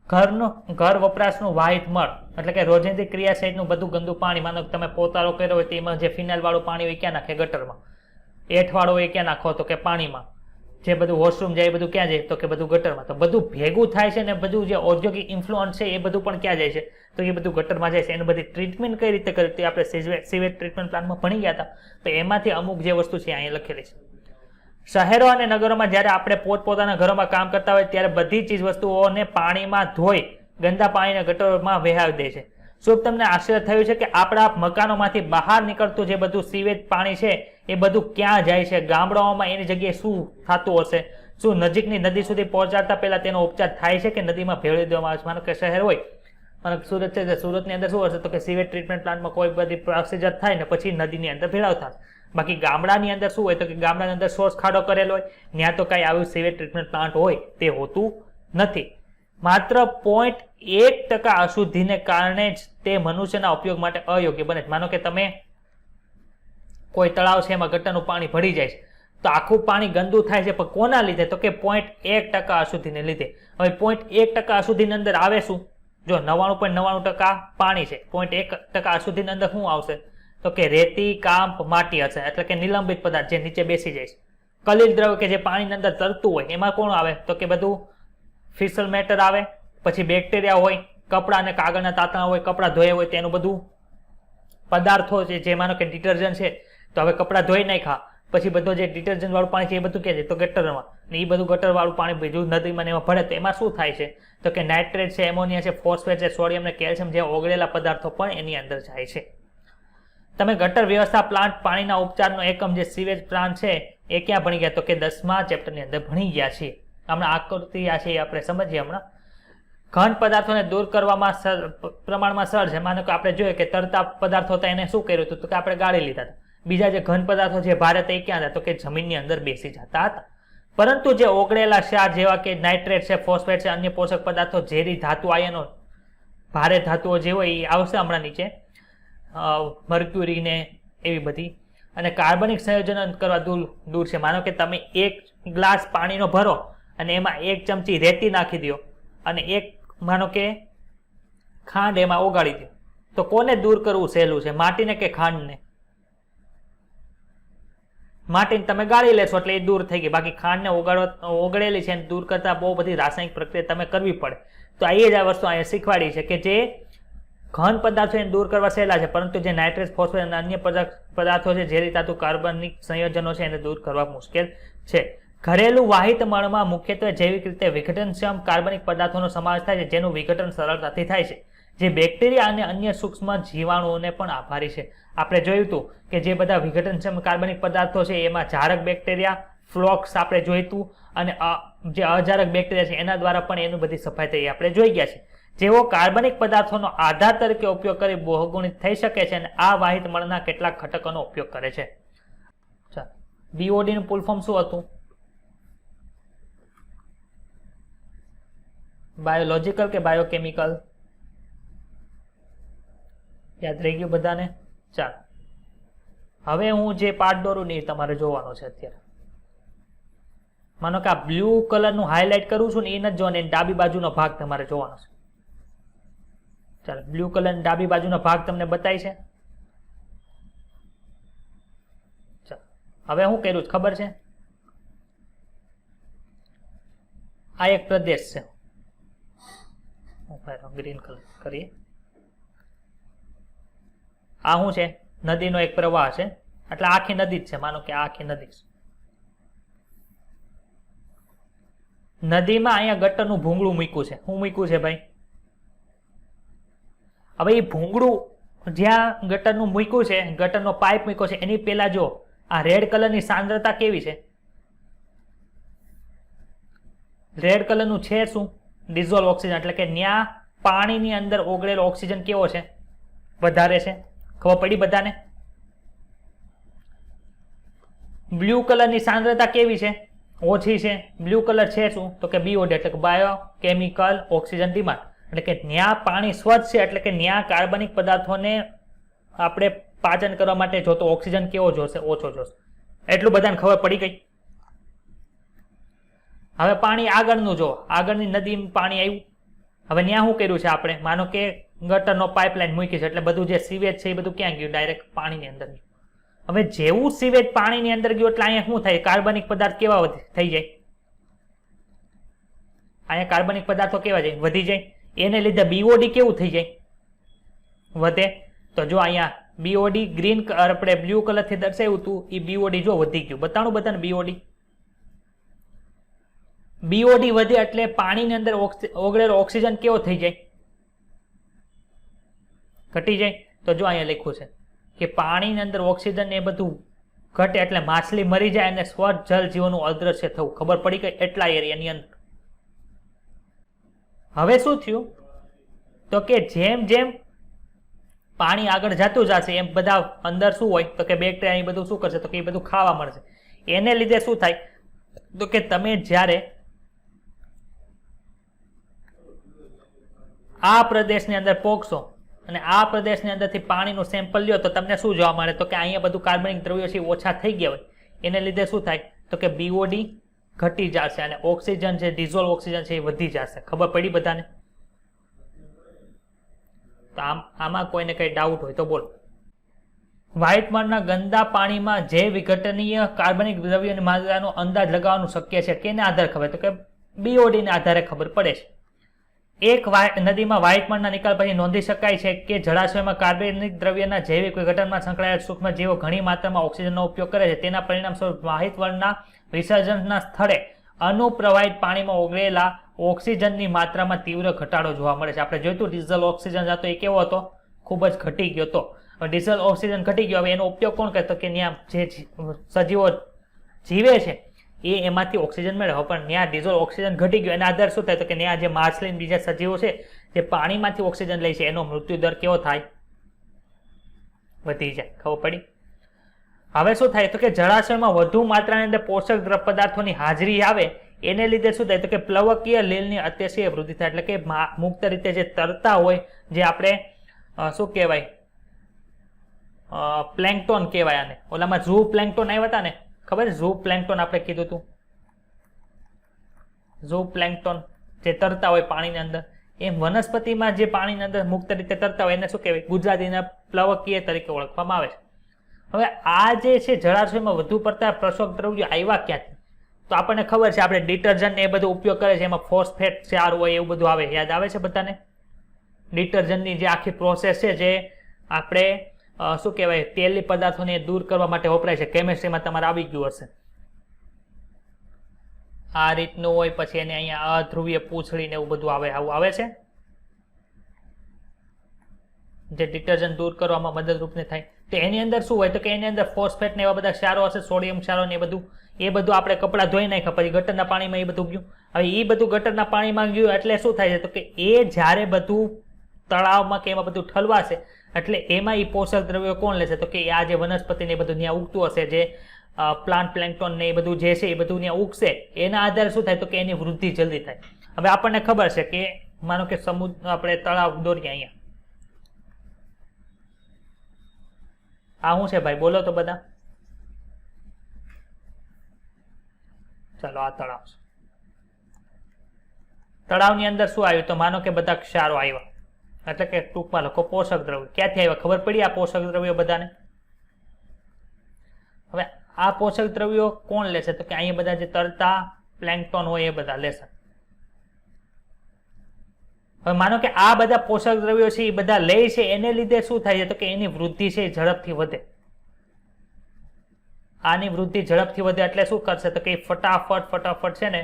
ઘર વપરાશનું વાહિત મળ એટલે કે રોજિંદી ક્રિયા સહિતનું બધું ગંદુ પાણી. માનો કે તમે પોતારો કર્યો હોય તેમાં જે ફિનાઇલ વાળું પાણી હોય ક્યાં નાખે? ગટરમાં. એઠવાળો હોય ક્યાં નાખો? તો કે પાણીમાં. જે બધું વોશરૂમ જાય એ બધું ક્યાં જાય? તો કે બધું ગટરમાં. તો બધું ભેગું થાય છે ને બધું જે ઔદ્યોગિક ઇન્ફ્લુઅન્સ છે એ બધું પણ ક્યાં જાય છે? તો એ બધું ગટરમાં જાય છે. એની બધી ટ્રીટમેન્ટ કઈ રીતે કરી? તે આપણે સીવેજ ટ્રીટમેન્ટ પ્લાન્ટમાં ભણી ગયા હતા. તો એમાંથી અમુક જે વસ્તુ છે અહીંયા લખેલી છે. શહેરો અને નગરોમાં જ્યારે આપણે પોતપોતાના ઘરોમાં કામ કરતા હોય ત્યારે બધી ચીજ વસ્તુઓને પાણીમાં ધોઈ ગંદા પાણીના ગટરમાં વહાવી દે છે. શું તમને આશ્ચર્ય થયું છે કે આપણા મકાનોમાંથી બહાર નીકળતું જે બધું સીવેજ પાણી છે એ બધું ક્યાં જાય છે? ગામડાઓમાં એની જગ્યાએ શું થતું હશે? શું નજીકની નદી સુધી પહોંચાડતા પહેલા તેનો ઉપચાર થાય છે કે નદીમાં ભેળવી દેવામાં આવે છે? માનો કે શહેર હોય અને સુરત છે, સુરતની અંદર શું હશે? તો કે સીવેજ ટ્રીટમેન્ટ પ્લાન્ટમાં કોઈ બધી પ્રોસિજર થાય ને પછી નદીની અંદર ભેળવતા. બાકી ગામડાની અંદર શું હોય? તો કે ગામડાની અંદર સોર્સ ખાડો કરેલો હોય, ત્યાં તો કઈ આવું સીવેજ ટ્રીટમેન્ટ પ્લાન્ટ હોય તે હોતું નથી. માત્ર 0.1% અશુદ્ધિને કારણે જ તે મનુષ્યના ઉપયોગ માટે અયોગ્ય બને છે. માનો કે તમે કોઈ તળાવ છે એમાં ગટરનું પાણી ભળી જાય છે તો આખું પાણી ગંદુ થાય છે, પણ કોના લીધે? તો કે 0.1% અશુદ્ધિને લીધે. હવે 0.1% અશુદ્ધિની અંદર આવે શું? જો 99.99% પાણી છે, 0.1% અશુદ્ધિની અંદર શું આવશે? તો કે રેતી, કાંપ, માટી હશે એટલે કે નિલંબિત પદાર્થ જે નીચે બેસી જાય છે. કલિલ દ્રવ્ય કે જે પાણીની અંદર તરતું હોય એમાં કોણ આવે? તો કે બધું ફિશલ મેટર આવે, પછી બેક્ટેરિયા હોય, કપડા અને કાગળના તાતણા હોય, કપડા ધોયા હોય તેનું બધું પદાર્થો છે. જે માનો કે ડિટર્જન્ટ છે તો હવે કપડા ધોઈ નાખ્યા પછી બધું જે ડિટર્જન્ટ વાળું પાણી છે એ બધું ક્યાં જાય? તો ગટરમાં. અને એ બધું ગટર વાળું પાણી બીજું નદીમાં એમાં ભળે તો એમાં શું થાય છે? તો કે નાઇટ્રેટ છે, એમોનિયા છે, ફોસ્ફેટ છે, સોડિયમ ને કેલ્શિયમ જે ઓગળેલા પદાર્થો પણ એની અંદર જાય છે. તમે ગટર વ્યવસ્થા પ્લાન્ટ પાણીના ઉપચારનો એકમ જે સીવેજ પ્લાન્ટ છે એ ક્યાં ભણી ગયા? તો કે 10મા ચેપ્ટરની અંદર ભણી ગયા છીએ. હમણાં આકૃતિ આ છે એ આપણે સમજીએ. હમણાં ઘન પદાર્થોને દૂર કરવામાં પ્રમાણમાં સરળ છે. માનો કે આપણે જોઈએ કે તરતા પદાર્થો હતા એને શું કર્યું હતું? તો કે આપણે ગાળી લીધા હતા. બીજા જે ઘન પદાર્થો જે ભારે હતા એ ક્યાં હતા? તો કે જમીનની અંદર બેસી જતા હતા. પરંતુ જે ઓગળેલા ક્ષાર જેવા કે નાઇટ્રેટ છે, ફોસ્ફેટ છે, અન્ય પોષક પદાર્થો, ઝેરી ધાતુ આયનો, ભારે ધાતુઓ જે હોય એ આવશે હમણાં નીચે, મર્ક્યુરી ને એવી બધી, અને કાર્બનિક સંયોજન કરવા દૂર છે. માનો કે તમે 1 ગ્લાસ પાણીનો ભરો અને એમાં 1 ચમચી રેતી નાખી દો અને માનો કે ખાંડ એમાં ઓગાળી દો, તો કોને દૂર કરવું સહેલું છે? માટીને કે ખાંડને? માટીને તમે ગાળી લેશો એટલે એ દૂર થઈ ગઈ. બાકી ખાંડને ઓગળેલી છે એને દૂર કરતા બહુ બધી રાસાયણિક પ્રક્રિયા તમે કરવી પડે. તો એ જ આ વસ્તુ અહીંયા શીખવાડી છે કે જે ઘન પદાર્થો એને દૂર કરવા સહેલા છે, પરંતુ જે નાઇટ્રેટ, ફોસ્ફેટ અને અન્ય પદાર્થો છે, ઝેરી ધાતુ, કાર્બનિક સંયોજનો છે એને દૂર કરવા મુશ્કેલ છે. ઘરેલું વાહિત મળમાં મુખ્યત્વે જૈવિક રીતે વિઘટનક્ષમ કાર્બનિક પદાર્થોનો સમાવેશ થાય છે જેનું વિઘટન સરળતાથી થાય છે, જે બેક્ટેરિયા અને અન્ય સૂક્ષ્મ જીવાણુઓને પણ આભારી છે. આપણે જોયું હતું કે જે બધા વિઘટનક્ષમ કાર્બનિક પદાર્થો છે એમાં જારક બેક્ટેરિયા, ફ્લોક્સ આપણે જોયું હતું, અને જે અજારક બેક્ટેરિયા છે એના દ્વારા પણ એની બધી સફાઈ થઈ આપણે જોઈ ગયા છે. જેઓ કાર્બનિક પદાર્થોનો આધાર તરીકે ઉપયોગ કરી બહુગુણિત થઈ શકે છે અને આ વાહિત મળના કેટલાક ઘટકોનો ઉપયોગ કરે છે. BOD નું ફૂલ ફોર્મ શું હતું? બાયોલોજિકલ કે બાયોકેમિકલ? યાદ રહી ગયું બધાને? ચાલો હવે હું જે પાર્ટ દોરું ને એ તમારે જોવાનો છે. અત્યારે માનો કે આ બ્લુ કલરનું હાઇલાઇટ કરું છું ને એ નથી જોવાનું, ડાબી બાજુનો ભાગ તમારે જોવાનો છે. ચાલો બ્લુ કલરની ડાબી બાજુનો ભાગ તમને બતાય છે. ચાલો હવે હું કર્યું ખબર છે? આ એક પ્રદેશ છે, ગ્રીન કલર કરીએ. આ શું છે? નદીનો એક પ્રવાહ છે, એટલે આખી નદી જ છે. માનો કે આ આખી નદી છે. નદીમાં અહીંયા ગટરનું ભૂંગળું મૂક્યું છે. શું મૂક્યું છે ભાઈ? હવે એ ભૂંગળું જ્યાં ગટરનું મૂક્યું છે, ગટરનો પાઇપ મૂક્યો છે, એની પહેલા જો આ રેડ કલરની સાંદ્રતા કેવી છે? રેડ કલરનું છે શું? Dissolve oxygen. એટલે કે ત્યાં પાણીની અંદર ઓગળેલો ઓક્સિજન કેવો છે? વધારે છે. ખબર પડી બધાને? બ્લુ કલરની સાંદ્રતા કેવી છે? ઓછી છે. બ્લુ કલર છે શું? તો કે BOD એટલે કે બાયો કેમિકલ ઓક્સિજન ડિમાન્ડ. એટલે કે ત્યાં પાણી સ્વચ્છ છે, એટલે કે ત્યાં કાર્બનિક પદાર્થોને આપણે પાચન કરવા માટે જોતો ઓક્સિજન કેવો જોશે? ઓછો જોશે. એટલું બધાને ખબર પડી ગઈ. હવે પાણી આગળનું જો, આગળની નદીમાં પાણી આવ્યું. હવે ત્યાં શું કર્યું છે આપણે? માનો કે ગટરનો પાઇપલાઇન મૂકી છે, એટલે બધું જે સીવેજ છે એ બધું ક્યાં ગયું? ડાયરેક્ટ પાણીની અંદર ગયું. હવે જેવું સીવેજ પાણીની અંદર ગયું એટલે અહીંયા શું થાય? કાર્બનિક પદાર્થ કેવા થઈ જાય? અહીંયા કાર્બનિક પદાર્થો કેવા જાય? વધી જાય. એને લીધે BOD કેવું થઈ જાય? વધે. તો જો અહીંયા BOD ગ્રીન આપણે બ્લુ કલરથી દર્શાવ્યું હતું, એ BOD જો વધી ગયું. બતાવું બધાને BOD. BOD વધે એટલે પાણીની અંદર ઓગળેલો ઓક્સિજન કેવો થઈ જાય? ઘટી જાય. તો જો અહીંયા લખ્યું છે કે પાણીની અંદર ઓક્સિજન એ બધું ઘટે એટલે માછલી મરી જાય અને સ્વચ્છ જળ જીવનું અદ્રશ્ય થવું. ખબર પડી ગઈ? એટલા એરિયાની અંદર. હવે શું થયું? તો કે જેમ જેમ પાણી આગળ જતું જશે એમ બધા અંદર શું હોય? તો કે બેક્ટેરિયા એ બધું શું કરશે? તો કે એ બધું ખાવા મળશે. એને લીધે શું થાય? તો કે તમે જ્યારે આ પ્રદેશની અંદર પોગશો અને આ પ્રદેશની અંદરથી પાણીનું સેમ્પલ લ્યો તો તમને શું જોવા મળે? તો કે અહીંયા બધું કાર્બનિક દ્રવ્યો છે ઓછા થઈ ગયા હોય. એને લીધે શું થાય? તો કે BOD ઘટી જશે અને ઓક્સિજન છે, ડિઝોલ્વ ઓક્સિજન છે, એ વધી જશે. ખબર પડી બધાને? તો આમાં કોઈને કઈ ડાઉટ હોય તો બોલો. વ્હાઇટ મરના ગંદા પાણીમાં જૈવ વિઘટનીય કાર્બનિક દ્રવ્યોની માત્રાનો અંદાજ લગાવવાનું શક્ય છે. કેને આધારે ખબર? તો કે BOD ને આધારે ખબર પડે છે. એક નદીમાં વ્હાઇટ મરના નિકાલ પછી નોંધી શકાય છે કે જળાશયમાં કાર્બનિક દ્રવ્યના જૈવિક વિઘટનમાં સંકળાયેલ સૂક્ષ્મ જીવો ઘણી માત્રામાં ઓક્સિજનનો ઉપયોગ કરે છે. તેના પરિણામ સ્વરૂપ વ્હાઇટ મરના વિસર્જનના સ્થળે અનુપ્રવાહિત પાણીમાં ઓગળેલા ઓક્સિજનની માત્રામાં તીવ્ર ઘટાડો જોવા મળે છે. આપણે જોયું ડીઝલ ઓક્સિજન હતો એ કેવો હતો? ખૂબ જ ઘટી ગયો હતો. ડીઝલ ઓક્સિજન ઘટી ગયો. હવે એનો ઉપયોગ કોણ કરતો? કે ત્યાં જે સજીવો જીવે છે એ એમાંથી ઓક્સિજન મેળવે. પણ ત્યાં ડીઝલ ઓક્સિજન ઘટી ગયો. એના આધારે શું થાય? તો કે ત્યાં જે માછલી બીજા સજીવો છે જે પાણીમાંથી ઓક્સિજન લે છે એનો મૃત્યુ દર કેવો થાય? વધી જાય. ખબર પડી? હવે શું થાય? તો કે જળાશયમાં વધુ માત્રાની અંદર પોષક પદાર્થોની હાજરી આવે એને લીધે શું થાય? તો કે પ્લવકીય લીલની અતિશય વૃદ્ધિ થાય. એટલે કે મુક્ત રીતે જે તરતા હોય, જે આપણે શું કહેવાય? પ્લેન્કટોન કહેવાય આને. ઓલામાં ઝૂ પ્લેન્કટોન આવ્યા હતા ને, ખબર? ઝૂ પ્લેન્કટોન આપણે કીધું હતું. ઝૂ પ્લેન્કટોન જે તરતા હોય પાણીની અંદર, એમ વનસ્પતિમાં જે પાણીની અંદર મુક્ત રીતે તરતા હોય એને શું કહેવાય? ગુજરાતીના પ્લવકીય તરીકે ઓળખવામાં આવે છે. હવે આ જે છે જળાશયમાં વધુ પડતા પોષક દ્રવ્યો આવ્યા ક્યાંથી? તો આપણને ખબર છે આપણે ડિટર્જન્ટ એ બધો ઉપયોગ કરે છે, એમાં ફોસ્ફેટ ક્ષાર હોય એવું બધું આવે. યાદ આવે છે બધાને? ડિટર્જન્ટની જે આખી પ્રોસેસ છે જે આપણે શું કહેવાય તેલી પદાર્થોને દૂર કરવા માટે વપરાય છે. કેમિસ્ટ્રીમાં તમારે આવી ગયું હશે. આ રીતનું હોય. પછી એને અહીંયા અધ્રુવીય પૂંછડી ને એવું બધું આવે. આવું આવે છે જે ડિટર્જન્ટ દૂર કરવામાં મદદરૂપ ને થાય. તો એની અંદર શું હોય? તો કે એની અંદર ફોસ્ફેટ ને એવા બધા ક્ષારો હશે, સોડિયમ ક્ષારો ને એ બધું આપણે કપડાં ધોઈ નાખ્યા પછી ગટરના પાણીમાં એ બધું ગયું. હવે એ બધું ગટરના પાણીમાં ગયું એટલે શું થાય છે? તો કે એ જ્યારે બધું તળાવમાં કે એમાં બધું ઠલવાશે એટલે એમાં એ પોષક દ્રવ્યો કોણ લેશે? તો કે આ જે વનસ્પતિ ને એ બધું ત્યાં ઉગતું હશે, જે પ્લાન્ટ પ્લેન્કટોન ને એ બધું જે છે એ બધું ત્યાં ઉગશે. એના આધારે શું થાય? તો કે એની વૃદ્ધિ જલ્દી થાય. હવે આપણને ખબર છે કે માનો કે સમુદ્ર આપણે તળાવ દોરીએ અહીંયા. આ શું છે ભાઈ? બોલો તો બધા. ચાલો આ તળાવ છે. તળાવની અંદર શું આવ્યું? તો માનો કે બધા ક્ષારો આવ્યા. એટલે કે ટૂંકમાં લખો પોષક દ્રવ્યો. ક્યાંથી આવ્યા? ખબર પડી આ પોષક દ્રવ્યો બધાને? હવે આ પોષક દ્રવ્યો કોણ લેશે? તો કે અહીંયા બધા જે તરતા પ્લેન્કટોન હોય એ બધા લેશે. હવે માનો કે આ બધા પોષક દ્રવ્યો છે એ બધા લે છે, એને લીધે શું થાય છે? તો કે એની વૃદ્ધિ છે એ ઝડપથી વધે. આની વૃદ્ધિ ઝડપથી વધે એટલે શું કરશે? તો કે ફટાફટ છે ને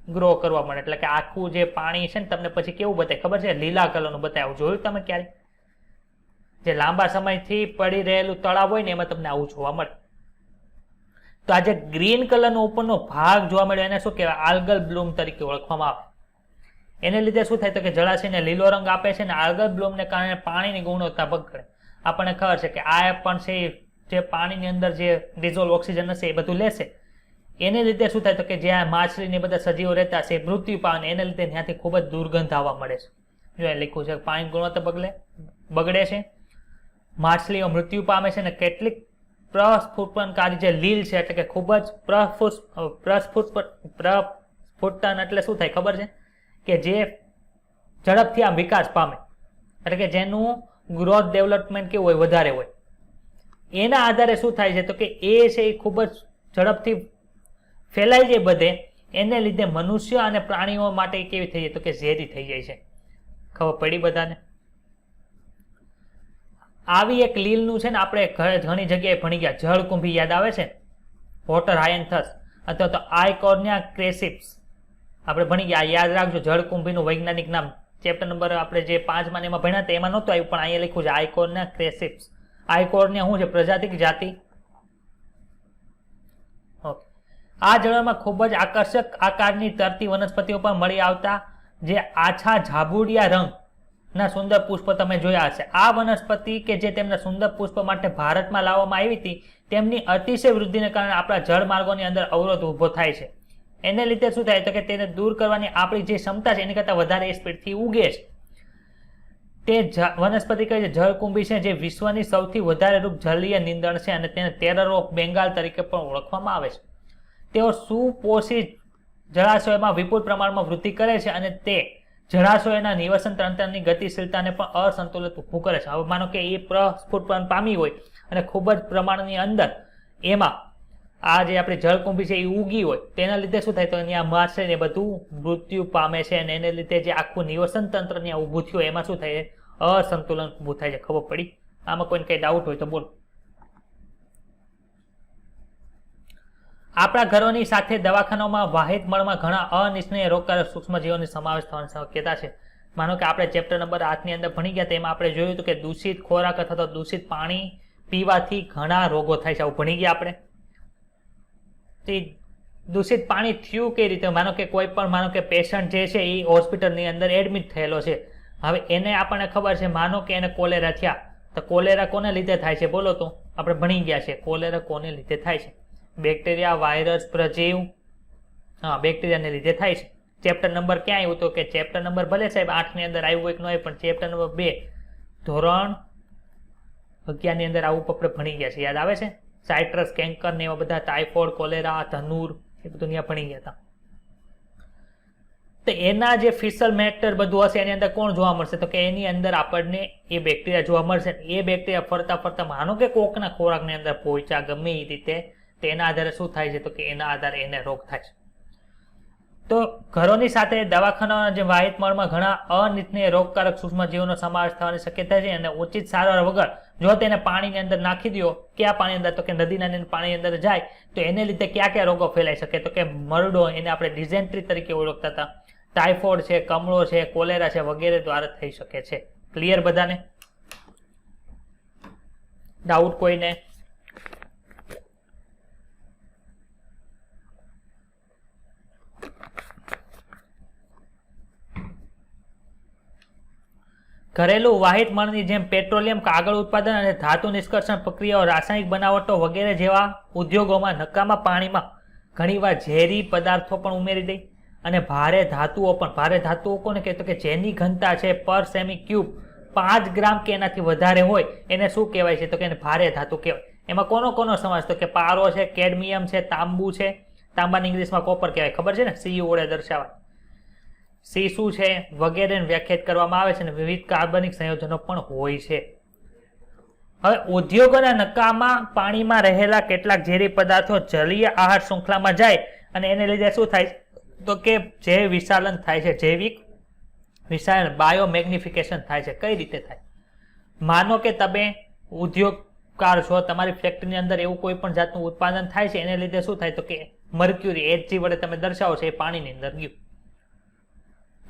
ગ્રો કરવા મળે. એટલે કે આખું જે પાણી છે ને તમને પછી કેવું બતાવે ખબર છે? લીલા કલરનું બતાવે. જોયું તમે ક્યારે? જે લાંબા સમયથી પડી રહેલું તળાવ હોય ને એમાં તમને આવું જોવા મળે. તો આ જે ગ્રીન કલરનો ઉપરનો ભાગ જોવા મળ્યો એને શું કહેવાય? આલ્ગલ બ્લૂમ તરીકે ઓળખવામાં આવે. એને લીધે શું થાય તો કે જળાશયને લીલો રંગ આપે છે ને આલ્ગલ બ્લૂમને કારણે પાણીની ગુણવત્તા બગડે. આપણને ખબર છે કે આ પણ છે જે પાણીની અંદર જે ડિઝોલ્વ ઓક્સિજન હશે એ બધું લેશે. એને લીધે શું થાય તો કે જ્યાં માછલીને બધા સજીવો રહેતા છે મૃત્યુ પામે, એને લીધે ત્યાંથી ખૂબ જ દુર્ગંધ આવવા મળે છે. જો એ લખ્યું છે પાણી ગુણવત્તા બગડે છે, માછલીઓ મૃત્યુ પામે છે, ને કેટલીક પ્રસ્ફુટનકારી જે લીલ છે એટલે કે ખૂબ જ પ્રસ્ફુટન એટલે શું થાય ખબર છે? કે જે ઝડપથી આમ વિકાસ પામે, એટલે કે જેનું ગ્રોથ ડેવલપમેન્ટ કેવું હોય? વધારે હોય. એના આધારે શું થાય છે તો કે એ છે એ ખૂબ જ ઝડપથી ફેલાઈ જાય બધે. એને લીધે મનુષ્ય અને પ્રાણીઓ માટે કેવી થઈ જાય તો કે ઝેરી થઈ જાય છે. ખબર પડી બધાને? આવી એક લીલનું છે ને આપણે ઘણી જગ્યાએ ભણી ગયા. જળકુંભી યાદ આવે છે? વોટર હાયન્થસ અથવા તો આઇકોર્નિયા ક્રેસિપ્સ આપણે ભણી ગયા. યાદ રાખજો જળકુંભીનું વૈજ્ઞાનિક નામ. ચેપ્ટર નંબર આપણે જે 5માં એમાં ભણ્યા હતા એમાં નહોતું આવ્યું, પણ અહીંયા લખ્યું છે આઇકોર્નિયા ક્રેસિપ્સ. આઇકોર્નિયા શું છે? પ્રજાતિ કે જાતિ? ઓકે. આ જળમાં ખૂબ જ આકર્ષક આકારની તરતી વનસ્પતિઓ પણ મળી આવતા જે આછા જાંબુડિયા રંગના સુંદર પુષ્પ તમે જોયા હશે. આ વનસ્પતિ કે જે તેમના સુંદર પુષ્પ માટે ભારતમાં લાવવામાં આવી હતી, તેમની અતિશય વૃદ્ધિને કારણે આપણા જળમાર્ગોની અંદર અવરોધ ઊભો થાય છે. એને લીધે શું થાય તો કે તેને દૂર કરવાની આપણી જે ક્ષમતા છે એની કરતાં વધારે સ્પીડથી ઉગે છે. તે વનસ્પતિ કઈ છે? જળકુંભી છે, જે વિશ્વની સૌથી વધારે રૂપ જલીય નીંદણ છે અને તેને ટેરર ઓફ બેંગાલ તરીકે પણ ઓળખવામાં આવે છે. તેઓ સુપોષિત જળાશયોમાં વિપુલ પ્રમાણમાં વૃદ્ધિ કરે છે અને તે જળાશયોના નિવસન તંત્રની ગતિશીલતાને પણ અસંતુલિત ઊભું કરે છે. હવે માનો કે એ પ્રસ્ફુટન પામી હોય અને ખૂબ જ પ્રમાણની અંદર એમાં આ જે આપણી જળકુંભી છે એ ઉગી હોય, તેના લીધે શું થાય તો અહીંયા માછલીને બધું મૃત્યુ પામે છે અને એને લીધે જે આખું નિવસન તંત્ર ત્યાં ઊભું થયું એમાં શું થાય? અસંતુલન ઊભું થાય છે. ખબર પડી? આમાં કોઈને કઈ ડાઉટ હોય તો બોલો. આપણા ઘરોની સાથે દવાખાનાઓમાં વાહિત મળમાં ઘણા અનિચ્છનીય રોગકારક સૂક્ષ્મજીવોનો સમાવેશ થવાની શક્યતા છે. માનો કે આપણે ચેપ્ટર નંબર 8ની અંદર ભણી ગયા તેમાં આપણે જોયું હતું કે દૂષિત ખોરાક અથવા તો દૂષિત પાણી પીવાથી ઘણા રોગો થાય છે. આવું ભણી ગયા આપણે. તે દૂષિત પાણી થયું કઈ રીતે? માનો કે કોઈ પણ માનો કે પેશન્ટ જે છે એ હોસ્પિટલની અંદર એડમિટ થયેલો છે. હવે એને આપણને ખબર છે માનો કે એને કોલેરા થયા, તો કોલેરા કોને લીધે થાય છે બોલો? તો આપણે ભણી ગયા છે કોલેરા કોને લીધે થાય છે? બેક્ટેરિયા, વાયરસ, પ્રજીવ, હા બેક્ટેરિયાને લીધે થાય છે. ચેપ્ટર નંબર ક્યાં આવ્યું? તો કે ચેપ્ટર નંબર ભલે સાહેબ 8ની અંદર આવ્યું હોય કે ન હોય, પણ ચેપ્ટર નંબર 2 ધોરણ 11ની અંદર આવું આપણે ભણી ગયા છે. યાદ આવે છે? સાઇટ્રસ, કેન્કર ને એવા બધા, ટાઇફોઇડ, કોલેરા, ધનુર, એ બધું ત્યાં ભણી ગયા હતા. તો એના જે ફિશલ મેટર બધું હશે એની અંદર કોણ જોવા મળશે? તો કે એની અંદર આપણને એ બેક્ટેરિયા જોવા મળશે. એ બેક્ટેરિયા ફરતા ફરતા માનો કે કોકના ખોરાકની અંદર પહોંચ્યા ગમે એ રીતે, તેના આધારે શું થાય છે? તો કે એના આધારે એને રોગ થાય છે. તો ઘરોની સાથે દવાખાનાના જે વાહિત મળમાં ઘણા અનિચ્છનીય રોગકારક સૂક્ષ્મજીવોનો સમાવેશ થવાની શક્યતા છે અને ઉચિત સારવાર વગર જો તેને પાણીની અંદર નાખી દો, ક્યાં પાણી અંદર? તો કે નદીના પાણી અંદર જાય તો એને લીધે ક્યાં ક્યાં રોગો ફેલાઈ શકે? તો કે મરડો, એને આપણે ડિઝેન્ટ્રી તરીકે ઓળખતા હતા, ટાઇફોઇડ છે, કમળો છે, કોલેરા છે વગેરે દ્વારા થઈ શકે છે. ક્લિયર બધાને? ડાઉટ કોઈને? ઘરેલું વાહિત મળની જેમ પેટ્રોલિયમ, કાગળ ઉત્પાદન અને ધાતુ નિષ્કર્ષણ પ્રક્રિયાઓ, રાસાયણિક બનાવટો વગેરે જેવા ઉદ્યોગોમાં નકામા પાણીમાં ઘણીવાર ઝેરી પદાર્થો પણ ઉમેરી દઈ અને ભારે ધાતુઓ પણ. ભારે ધાતુઓ કોને કહેતો? કે જેની ઘનતા છે પર સેમી ક્યુબ 5 ગ્રામ કે એનાથી વધારે હોય એને શું કહેવાય છે? તો કે એને ભારે ધાતુ કહેવાય. એમાં કોનો સમાવેશ? તો કે પારો છે, કેડમિયમ છે, તાંબુ છે. તાંબાની ઇંગ્લિશમાં કોપર કહેવાય, ખબર છે ને? CU વડે દર્શાવાય. સી શું છે વગેરેને વ્યાખ્યાયિત કરવામાં આવે છે અને વિવિધ કાર્બનિક સંયોજનો પણ હોય છે. હવે ઉદ્યોગોના નકામા પાણીમાં રહેલા કેટલાક ઝેરી પદાર્થો જલીય આહાર શૃંખલામાં જાય અને એને લીધે શું થાય? તો કે જૈવ વિશાલન થાય છે. જૈવિક વિશાલન, બાયોમેગ્નિફિકેશન થાય છે. કઈ રીતે થાય? માનો કે તમે ઉદ્યોગકાર છો, તમારી ફેક્ટરીની અંદર એવું કોઈ પણ જાતનું ઉત્પાદન થાય છે, એને લીધે શું થાય? તો કે મર્ક્યુરી Hg વડે તમે દર્શાવો છો એ પાણીની અંદર ગયું.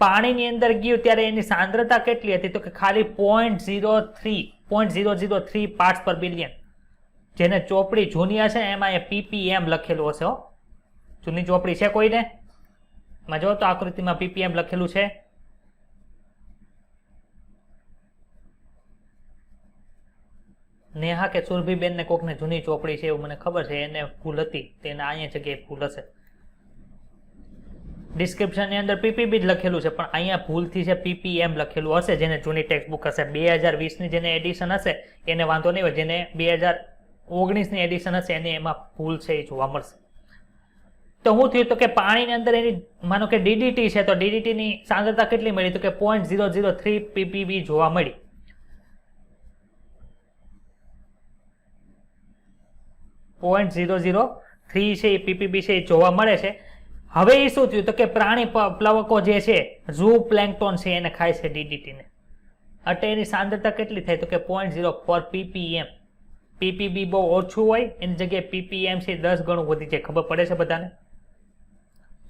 પાણીની અંદર ગયું ત્યારે એની સાંદ્રતા કેટલી હતી? તો કે ખાલી 0.003 પાર્ટ્સ પર બિલિયન. જેને ચોપડી જૂની હશે એમાં એ ppm લખેલું હશે. જૂની ચોપડી છે કોઈને? માં જો તો આકૃતિમાં ppm લખેલું છે. નેહા કે સુરભીબેન ને કોકને જૂની ચોપડી છે એવું મને ખબર છે, એને ભૂલ હતી, તેને અહીંયા જગ્યાએ ભૂલ હશે. ડિસ્ક્રિપ્શન ની અંદર પીપીબી જ લખેલું છે, પણ અહીંયા ભૂલથી છે ppm લખેલું હશે. જેને જૂની ટેક્સ્ટ બુક હશે 2020 ની જેને એડિશન હશે એને વાંધો નહીં હોય, જેને 2019 ની એડિશન હશે એને એમાં ભૂલ છે એ જોવા મળશે. તો શું થયું? તો કે પાણીની અંદર એની માનો કે ડીડીટી છે, તો ડીડીટી ની સાંદ્રતા કેટલી મળી? તો કે 0.003 ppb જોવા મળી. .003 છે એ ppb છે એ જોવા મળે છે. હવે એ શું થયું? તો કે પ્રાણી પ્લવકો જે છે, ઝૂ પ્લેન્કટોન છે, એને ખાય છે ડીડીટી ને. એટલે એની સાંદ્રતા કેટલી થાય? તો કે 0.04 ppm. ppb બહુ ઓછું હોય એની જગ્યાએ ppm છે 10 ગણું વધી જાય. ખબર પડે છે બધાને?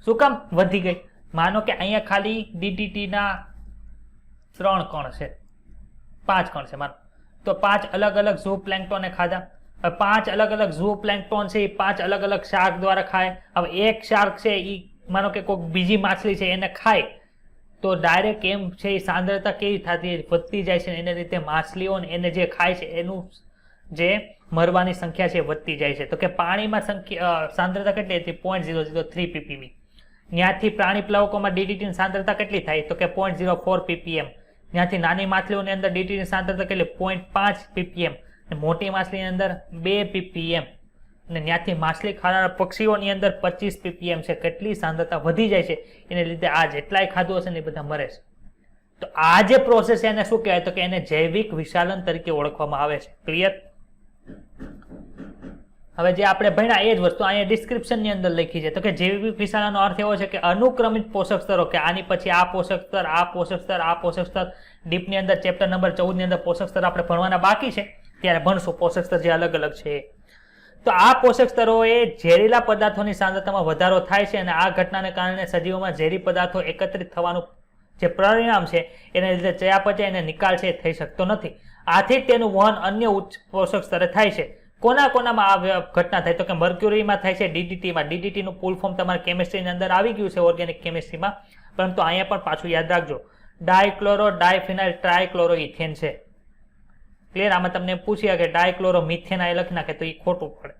શું કામ વધી ગઈ? માનો કે અહીંયા ખાલી ડીડીટી ના 3 કણ છે, 5 કણ છે માનો, તો 5 અલગ અલગ ઝૂ પ્લેન્કટોને ખાધા. 5 અલગ અલગ ઝૂ પ્લેન્કટોન છે એ 5 અલગ અલગ શાર્ક દ્વારા ખાય. હવે એક શાર્ક છે એ માનો કે કોઈક બીજી માછલી છે એને ખાય, તો ડાયરેક્ટ એમ છે એ સાંદ્રતા કેવી થતી વધતી જાય છે. એને રીતે માછલીઓ એને જે ખાય છે એનું જે મરવાની સંખ્યા છે વધતી જાય છે. તો કે પાણીમાં સાંદ્રતા કેટલી હતી? 0.003 ppb. ત્યાંથી પ્રાણી પ્લવકોમાં ડીડીટીની સાંદ્રતા કેટલી થાય? તો કે 0.04 ppm. ત્યાંથી નાની માછલીઓની અંદર ડીડીટીની સાંદ્રતા કેટલી? 0.5 ppm. મોટી માછલીની અંદર 2 ppm. અને ત્યાંથી માછલી ખાનારા પક્ષીઓની અંદર 25 ppm છે. કેટલી સાંદ્રતા વધી જાય છે એને લીધે આ જેટલાય ખાધું હશે ને એ બધા મરે છે. તો આ જે પ્રોસેસ છે એને શું કહેવાય? તો કે એને જૈવિક વિશાલન તરીકે ઓળખવામાં આવે છે. ક્લિયર? હવે જે આપણે ભણ્યા એ જ વસ્તુ અહીંયા ડિસ્ક્રિપ્શનની અંદર લખી છે. તો કે જૈવિક વિશાલનનો અર્થ એવો છે કે અનુક્રમિત પોષક સ્તરો, કે આની પછી આ પોષક સ્તર, આ પોષક સ્તર, આ પોષક સ્તર. ડીપની અંદર ચેપ્ટર નંબર 14 ની અંદર પોષક સ્તર આપણે ભણવાના બાકી છે, ત્યારે ભણશું પોષક સ્તર જે અલગ અલગ છે. તો આ પોષક સ્તરોએ ઝેરીલા પદાર્થોની સાંદ્રતામાં વધારો થાય છે, અને આ ઘટનાને કારણે સજીવોમાં ઝેરી પદાર્થો એકત્રિત થવાનું જે પરિણામ છે એને લીધે ચયાપચય અને નિકાલ છે એ થઈ શકતો નથી. આથી જ તેનું વહન અન્ય ઉચ્ચ પોષક સ્તરે થાય છે. કોનામાં આ ઘટના થાય? તો કે મર્ક્યુરીમાં થાય છે, ડીડીટીમાં. ડીડીટીનું ફૂલ ફોર્મ તમારે કેમિસ્ટ્રીની અંદર આવી ગયું છે, ઓર્ગેનિક કેમિસ્ટ્રીમાં, પરંતુ અહીંયા પણ પાછું યાદ રાખજો, ડાયક્લોરો ડાયફિનાઇલ ટ્રાયક્લોરો ઇથેન છે. ક્લિયર? આમાં તમને પૂછ્યા કે ડાયક્લોરો મિથેન આ લખી નાખે તો એ ખોટું પડે.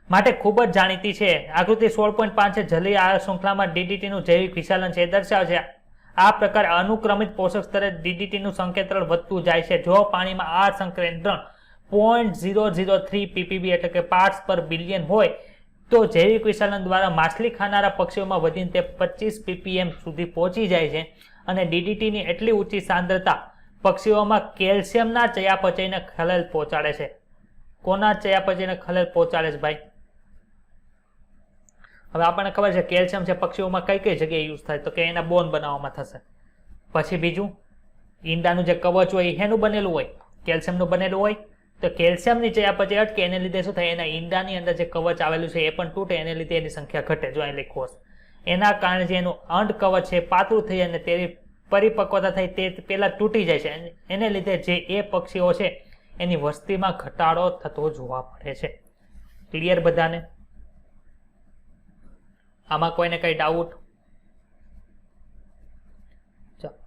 માટે ખૂબ જ જાણીતી છે. આકૃતિ 16.5 છે. જલીય આહાર શૃંખલામાં ડીડીટીનું જૈવિક વિશાલન છે એ દર્શાવે છે. આ પ્રકારે અનુક્રમિત પોષક સ્તરે ડીડીટીનું સંકેત્રણ વધતું જાય છે. જો પાણીમાં આ સંકેત્રણ 0.003 ppb એટલે કે પાર્ટ્સ પર બિલિયન હોય, તો જૈવિક વિશાલન દ્વારા માછલી ખાનારા પક્ષીઓમાં વધીને તે 25 ppm સુધી પહોંચી જાય છે. અને ડીડીટીની એટલી ઊંચી સાંદ્રતા પક્ષીઓમાં કેલ્શિયમના ચયાપચયને ખલેલ પહોંચાડે છે. કોના ચયાપચયને ખલેલ પહોંચાડે છે ભાઈ? હવે આપણને ખબર છે કેલ્શિયમ છે પક્ષીઓમાં કઈ કઈ જગ્યાએ યુઝ થાય? તો કે એના બોન બનાવવામાં થશે. પછી બીજું, ઈંડાનું જે કવચ હોય એનું બનેલું હોય, કેલ્શિયમનું બનેલું હોય, તો કેલ્શિયમની ચયાપચય અટકે એને લીધે શું થાય? એના ઈંડાની અંદર જે કવચ આવેલું છે એ પણ તૂટે, એને લીધે એની સંખ્યા ઘટે. જો અહીં લખ્યું હશે એના કારણે જે એનું અંડ કવચ છે પાતળું થઈ જાય અને તેની પરિપક્વતા થઈ તે પેલા તૂટી જાય છે. એને લીધે જે એ પક્ષીઓ છે એની વસ્તીમાં ઘટાડો થતો જોવા મળે છે. ક્લિયર બધાને? આમાં કોઈને કઈ ડાઉટ? ચાલો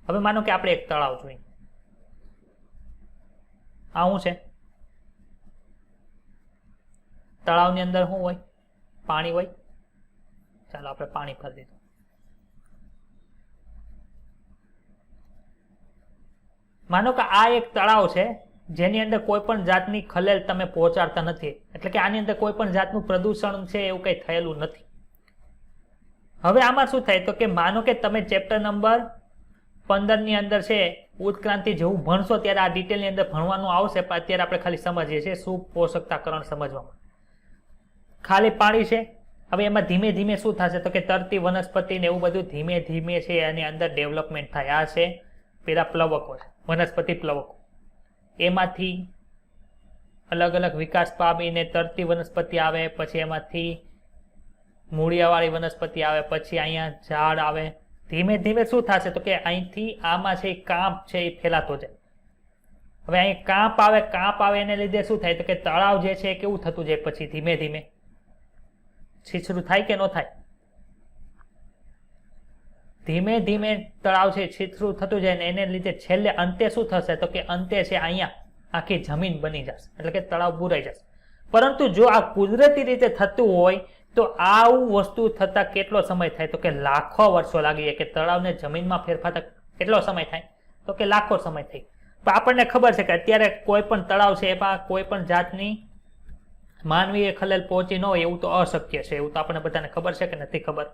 હવે માનો કે આપણે એક તળાવ જોઈએ. આ શું છે? તળાવની અંદર શું હોય? પાણી હોય. ચાલો આપણે પાણી ભરી દીધું. માનો કે આ એક તળાવ છે જેની અંદર કોઈ પણ જાતની ખલેલ તમે પહોંચાડતા નથી, એટલે કે આની અંદર કોઈ પણ જાતનું પ્રદૂષણ છે એવું કંઈ થયેલું નથી. હવે આમાં શું થાય? તો કે માનો કે તમે ચેપ્ટર નંબર 15 ની અંદર છે ઉત્ક્રાંતિ જેવું ભણશો ત્યારે આ ડિટેલની અંદર ભણવાનું આવશે, પણ અત્યારે આપણે ખાલી સમજીએ છીએ સુપોષકતાકરણ સમજવામાં. ખાલી પાણી છે. હવે એમાં ધીમે ધીમે શું થશે? તો કે તરતી વનસ્પતિ ને એવું બધું ધીમે ધીમે છે એની અંદર ડેવલપમેન્ટ થાય. આ છે પેલા પ્લવકો છે, વનસ્પતિ પ્લવકો. એમાંથી અલગ અલગ વિકાસ પામીને તરતી વનસ્પતિ આવે, પછી એમાંથી મૂળિયાવાળી વનસ્પતિ આવે, પછી અહીંયા ઝાડ આવે. ધીમે ધીમે શું થશે તો કે અહીંથી આમાં છે કાંપ છે એ ફેલાતો જાય. હવે અહીં કાંપ આવે એને લીધે શું થાય તો કે તળાવ જે છે એ કેવું થતું જાય, પછી ધીમે ધીમે છીછરું થાય કે ન થાય? ધીમે ધીમે તળાવ છે છીછરું થતું જાય ને એને લીધે છેલ્લે અંતે શું થશે તો કે અંતે છે અહીંયા આખી જમીન બની જશે, એટલે કે તળાવ બુરાઈ જશે. પરંતુ જો આ કુદરતી રીતે થતું હોય તો આવું વસ્તુ થતા કેટલો સમય થાય તો કે લાખો વર્ષો લાગી જાય. કે તળાવને જમીનમાં ફેરફાર કેટલો સમય થાય તો કે લાખો સમય થાય. પણ આપણને ખબર છે કે અત્યારે કોઈ પણ તળાવ છે એમાં કોઈ પણ જાતની માનવીય ખલેલ પહોંચી ન હોય એવું તો અશક્ય છે. એવું તો આપણને બધાને ખબર છે કે નથી ખબર?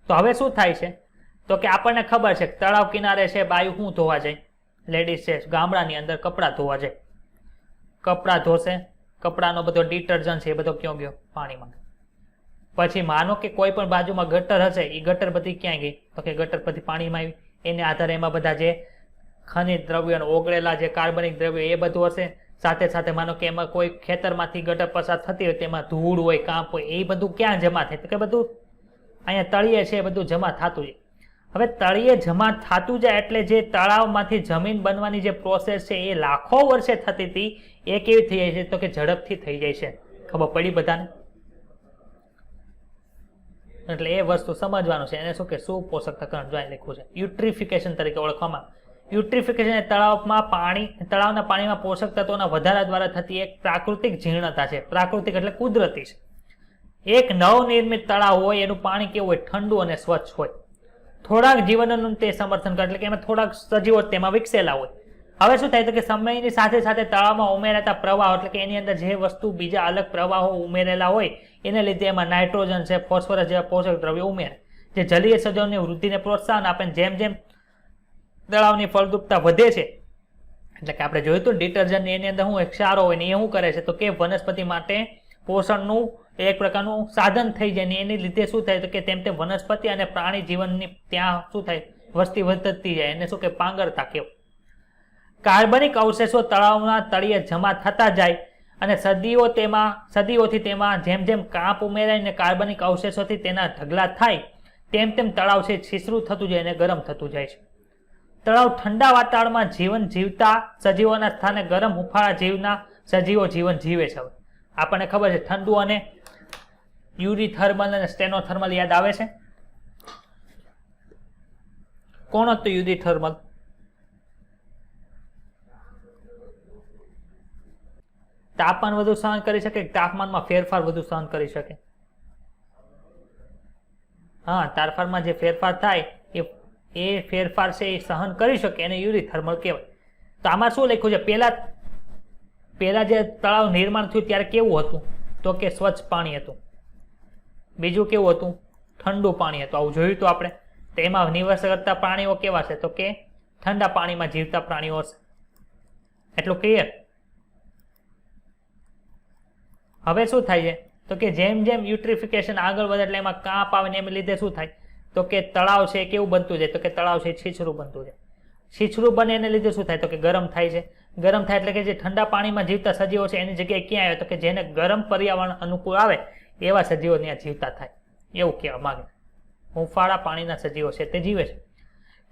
તો હવે શું થાય છે તો કે આપણને ખબર છે કે તળાવ કિનારે છે બાયું શું ધોવા જાય, લેડીઝ છે ગામડાની અંદર કપડાં ધોવા જાય, કપડાં ધોશે, કપડાનો બધો ડિટર્જન્ટ છે એ બધો ક્યાં ગયો? પાણીમાં. પછી માનો કે કોઈ પણ બાજુમાં ગટર હશે, એ ગટર બધી ક્યાં ગઈ તો કે ગટર બધી પાણીમાં આવી. એને આધારે એમાં બધા જે ખનિજ દ્રવ્યો, ઓગળેલા જે કાર્બનિક દ્રવ્યો એ બધું હશે. સાથે સાથે માનો કે એમાં કોઈ ખેતરમાંથી ગટર પસાર થતી હોય તેમાં ધૂળ હોય, કાંપ હોય, એ બધું ક્યાં જમા થાય તો કે બધું અહીંયા તળિયે છે એ બધું જમા થતું જાય. હવે તળિયે જમા થતું જાય એટલે જે તળાવમાંથી જમીન બનવાની જે પ્રોસેસ છે એ લાખો વર્ષે થતી હતી એ કેવી થઈ જાય છે તો કે ઝડપથી થઈ જાય છે. ખબર પડી બધાને? એટલે એ વસ્તુ સમજવાનું છે. એને શું કે સુપોષક તત્વ જોઈ લખ્યું છે યુટ્રિફિકેશન તરીકે ઓળખવામાં. યુટ્રિફિકેશન એ તળાવના પાણીમાં પોષક તત્વોના વધારા દ્વારા થતી એક પ્રાકૃતિક જીર્ણતા છે. પ્રાકૃતિક એટલે કુદરતી છે. એક નવનિર્મિત તળાવ હોય એનું પાણી કેવું હોય? ઠંડુ અને સ્વચ્છ હોય. થોડાક જીવનનું તે સમર્થન કરે, એટલે કે એમાં થોડાક સજીવો તેમાં વિકસેલા હોય. હવે શું થાય તો કે સમયની સાથે સાથે તળાવમાં ઉમેરાતા પ્રવાહો, એટલે કે એની અંદર જે વસ્તુ બીજા અલગ પ્રવાહો ઉમેરેલા હોય એને લીધે એમાં નાઇટ્રોજન છે, ફોસ્ફરસ જેવા પોષક દ્રવ્યો ઉમેરે, જે જલીય સજીવોની વૃદ્ધિને પ્રોત્સાહન આપે. જેમ જેમ તળાવની ફળદ્રુપતા વધે છે, એટલે કે આપણે જોયું હતું ડિટર્જન્ટ એની અંદર શું એક ક્ષારો હોય ને એ શું કરે છે તો કે વનસ્પતિ માટે પોષણનું એક પ્રકારનું સાધન થઈ જાય ને એની લીધે શું થાય તો કે તેમ તેમ વનસ્પતિ અને પ્રાણી જીવનની ત્યાં શું થાય વસ્તી વધતી જાય. એને શું કે પાંગરતા કહેવાય. કાર્બનિક અવશેષો તળાવના તળિયે જમા થતા જાય અને સદીઓથી તેમાં જેમ જેમ કાંપ ઉમેરાય ને કાર્બનિક અવશેષોથી તેના ઢગલા થાય તેમ તેમ તળાવ છે છીછરું થતું જાય અને ગરમ થતું જાય છે. તળાવ ઠંડા વાતાવરણમાં જીવન જીવતા સજીવોના સ્થાને ગરમ હુંફાળા જીવના સજીવો જીવન જીવે છે. હવે આપણને ખબર છે ઠંડુ અને યુરીથર્મલ અને સ્ટેનોથર્મલ યાદ આવે છે? કોણ હતું યુરીથર્મલ? તાપમાન વધુ સહન કરી શકે, તાપમાનમાં ફેરફાર વધુ સહન કરી શકે? હા, તાપમાનમાં જે ફેરફાર થાય એ ફેરફાર છે એ સહન કરી શકે એને યુરીથર્મલ કહેવાય. તો આમાં શું લખ્યું છે? પહેલા જે તળાવ નિર્માણ થયું ત્યારે કેવું હતું તો કે સ્વચ્છ પાણી હતું. બીજું કેવું હતું? ઠંડુ પાણી હતું. આવું જોયું હતું આપણે. તો એમાં નિવાસ કરતા પ્રાણીઓ કેવા છે તો કે ઠંડા પાણીમાં જીવતા પ્રાણીઓ હશે. એટલું ક્લિયર? હવે શું થાય છે તો કે જેમ જેમ યુટ્રિફિકેશન આગળ વધે એટલે એમાં કાંપ આવે ને એમ લીધે શું થાય તો કે તળાવ છે કેવું બનતું જાય તો કે તળાવ છે છીછરું બનતું જાય. છીછરું બને એને લીધે શું થાય તો કે ગરમ થાય છે. ગરમ થાય એટલે કે જે ઠંડા પાણીમાં જીવતા સજીવો છે એની જગ્યાએ ક્યાં આવે તો કે જેને ગરમ પર્યાવરણ અનુકૂળ આવે એવા સજીવો ત્યાં જીવતા થાય એવું કહેવા માંગે. હુંફાળા પાણીના સજીવો છે તે જીવે છે.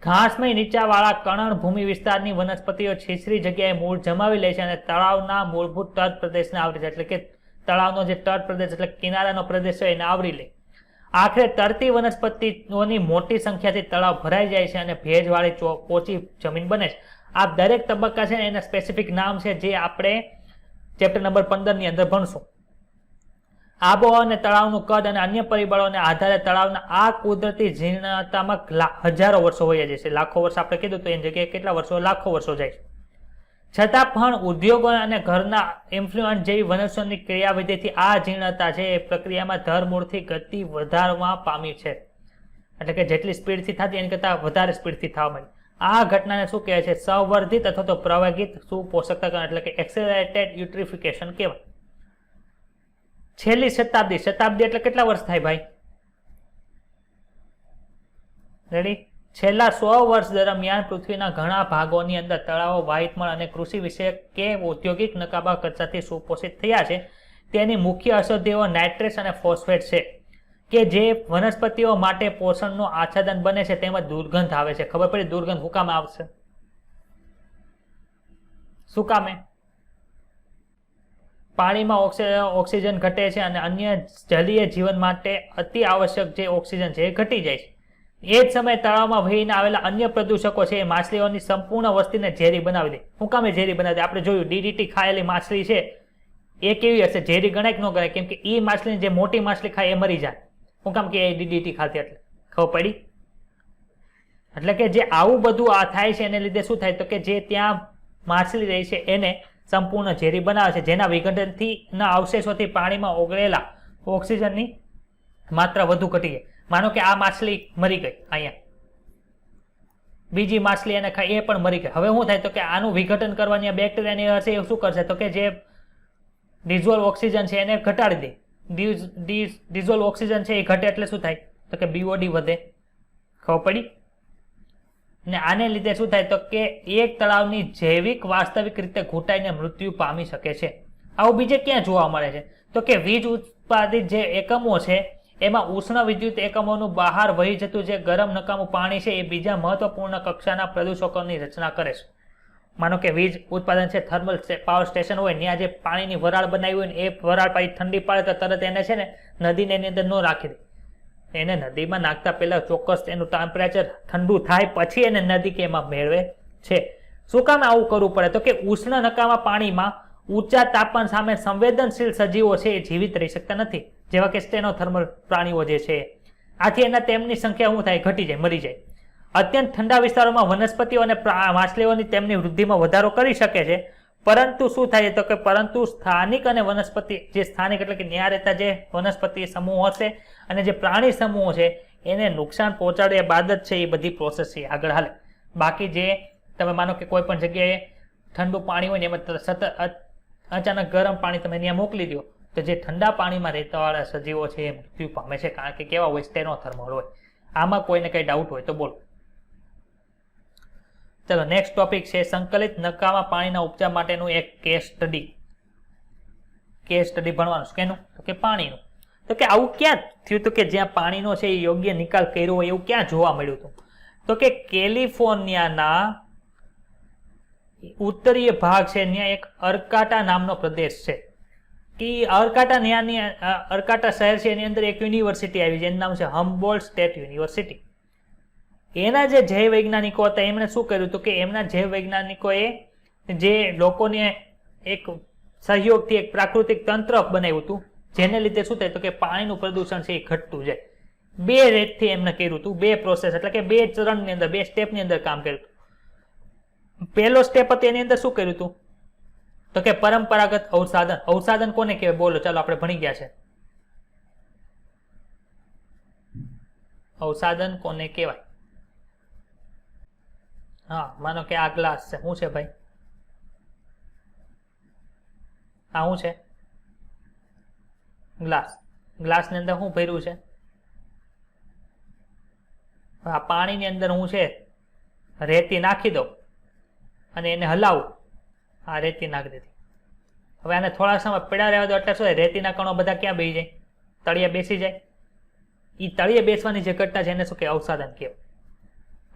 ઘાસમય નીચાવાળા કણણ ભૂમિ વિસ્તારની વનસ્પતિઓ છીછરી જગ્યાએ મૂળ જમાવી લે છે અને તળાવના મૂળભૂત તટ પ્રદેશને આવરી જાય, એટલે કે તળાવનો જે તટ પ્રદેશ એટલે કિનારાનો પ્રદેશ છે એને આવરી લે. આખરે તરતી વનસ્પતિઓની મોટી સંખ્યાથી તળાવ ભરાઈ જાય છે અને ભેજવાળી પોચી જમીન બને છે. આ દરેક તબક્કા છે ને એના સ્પેસિફિક નામ છે જે આપણે ચેપ્ટર નંબર 15 ની અંદર ભણશું. આબોહવા અને તળાવનું કદ અને અન્ય પરિબળોને આધારે તળાવના આ કુદરતી જીર્ણતામાં હજારો વર્ષો વહી જાય છે. લાખો વર્ષ આપણે કીધું તો એની જગ્યાએ કેટલા વર્ષો? લાખો વર્ષો જાય છે. છતાં પણ ઉદ્યોગો અને ઘરના ઇન્ફ્લુઅન્સ જેવી વનસ્પતિની ક્રિયાવિધિથી આ જીર્ણતા છે એ પ્રક્રિયામાં ધરમૂળથી ગતિ વધારવા પામી છે. એટલે કે જેટલી સ્પીડથી થતી એની કરતાં વધારે સ્પીડથી થવા માંડી. આ ઘટનાને શું કહેવાય છે? સંવર્ધિત અથવા તો પ્રવેગિત સુપોષકતા એટલે કે એક્સેલરેટેડ યુટ્રિફિકેશન કહેવાય. છેલ્લી શતાબ્દી એટલે કેટલા વર્ષ થાય ભાઈ? રેડી? છેલ્લા 100 વર્ષ દરમિયાન પૃથ્વીના ઘણા ભાગોની અંદર તળાવો, વાહિતમળ અને કૃષિ વિષયક કે ઔદ્યોગિક નકાબા કચરાથી સુપોષિત થયા છે. તેની મુખ્ય ઔષધિઓ નાઇટ્રેટ્સ અને ફોસ્ફેટ છે કે જે વનસ્પતિઓ માટે પોષણનું આચ્છાદન બને છે, તેમજ દુર્ગંધ આવે છે. ખબર પડી દુર્ગંધ શું કામ આવશે? શું કામે? પાણીમાં ઓક્સિજન ઘટે છે અને અન્ય જલીય જીવન માટે અતિ આવશ્યક જે ઓક્સિજન છે એ ઘટી જાય છે. એ જ સમયે તળાવમાં વહીને આવેલા અન્ય પ્રદૂષકો છે એ માછલીઓની સંપૂર્ણ વસ્તીને ઝેરી બનાવી દે. શું કામે ઝેરી બનાવી દે? આપણે જોયું DDT ખાયેલી માછલી છે એ કેવી હશે? ઝેરી ગણાય કે ન ગણાય? કેમ કે એ માછલી જે મોટી માછલી ખાય એ મરી જાય. શું કામ? કે એ DDT ખાતી એટલે. ખબર પડી? એટલે કે જે આવું બધું આ થાય છે એને લીધે શું થાય તો કે જે ત્યાં માછલી રહી છે એને સંપૂર્ણ ઝેરી બનાવે છે, જેના વિઘટનથી ના અવશેષોથી પાણીમાં ઓગળેલા ઓક્સિજનની માત્રા વધુ ઘટી જાય. માનો કે આ માછલી મરી ગઈ, અહીંયા બીજી માછલી એને ખાઈ એ પણ મરી ગઈ. હવે શું થાય તો કે આનું વિઘટન કરવાની બેક્ટેરિયાની હશે એ શું કરશે તો કે જે ડિઝોલ્વ ઓક્સિજન છે એને ઘટાડી દે. ડિઝોલ્વ ઓક્સિજન છે એ ઘટે એટલે શું થાય તો કે BOD વધે. ખબર પડી? ને આને લીધે શું થાય તો કે એક તળાવની જૈવિક વાસ્તવિક રીતે ઘૂંટાઈને મૃત્યુ પામી શકે છે. આવું બીજે ક્યાં જોવા મળે છે તો કે વીજ ઉત્પાદિત જે એકમો છે એમાં ઉષ્ણ વિદ્યુત એકમોનું બહાર વહી જતું જે ગરમ નકામું પાણી છે એ બીજા મહત્વપૂર્ણ કક્ષાના પ્રદૂષકોની રચના કરે છે. માનો કે વીજ ઉત્પાદન છે, થર્મલ પાવર સ્ટેશન હોય, ત્યાં જે પાણીની વરાળ બનાવી હોય ને એ વરાળ પાછી ઠંડી પાડે તો તરત એને છે ને નદીને એની અંદર ન રાખી દે. એને નદીમાં નાખતા પહેલા ચોક્કસ એનું ટેમ્પરેચર ઠંડુ થાય પછી એને નદી કે એમાં મેળવે છે. શું કામ આવું કરવું પડે તો કે ઉષ્ણ નકામા પાણીમાં ઊંચા તાપમાન સામે સંવેદનશીલ સજીવો છે એ જીવિત રહી શકતા નથી, જેવા કે સ્ટેનોથર્મલ પ્રાણીઓ જે છે. આથી એના તેમની સંખ્યા શું થાય? ઘટી જાય, મરી જાય. અત્યંત ઠંડા વિસ્તારોમાં વનસ્પતિઓ અને માછલીઓની તેમની વૃદ્ધિમાં વધારો કરી શકે છે, પરંતુ શું થાય તો કે પરંતુ સ્થાનિક અને વનસ્પતિ જે સ્થાનિક એટલે કે ત્યાં રહેતા જે વનસ્પતિ સમૂહ હશે અને જે પ્રાણી સમૂહ છે એને નુકસાન પહોંચાડ્યા બાદ જ છે એ બધી પ્રોસેસ છે આગળ હાલે. બાકી જે તમે માનો કે કોઈ પણ જગ્યાએ ઠંડુ પાણી હોય ને એમાં સતત અચાનક ગરમ પાણી તમે ત્યાં મોકલી દો તો જે ઠંડા પાણીમાં રહેતા વાળા સજીવો છે એ મૃત્યુ પામે છે, કારણ કે કેવા હોય? સ્ટેનોથર્મલ હોય. આમાં કોઈને કઈ ડાઉટ હોય તો બોલો. ચલો નેક્સ્ટ ટોપિક છે સંકલિત નકામા પાણીના ઉપચાર માટેનું એક કેસ સ્ટડી. કેસ સ્ટડી ભણવાનું કેનું તો કે પાણીનું. તો કે આવું ક્યાં થયું હતું કે જ્યાં પાણીનો છે એ યોગ્ય નિકાલ કર્યો હોય એવું ક્યાં જોવા મળ્યું હતું તો કે કેલિફોર્નિયાના ઉત્તરીય ભાગ છે ત્યાં એક અરકાટા નામનો પ્રદેશ છે કે અરકાટા ત્યાંની અરકાટા શહેર છે એની અંદર એક યુનિવર્સિટી આવી જેનું નામ છે હમ્બોલ્ટ સ્ટેટ યુનિવર્સિટી. એના જે જૈવ વૈજ્ઞાનિકો હતા એમણે શું કર્યું હતું કે એમના જૈવ વૈજ્ઞાનિકોએ જે લોકોને એક સહયોગથી એક પ્રાકૃતિક તંત્ર બનાવ્યું હતું, જેને લીધે શું થાય તો કે પાણીનું પ્રદૂષણ છે એ ઘટતું જાય. બે રેટથી એમને કર્યું હતું, બે પ્રોસેસ એટલે કે બે ચરણની અંદર, બે સ્ટેપની અંદર કામ કર્યું હતું. પહેલો સ્ટેપ હતો એની અંદર શું કર્યું હતું તો કે પરંપરાગત અવસાદન. અવસાદન કોને કહેવાય બોલો? ચાલો આપણે ભણી ગયા છે. અવસાદન કોને કહેવાય? હા, માનો કે આ ગ્લાસ છે. શું છે ભાઈ? આ શું છે? ગ્લાસ. ગ્લાસની અંદર શું ભર્યું છે? આ પાણીની અંદર શું છે? રેતી નાખી દો અને એને હલાવું. આ રેતી નાખી દીધી. હવે આને થોડા સમય પડ્યા રહેવા દો એટલે શું થાય? રેતીના કણો બધા ક્યાં બેસી જાય? તળિયે બેસી જાય. એ તળિયે બેસવાની જે ઘટના છે એને શું કહેવાય? અવસાદન કહેવાય.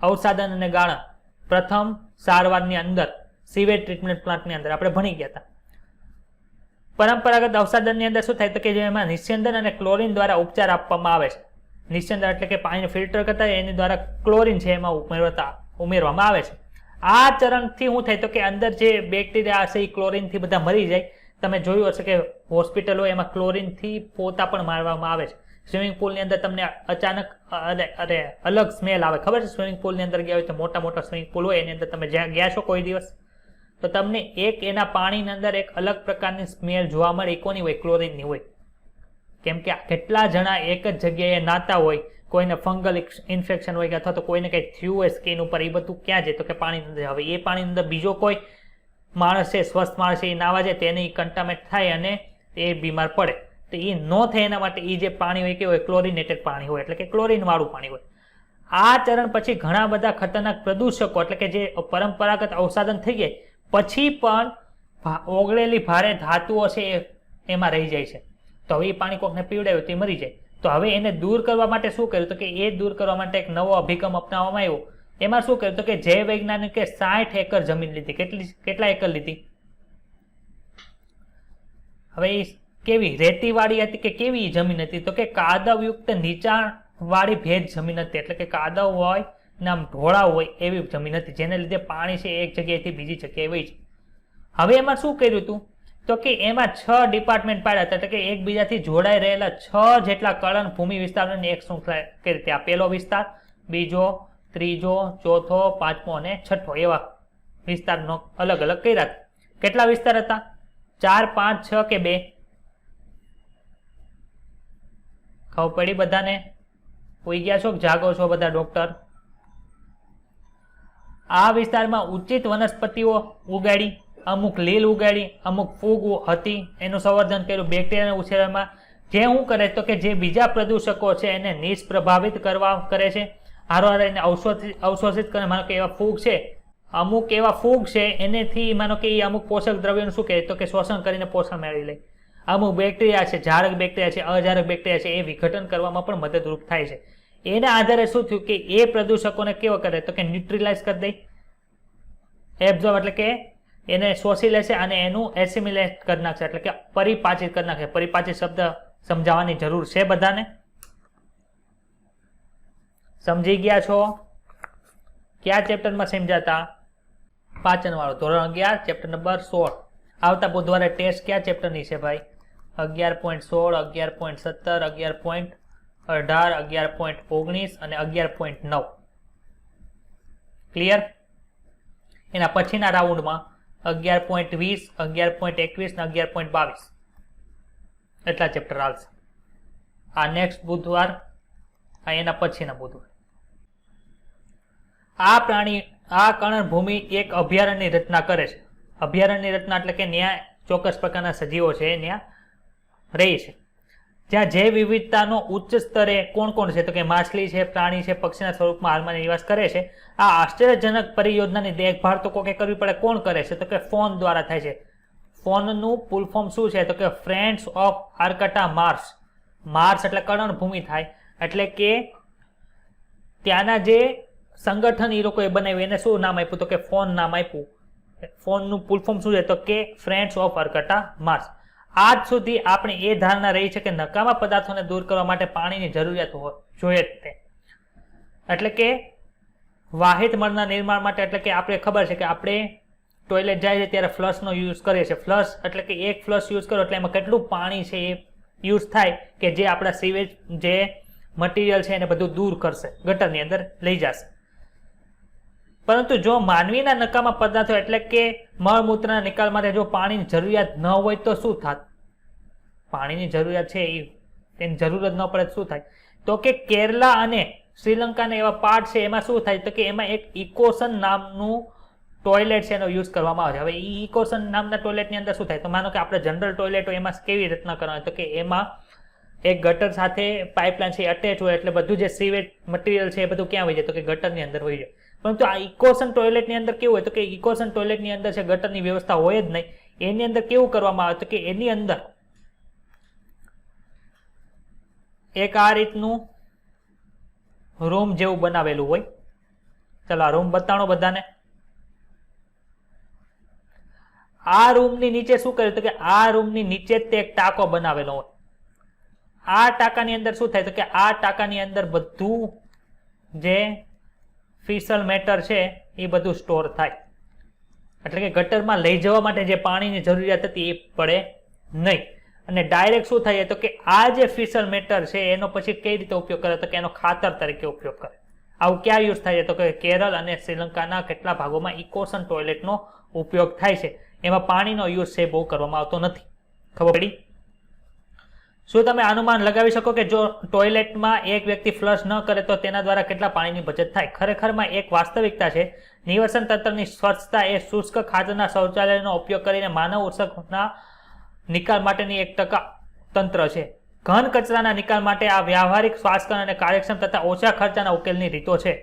અવસાદન અને ગાળણ પ્રથમ સારવારની અંદર સીવેજ ટ્રીટમેન્ટ પ્લાન્ટની અંદર આપણે ભણી ગયા હતા. પરંપરાગત અવસાદનની અંદર શું થાય તો કે જેમાં નિસ્યંદન અને ક્લોરીન દ્વારા ઉપચાર આપવામાં આવે છે. નિસ્યંદન એટલે કે પાણીને ફિલ્ટર કરતા એની દ્વારા ક્લોરીન છે એમાં ઉમેરવામાં આવે છે. આ ચરણથી શું થાય તો કે અંદર જે બેક્ટેરિયા હશે એ ક્લોરીનથી બધા મરી જાય. તમે જોયું હશે કે હોસ્પિટલો એમાં ક્લોરીનથી પોતા પણ મારવામાં આવે છે. સ્વિમિંગ પુલની અંદર તમને અચાનક અલગ સ્મેલ આવે. ખબર છે? સ્વિમિંગ પુલની અંદર ગયા હોય તો મોટા મોટા સ્વિમિંગ પુલ હોય એની અંદર તમે જ્યાં ગયા છો કોઈ દિવસ તો તમને એક એના પાણીની અંદર એક અલગ પ્રકારની સ્મેલ જોવા મળે. એ કોની હોય? ક્લોરીનની હોય. કેમ કે કેટલા જણા એક જ જગ્યાએ નાતા હોય, કોઈને ફંગલ ઇન્ફેક્શન હોય કે અથવા તો કોઈને કંઈ થયું હોય સ્કિન ઉપર, એ બધું ક્યાં જાય તો કે પાણીની અંદર. હવે એ પાણીની અંદર બીજો કોઈ માણસ છે, સ્વસ્થ માણસ છે, એ નાવા જાય તેને કન્ટામેન્ટ થાય અને એ બીમાર પડે. તો એ ન થાય એના માટે એ જે પાણી હોય કેવું હોય? ક્લોરિનેટેડ પાણી હોય, એટલે કે ક્લોરીન વાળું પાણી હોય. આ ચરણ પછી ઘણા બધા ખતરનાક પ્રદૂષકો એટલે કે જે પરંપરાગત અવસાદન થઈ જાય પછી પણ ઓગળેલી ભારે ધાતુઓ છે એ એમાં રહી જાય છે. તો હવે એ પાણી કોકને પીવડાવ્યું તે મરી જાય. તો હવે એને દૂર કરવા માટે શું કર્યું? તો કે એ દૂર કરવા માટે એક નવો અભિગમ અપનાવવામાં આવ્યો. એમાં શું કર્યું? તો કે જે વૈજ્ઞાનિકે 60 એકર જમીન લીધી. કેટલા એકર લીધી? હવે એ કેવી રેતીવાળી હતી કે કેવી જમીન હતી? તો કે કાદવયુક્ત નીચાણવાળી ભેજ જમીન હતી. એટલે કે કાદવ હોય ને આમ ઢોળા હોય એવી જમીન હતી, જેને લીધે પાણી છે એક જગ્યાએથી બીજી જગ્યાએ વહી જાય. હવે એમાં શું કર્યું હતું? તો કે એમાં 6 ડિપાર્ટમેન્ટ પાડ્યા હતા. એટલે કે એકબીજાથી જોડાઈ રહેલા 6 જેટલા કળણ ભૂમિ વિસ્તારોની એક શૃંખલા કરી હતી. આ પહેલો વિસ્તાર, બીજો, ત્રીજો, ચોથો, પાંચમો અને છઠ્ઠો એવા વિસ્તારનો અલગ અલગ કર્યા. કેટલા વિસ્તાર હતા? 4, 5, 6 કે 2? ખબર પડી બધાને? હોઈ ગયા છો કે જાગો છો બધા ડોક્ટર? આ વિસ્તારમાં ઉચિત વનસ્પતિઓ ઉગાડી, અમુક લીલ ઉગાડી, અમુક ફૂગ હતી, એનું સંવર્ધન કર્યું. બેક્ટેરિયાના ઉછેરમાં જે શું કરે? તો કે જે બીજા પ્રદૂષકો છે એને નિષ્પ્રભાવિત કરવા કરે છે, હારોહાર એને અવશોષિત કરે. માનો કે એવા ફૂગ છે, અમુક એવા ફૂગ છે એનેથી માનો કે એ અમુક પોષક દ્રવ્યોનું શું કહે? તો કે શોષણ કરીને પોષણ મેળવી લે. અમુક બેક્ટેરિયા છે, જારક બેક્ટેરિયા છે, અજારક બેક્ટેરિયા છે, એ વિઘટન કરવામાં પણ મદદરૂપ થાય છે. એના આધારે શું થયું કે એ પ્રદૂષકોને કેવો કરે? તો કે ન્યુટ્રલાઇઝ કરી દે, એબ્ઝોર્બ એટલે કે એને શોષી લેશે અને એનું એસિમિલેટ કરી નાખશે, એટલે કે પરિપાચિત કરી નાખશે. પરિપાચિત શબ્દ સમજાવવાની જરૂર છે બધાને? સમજી ગયા છો? કયા ચેપ્ટરમાં સમજાતા? પાચન વાળો, ધોરણ 11, ચેપ્ટર નંબર 16. આવતા બુધવારે ટેસ્ટ કયા ચેપ્ટરની છે ભાઈ? 11.16, 11.17, 11.18, 11.19 અને 11.9. ક્લિયર? એના પછીના રાઉન્ડમાં 11.20, 11.21 અને 11.22 એટલા ચેપ્ટર આવશે. આ નેક્સ્ટ બુધવાર, આ એના પછીના બુધવાર. આ પ્રાણી, આ કળણભૂમિ એક અભયારણ્યની રચના કરે છે. અભયારણ્યની રચના એટલે કે ત્યાં ચોક્કસ પ્રકારના સજીવો છે ત્યાં રહે છે, જ્યાં જૈવ વિવિધતાનો ઉચ્ચ સ્તરે કોણ કોણ છે? તો કે માછલી છે, પ્રાણી છે, પક્ષીના સ્વરૂપમાં હાલમાં નિવાસ કરે છે. આ આશ્ચર્યજનક પરિયોજનાની દેખભાળ તો કોકે કરવી પડે. કોણ કરે છે? તો કે ફોન દ્વારા થાય છે. ફોનનું ફૂલ ફોર્મ શું છે? તો કે ફ્રેન્ડ્સ ઓફ આર્કટા માર્સ. માર્સ એટલે કળણભૂમિ થાય, એટલે કે ત્યાંના જે સંગઠન એ લોકોએ બનાવ્યું એને શું નામ આપ્યું? તો કે ફોન નામ આપ્યું. ફોનનું ફૂલ ફોર્મ શું છે? તો કે ફ્રેન્ડ્સ ઓફ આર્કટા માર્સ. આજ સુધી આપણે એ ધારણા રહી છે કે નકામા પદાર્થોને દૂર કરવા માટે પાણીની જરૂરિયાત જોઈએ જ તે. એટલે કે વાહિત મળના નિર્માણ માટે, એટલે કે આપણે ખબર છે કે આપણે ટોયલેટ જાય છે ત્યારે ફ્લશનો યુઝ કરીએ છીએ. ફ્લશ એટલે કે એક ફ્લશ યુઝ કરો એટલે એમાં કેટલું પાણી છે એ યુઝ થાય કે જે આપણા સીવેજ જે મટીરિયલ છે એને બધું દૂર કરશે, ગટરની અંદર લઈ જશે. પરંતુ જો માનવીના નકામા પદાર્થો એટલે કે મળમૂત્રના નિકાલ માટે જો પાણીની જરૂરિયાત ન હોય તો શું થાત? પાણીની જરૂરિયાત છે તેની જરૂર જ ન પડે શું થાય? તો કે કેરલા અને શ્રીલંકાના એવા પાર્ટ છે એમાં શું થાય? તો કે એમાં એક ઇકોસન નામનું ટોયલેટ છે એનો યુઝ કરવામાં આવે છે. હવે એ ઇકોસન નામના ટોયલેટની અંદર શું થાય? તો માનો કે આપણે જનરલ ટોયલેટ હોય એમાં કેવી રચના કરવાની? તો કે એમાં એક ગટર સાથે પાઇપલાઇન છે અટેચ હોય, એટલે બધું જે સીવેજ મટીરિયલ છે એ બધું ક્યાં વહી જાય? તો કે ગટરની અંદર વહી જાય. પરંતુ આ ઇકોસન ટોયલેટની અંદર કેવું હોય? તો કે ઇકોસન ટોયલેટની અંદર છે ગટરની વ્યવસ્થા હોય જ નહીં. એની અંદર કેવું કરવામાં આવે? તો કે એની અંદર એક આ રીતનું રૂમ જેવું બનાવેલું હોય. ચલો આ રૂમ બતાડો બધાને. આ રૂમની નીચે શું કર્યું? તો કે આ રૂમની નીચે જ તે એક ટાંકો બનાવેલો હોય. આ ટાંકાની અંદર શું થાય? તો કે આ ટાંકાની અંદર બધું જે ફિશલ મેટર છે એ બધું સ્ટોર થાય. એટલે કે ગટરમાં લઈ જવા માટે જે પાણીની જરૂરિયાત હતી એ પડે નહીં. અને ડાયરેક્ટ શું થાય? તો કે આ જે ફિશલ મેટર છે એનો પછી કઈ રીતે ઉપયોગ કરે? તો કે એનો ખાતર તરીકે ઉપયોગ કરે. આવું ક્યાં યુઝ થાય? તો કે કેરળ અને શ્રીલંકાના કેટલા ભાગોમાં ઇકોસન ટોયલેટનો ઉપયોગ થાય છે. એમાં પાણીનો યુઝ છે બહુ કરવામાં આવતો નથી. ખબર પડી? શું તમે અનુમાન લગાવી શકો કે જો ટોયલેટમાં એક વ્યક્તિ ફ્લશ ન કરે તો તેના દ્વારા કેટલા પાણીની બચત થાય? ખરેખરમાં એક વાસ્તવિકતા છે. નિવસન તંત્રની સ્વચ્છતા એ શુષ્ક ખાતરના શૌચાલયનો ઉપયોગ કરીને માનવ ઉત્સર્ગના નિકાલ માટેની એક તંત્ર છે. ઘન કચરાના નિકાલ માટે આ વ્યવહારિક, શ્વાસકર અને કાર્યક્ષમ તથા ઓછા ખર્ચાના ઉકેલની રીતો છે.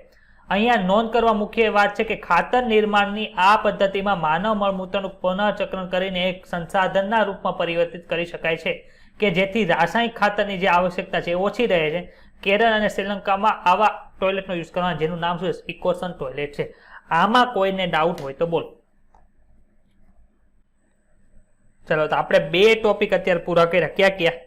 અહીંયા નોંધ કરવા મુખ્ય વાત છે કે ખાતર નિર્માણની આ પદ્ધતિમાં માનવ મળમૂત્રનું પુનઃચક્રણ કરીને એક સંસાધનના રૂપમાં પરિવર્તિત કરી શકાય છે કે જેથી રાસાયણિક ખાતરની જે આવશ્યકતા છે એ ઓછી રહે છે. કેરળ અને શ્રીલંકામાં આવા ટોયલેટનો યુઝ કરવાનું જેનું નામ શું છે? ઇકોસન ટોયલેટ છે. આમાં કોઈને ડાઉટ હોય તો બોલ. ચલો તો આપણે 2 ટોપિક અત્યારે પૂરા કર્યા. ક્યાં?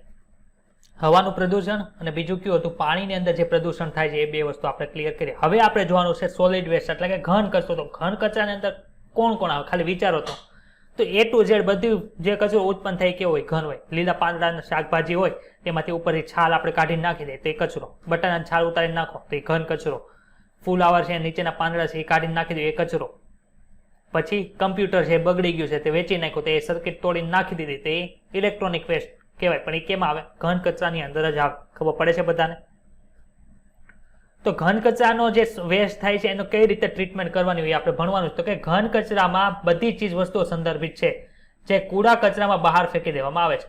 હવાનું પ્રદૂષણ અને બીજું કયું હતું? પાણીની અંદર જે પ્રદૂષણ થાય છે એ 2 વસ્તુ આપણે ક્લિયર કરી. હવે આપણે જોવાનું છે સોલિડ વેસ્ટ એટલે કે ઘન કચરો. તો ઘન કચરાની અંદર કોણ કોણ આવે? ખાલી વિચારો તો A to Z બધું જે કચરો ઉત્પન્ન થાય કેવો હોય? ઘન હોય. લીલા પાંદડાના શાકભાજી હોય તેમાંથી ઉપરથી છાલ આપણે કાઢીને નાખી દઈએ તો એ કચરો. બટાણાની છાલ ઉતારીને નાખો તો એ ઘન કચરો. ફૂલાવર છે નીચેના પાંદડા છે એ કાઢીને નાખી દઈએ એ કચરો. પછી કમ્પ્યુટર છે બગડી ગયું છે તે વેચી નાખ્યું તો એ સર્કિટ તોડીને નાખી દીધી તો એ ઇલેક્ટ્રોનિક વેસ્ટ કહેવાય. પણ એ કેમ આવે? ઘન કચરાની અંદર જ આવે. ખબર પડે છે બધાને? તો ઘન કચરાનો જે વેસ્ટ થાય છે એનો કઈ રીતે ટ્રીટમેન્ટ કરવાની હોય આપણે ભણવાનું. તો કે ઘન કચરામાં બધી ચીજ વસ્તુઓ સંદર્ભિત છે જે કૂડા કચરામાં બહાર ફેંકી દેવામાં આવે છે.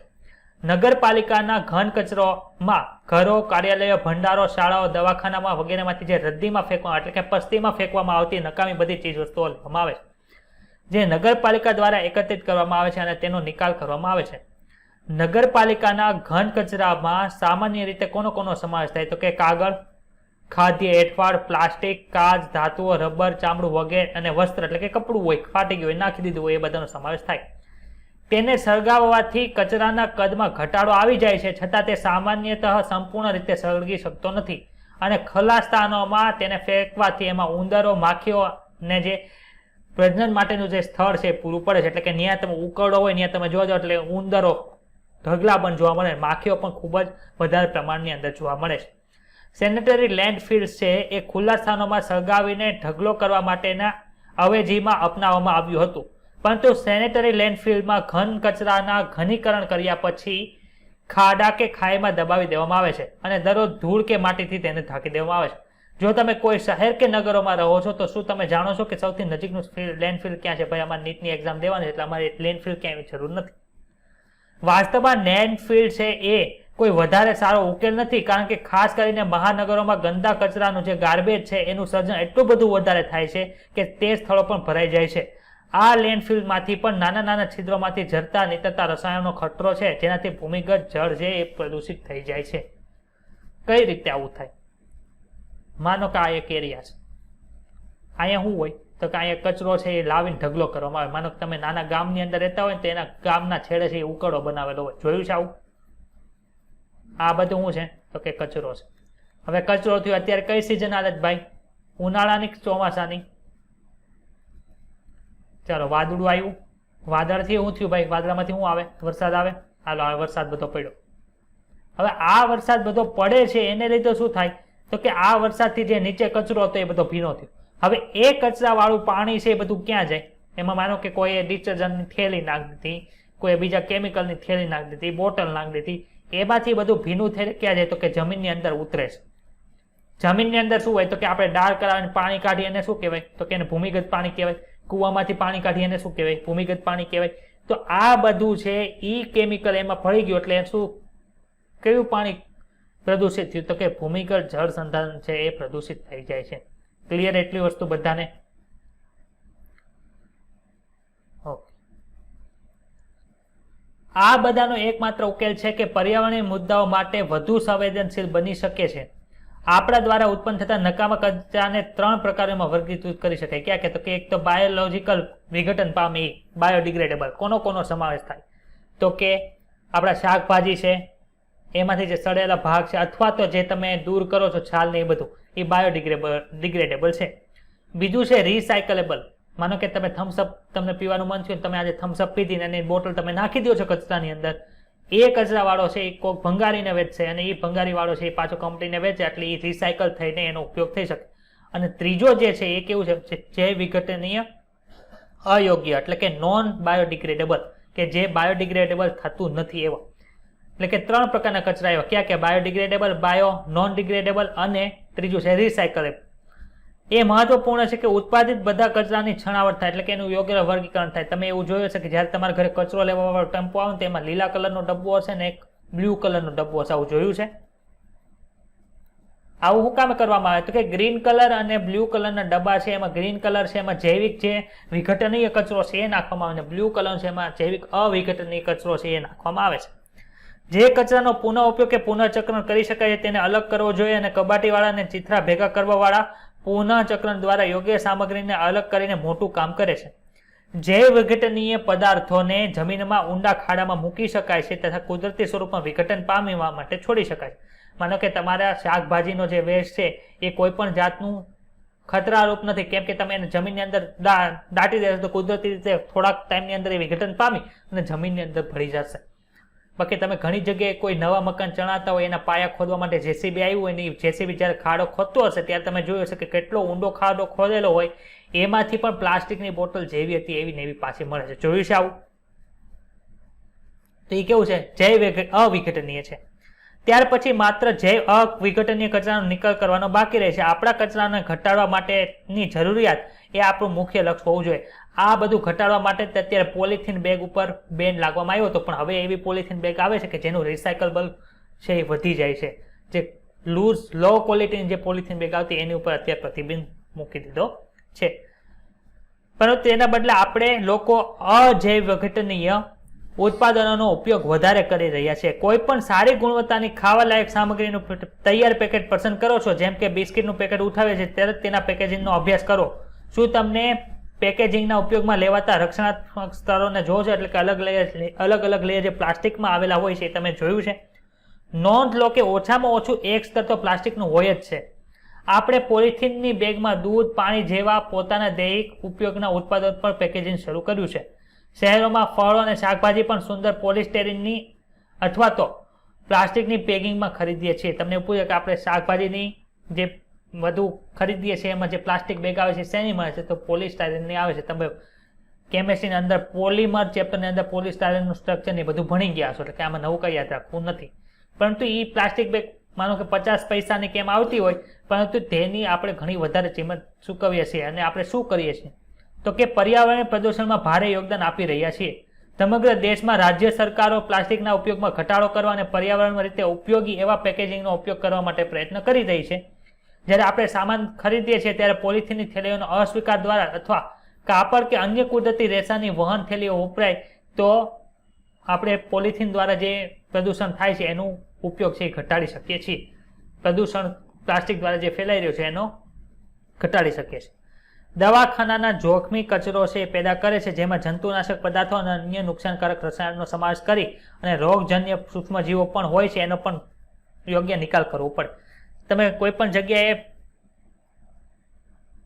નગરપાલિકાના ઘન કચરોમાં ઘરો, કાર્યાલયો, ભંડારો, શાળાઓ, દવાખાનામાં વગેરેમાંથી જે રદ્દીમાં ફેંકવામાં એટલે કે પસ્તીમાં ફેંકવામાં આવતી નકામી બધી ચીજ વસ્તુઓ લેવામાં આવે છે જે નગરપાલિકા દ્વારા એકત્રિત કરવામાં આવે છે અને તેનો નિકાલ કરવામાં આવે છે. નગરપાલિકાના ઘન કચરામાં સામાન્ય રીતે કોનો સમાવેશ થાય? તો કે કાગળ, ખાદ્ય એઠવાડ, પ્લાસ્ટિક, કાચ, ધાતુઓ, રબર, ચામડું વગેરે અને વસ્ત્ર એટલે કે કપડું હોય ફાટી ગયું હોય નાખી દીધું હોય એ બધાનો સમાવેશ થાય. તેને સળગાવવાથી કચરાના કદમાં ઘટાડો આવી જાય છે છતાં તે સામાન્યતઃ સંપૂર્ણ રીતે સળગી શકતો નથી અને ખુલ્લા સ્થાનોમાં તેને ફેંકવાથી એમાં ઉંદરો, માખીઓ ને જે પ્રજનન માટેનું જે સ્થળ છે પૂરું પડે છે. એટલે કે ત્યાં તમે ઉકરડો હોય ત્યાં તમે જોજો એટલે ઉંદરો ઢગલા પણ જોવા મળે. માખીઓ પણ ખૂબ જ વધારે પ્રમાણની અંદર જોવા મળે છે. સેનેટરી લેન્ડફિલ્સ છે એ ખુલ્લા સ્થાનોમાં સળગાવીને ઢગલો કરવા માટેના અવેજીમાં અપનાવવામાં આવ્યું હતું. પરંતુ સેનેટરી લેન્ડફિલમાં ઘન કચરાના ઘનીકરણ કર્યા પછી ખાડા કે ખાઈમાં દબાવી દેવામાં આવે છે અને દરરોજ ધૂળ કે માટીથી તેને ઢાંકી દેવામાં આવે છે. જો તમે કોઈ શહેર કે નગરોમાં રહો છો તો શું તમે જાણો છો કે સૌથી નજીકનું લેન્ડફિલ ક્યાં છે? ભાઈ અમારે નીટની એક્ઝામ દેવાની એટલે અમારે લેન્ડફિલ ક્યાંય જરૂર નથી. વાસ્તવમાં લેન્ડફિલ છે એ કોઈ વધારે સારો ઉકેલ નથી કારણ કે ખાસ કરીને મહાનગરોમાં ગંદા કચરાનું જે ગાર્બેજ છે એનું સર્જન એટલું બધું વધારે થાય છે કે તે સ્થળો પણ ભરાઈ જાય છે. આ લેન્ડફિલમાંથી પણ નાના છિદ્રોમાંથી ઝરતા નીતરતા રસાયણનો ખતરો છે જેનાથી ભૂમિગત જળ છે એ પ્રદૂષિત થઈ જાય છે. કઈ રીતે આવું થાય? માનો કે આ એક એરિયા છે, અહીંયા શું હોય તો કે અહીંયા કચરો છે એ લાવીને ઢગલો કરવામાં આવે. માનો કે તમે નાના ગામની અંદર રહેતા હોય ને તો એના ગામના છેડે છે એ ઉકળો બનાવેલો હોય. જોયું છે આવું? આ બધું શું છે તો કે કચરો છે. હવે કચરો થયો અત્યારે કઈ સિઝન આવે ભાઈ? ઉનાળાની કે ચોમાસાની? ચાલો વાદળું આવ્યું. વાદળથી શું થયું ભાઈ? વાદળામાંથી શું આવે? વરસાદ આવે. હાલો હવે વરસાદ બધો પડ્યો. હવે આ વરસાદ બધો પડે છે એને લીધે શું થાય તો કે આ વરસાદથી જે નીચે કચરો હતો એ બધો ભીનો થયો. હવે એ કચરા વાળું પાણી છે એ બધું ક્યાં જાય? એમાં માનો કે કોઈએ ડિટર્જન્ટની થેલી નાખી દીધી, કોઈ બીજા કેમિકલની થેલી નાખી દીધી, બોટલ નાખી દીધી, એમાંથી બધું ભીનું થઈને ક્યાં જાય તો કે જમીનની અંદર ઉતરે છે. જમીનની અંદર શું હોય તો કે આપણે ડાળ કરાવીને પાણી કાઢી એને શું કહેવાય તો કે એને ભૂમિગત પાણી કહેવાય. કૂવામાંથી પાણી કાઢી એને શું કહેવાય? ભૂમિગત પાણી કહેવાય. તો આ બધું છે ઈ કેમિકલ એમાં ભળી ગયું એટલે શું કયું પાણી પ્રદૂષિત થયું તો કે ભૂમિગત જળ સંધારણ છે એ પ્રદૂષિત થઈ જાય છે. ક્લિયર એટલી વસ્તુ બધાને? ઓકે. આ બધાનો એકમાત્ર ઉકેલ છે કે પર્યાવરણીય મુદ્દાઓ માટે વધુ સંવેદનશીલ બની શકે છે. આપણા દ્વારા ઉત્પન્ન થતા નકામા કચરાને 3 પ્રકારોમાં વર્ગીકૃત કરી શકાય. ક્યાં કે તો કે એક તો બાયોલોજિકલ વિઘટન પામી બાયોડિગ્રેડેબલ. કોનો સમાવેશ થાય તો કે આપણા શાકભાજી છે એમાંથી જે સડેલા ભાગ છે અથવા તો જે તમે દૂર કરો છો છાલ ને એ બધું એ બાયોડિગ્રેડેબલ છે. બીજું છે રિસાયકલેબલ. માનો કે તમે થમ્સઅપ તમને પીવાનું મન થયું, તમે આજે થમ્સઅપ પીધી અને એની બોટલ તમે નાખી દો છો કચરાની અંદર, એ કચરા વાળો છે એ કોઈક ભંગારીને વેચશે અને એ ભંગારી વાળો છે એ પાછો કંપનીને વેચે એટલે એ રિસાયકલ થઈને એનો ઉપયોગ થઈ શકે. અને ત્રીજો જે છે એ કેવું છે જૈવ વિઘટનીય અયોગ્ય એટલે કે નોન બાયોડિગ્રેડેબલ કે જે બાયોડિગ્રેડેબલ થતું નથી એવા. એટલે કે 3 પ્રકારના કચરા એવા ક્યાં કે બાયોડિગ્રેડેબલ, બાયો નોન ડિગ્રેડેબલ અને ત્રીજું છે રિસાયકલેબલ. એ મહત્વપૂર્ણ છે કે ઉત્પાદિત બધા કચરાની છણાવટ થાય એટલે કે એનું યોગ્ય વર્ગીકરણ થાય. તમે એવું જોયું છે કે જ્યારે તમારા ઘરે કચરો લેવા વાળો ટેમ્પો આવે તો એમાં લીલા કલરનો ડબ્બો હશે ને એક બ્લુ કલરનો ડબ્બો હશે. આવું જોયું છે? આવું શું કામ કરવામાં આવે તો કે ગ્રીન કલર અને બ્લુ કલરના ડબ્બા છે એમાં ગ્રીન કલર છે એમાં જૈવિક જે વિઘટનીય કચરો છે એ નાખવામાં આવે અને બ્લુ કલર છે એમાં જૈવિક અવિઘટનીય કચરો છે એ નાખવામાં આવે છે જે કચરાનો પુનઃ ઉપયોગ કે પુનઃચક્રણ કરી શકાય છે તેને અલગ કરવો જોઈએ અને કબાટીવાળા અને ચિથરા ભેગા કરવાવાળા પુનઃચક્રણ દ્વારા યોગ્ય સામગ્રીને અલગ કરીને મોટું કામ કરે છે જૈવ વિઘટનીય પદાર્થોને જમીનમાં ઊંડા ખાડામાં મૂકી શકાય છે તથા કુદરતી સ્વરૂપમાં વિઘટન પામવા માટે છોડી શકાય છે માનો કે તમારા શાકભાજીનો જે વેસ્ટ છે એ કોઈ પણ જાતનું ખતરારૂપ નથી કેમ કે તમે એને જમીનની અંદર દાટી દેશો તો કુદરતી રીતે થોડાક ટાઈમની અંદર એ વિઘટન પામી અને જમીનની અંદર ભળી જશે બાકી તમે ઘણી જગ્યાએ કોઈ નવા મકાન ચણાતા હોય એના પાયા ખોદવા માટે જેસીબી આવ્યું હોય ને જેસીબી જ્યારે ખાડો ખોદતો હશે ત્યારે તમે જોયું હશે કે કેટલો ઊંડો ખાડો ખોદેલો હોય એમાંથી પણ પ્લાસ્ટિકની બોટલ જેવી હતી એવી ને એવી પાછી મળે છે જોયું છે આવું તો એ કેવું છે જૈવ અવિઘટનીય છે ત્યાર પછી માત્ર જૈવ અવિઘટનીય કચરાનો નિકાલ કરવાનો બાકી રહે છે આપણા કચરાને ઘટાડવા માટેની જરૂરિયાત એ આપણું મુખ્ય લક્ષ્ય હોવું જોઈએ આ બધું ઘટાડવા માટે અત્યારે પોલિથીન બેગ ઉપર બેન લાગવામાં આવ્યો હતો પણ હવે એવી પોલિથીન બેગ આવે છે કે જેનું રિસાયકલેબલ છે એ વધી જાય છે જે લો ક્વોલિટીની જે પોલિથીન બેગ આવતી એની ઉપર અત્યારે પ્રતિબંધ મૂકી દીધો છે પરંતુ તેના બદલે આપણે લોકો અજૈવ વિઘટનીય ઉત્પાદનોનો ઉપયોગ વધારે કરી રહ્યા છે કોઈ પણ સારી ગુણવત્તાની ખાવા લાયક સામગ્રીનું તૈયાર પેકેટ પસંદ કરો છો જેમ કે બિસ્કિટનું પેકેટ ઉઠાવે છે ત્યારે તેના પેકેજિંગનો અભ્યાસ કરો શું તમને પેકેજિંગના ઉપયોગમાં લેવાતા રક્ષણાત્મક સ્તરોને જોવો છો એટલે કે અલગ અલગ લેયર જે પ્લાસ્ટિકમાં આવેલા હોય છે તમે જોયું છે નોંધ લો કે ઓછામાં ઓછું એક સ્તર તો પ્લાસ્ટિકનું હોય જ છે આપણે પોલિથીનની બેગમાં દૂધ પાણી જેવા પોતાના દૈનિક ઉપયોગના ઉત્પાદન પર પેકેજિંગ શરૂ કર્યું છે શહેરોમાં ફળો અને શાકભાજી પણ સુંદર પોલિસ્ટેરીનની અથવા તો પ્લાસ્ટિકની પેકિંગમાં ખરીદીએ છીએ તમને પૂછે કે આપણે શાકભાજીની જે વધુ ખરીદીએ છીએ એમાં જે પ્લાસ્ટિક બેગ આવે છે શેની મળે છે તો પોલિસ્ટાયરીનની આવે છે તમે કેમેસ્ટ્રીની અંદર પોલિમર ચેપ્ટરની અંદર પોલિસ્ટાયરીનનું સ્ટ્રક્ચર ને બધું ભણી ગયા છો એટલે કે આમાં નવું કંઈ યાદ રાખવું નથી પરંતુ એ પ્લાસ્ટિક બેગ માનો કે 50 પૈસાની કેમ આવતી હોય પરંતુ તેની આપણે ઘણી વધારે કિંમત ચૂકવીએ છીએ અને આપણે શું કરીએ છીએ તો કે પર્યાવરણ પ્રદૂષણમાં ભારે યોગદાન આપી રહ્યા છીએ સમગ્ર દેશમાં રાજ્ય સરકારો પ્લાસ્ટિકના ઉપયોગમાં ઘટાડો કરવા અને પર્યાવરણ રીતે ઉપયોગી એવા પેકેજિંગનો ઉપયોગ કરવા માટે પ્રયત્ન કરી રહી છે જ્યારે આપણે સામાન ખરીદીએ છીએ ત્યારે પોલિથીનની થેલીઓનો અસ્વીકાર દ્વારા અથવા કાપડ કે અન્ય કુદરતી રેસાની વહન થેલીઓ વપરાય તો આપણે પોલિથીન દ્વારા જે પ્રદૂષણ થાય છે એનો ઉપયોગ છે એ ઘટાડી શકીએ છીએ પ્રદૂષણ પ્લાસ્ટિક દ્વારા જે ફેલાઈ રહ્યું છે એનો ઘટાડી શકીએ છીએ દવાખાનાના જોખમી કચરો છે એ પેદા કરે છે જેમાં જંતુનાશક પદાર્થો અને અન્ય નુકસાનકારક રસાયણનો સમાવેશ કરી અને રોગજન્ય સૂક્ષ્મજીવો પણ હોય છે એનો પણ યોગ્ય નિકાલ કરવો પડે તમે કોઈ પણ જગ્યાએ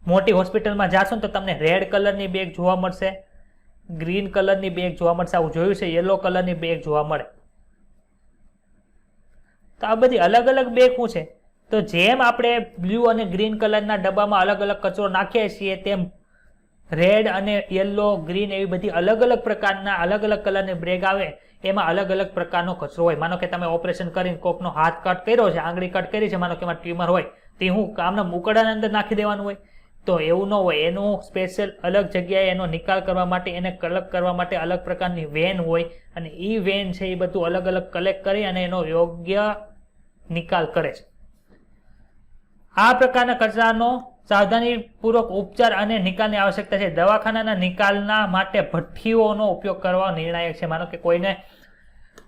મોટી હોસ્પિટલમાં જાશો તો તમને રેડ કલરની બેગ જોવા મળશે ગ્રીન કલરની બેગ જોવા મળશે આવું જોયું છે યલો કલરની બેગ જોવા મળે તો આ બધી અલગ અલગ બેગ શું છે તો જેમ આપણે બ્લુ અને ગ્રીન કલરના ડબ્બામાં અલગ અલગ કચરો નાખીએ છીએ તેમ રેડ અને યલો ગ્રીન એવી બધી અલગ અલગ પ્રકારના અલગ અલગ કલરની બેગ આવે એમાં અલગ અલગ પ્રકારનો કચરો હોય માનો કે તમે ઓપરેશન કરીને કોકનો હાથ કટ કર્યો છે આંગળી કટ કરી છે માનો કે એમાં ટ્યુમર હોય તે હું કામના મુકડાની અંદર નાખી દેવાનું હોય તો એવું ન હોય એનું સ્પેશિયલ અલગ જગ્યાએ એનો નિકાલ કરવા માટે એને કલેક્ટ કરવા માટે અલગ પ્રકારની વેન હોય અને એ વેન છે એ બધું અલગ અલગ કલેક્ટ કરી અને એનો યોગ્ય નિકાલ કરે છે આ પ્રકારના કચરાનો સાવધાનીપૂર્વક ઉપચાર અને નિકાલની આવશ્યકતા છે દવાખાનાના નિકાલના માટે ભઠ્ઠીઓનો ઉપયોગ કરવા નિર્ણાયક છે માનો કે કોઈને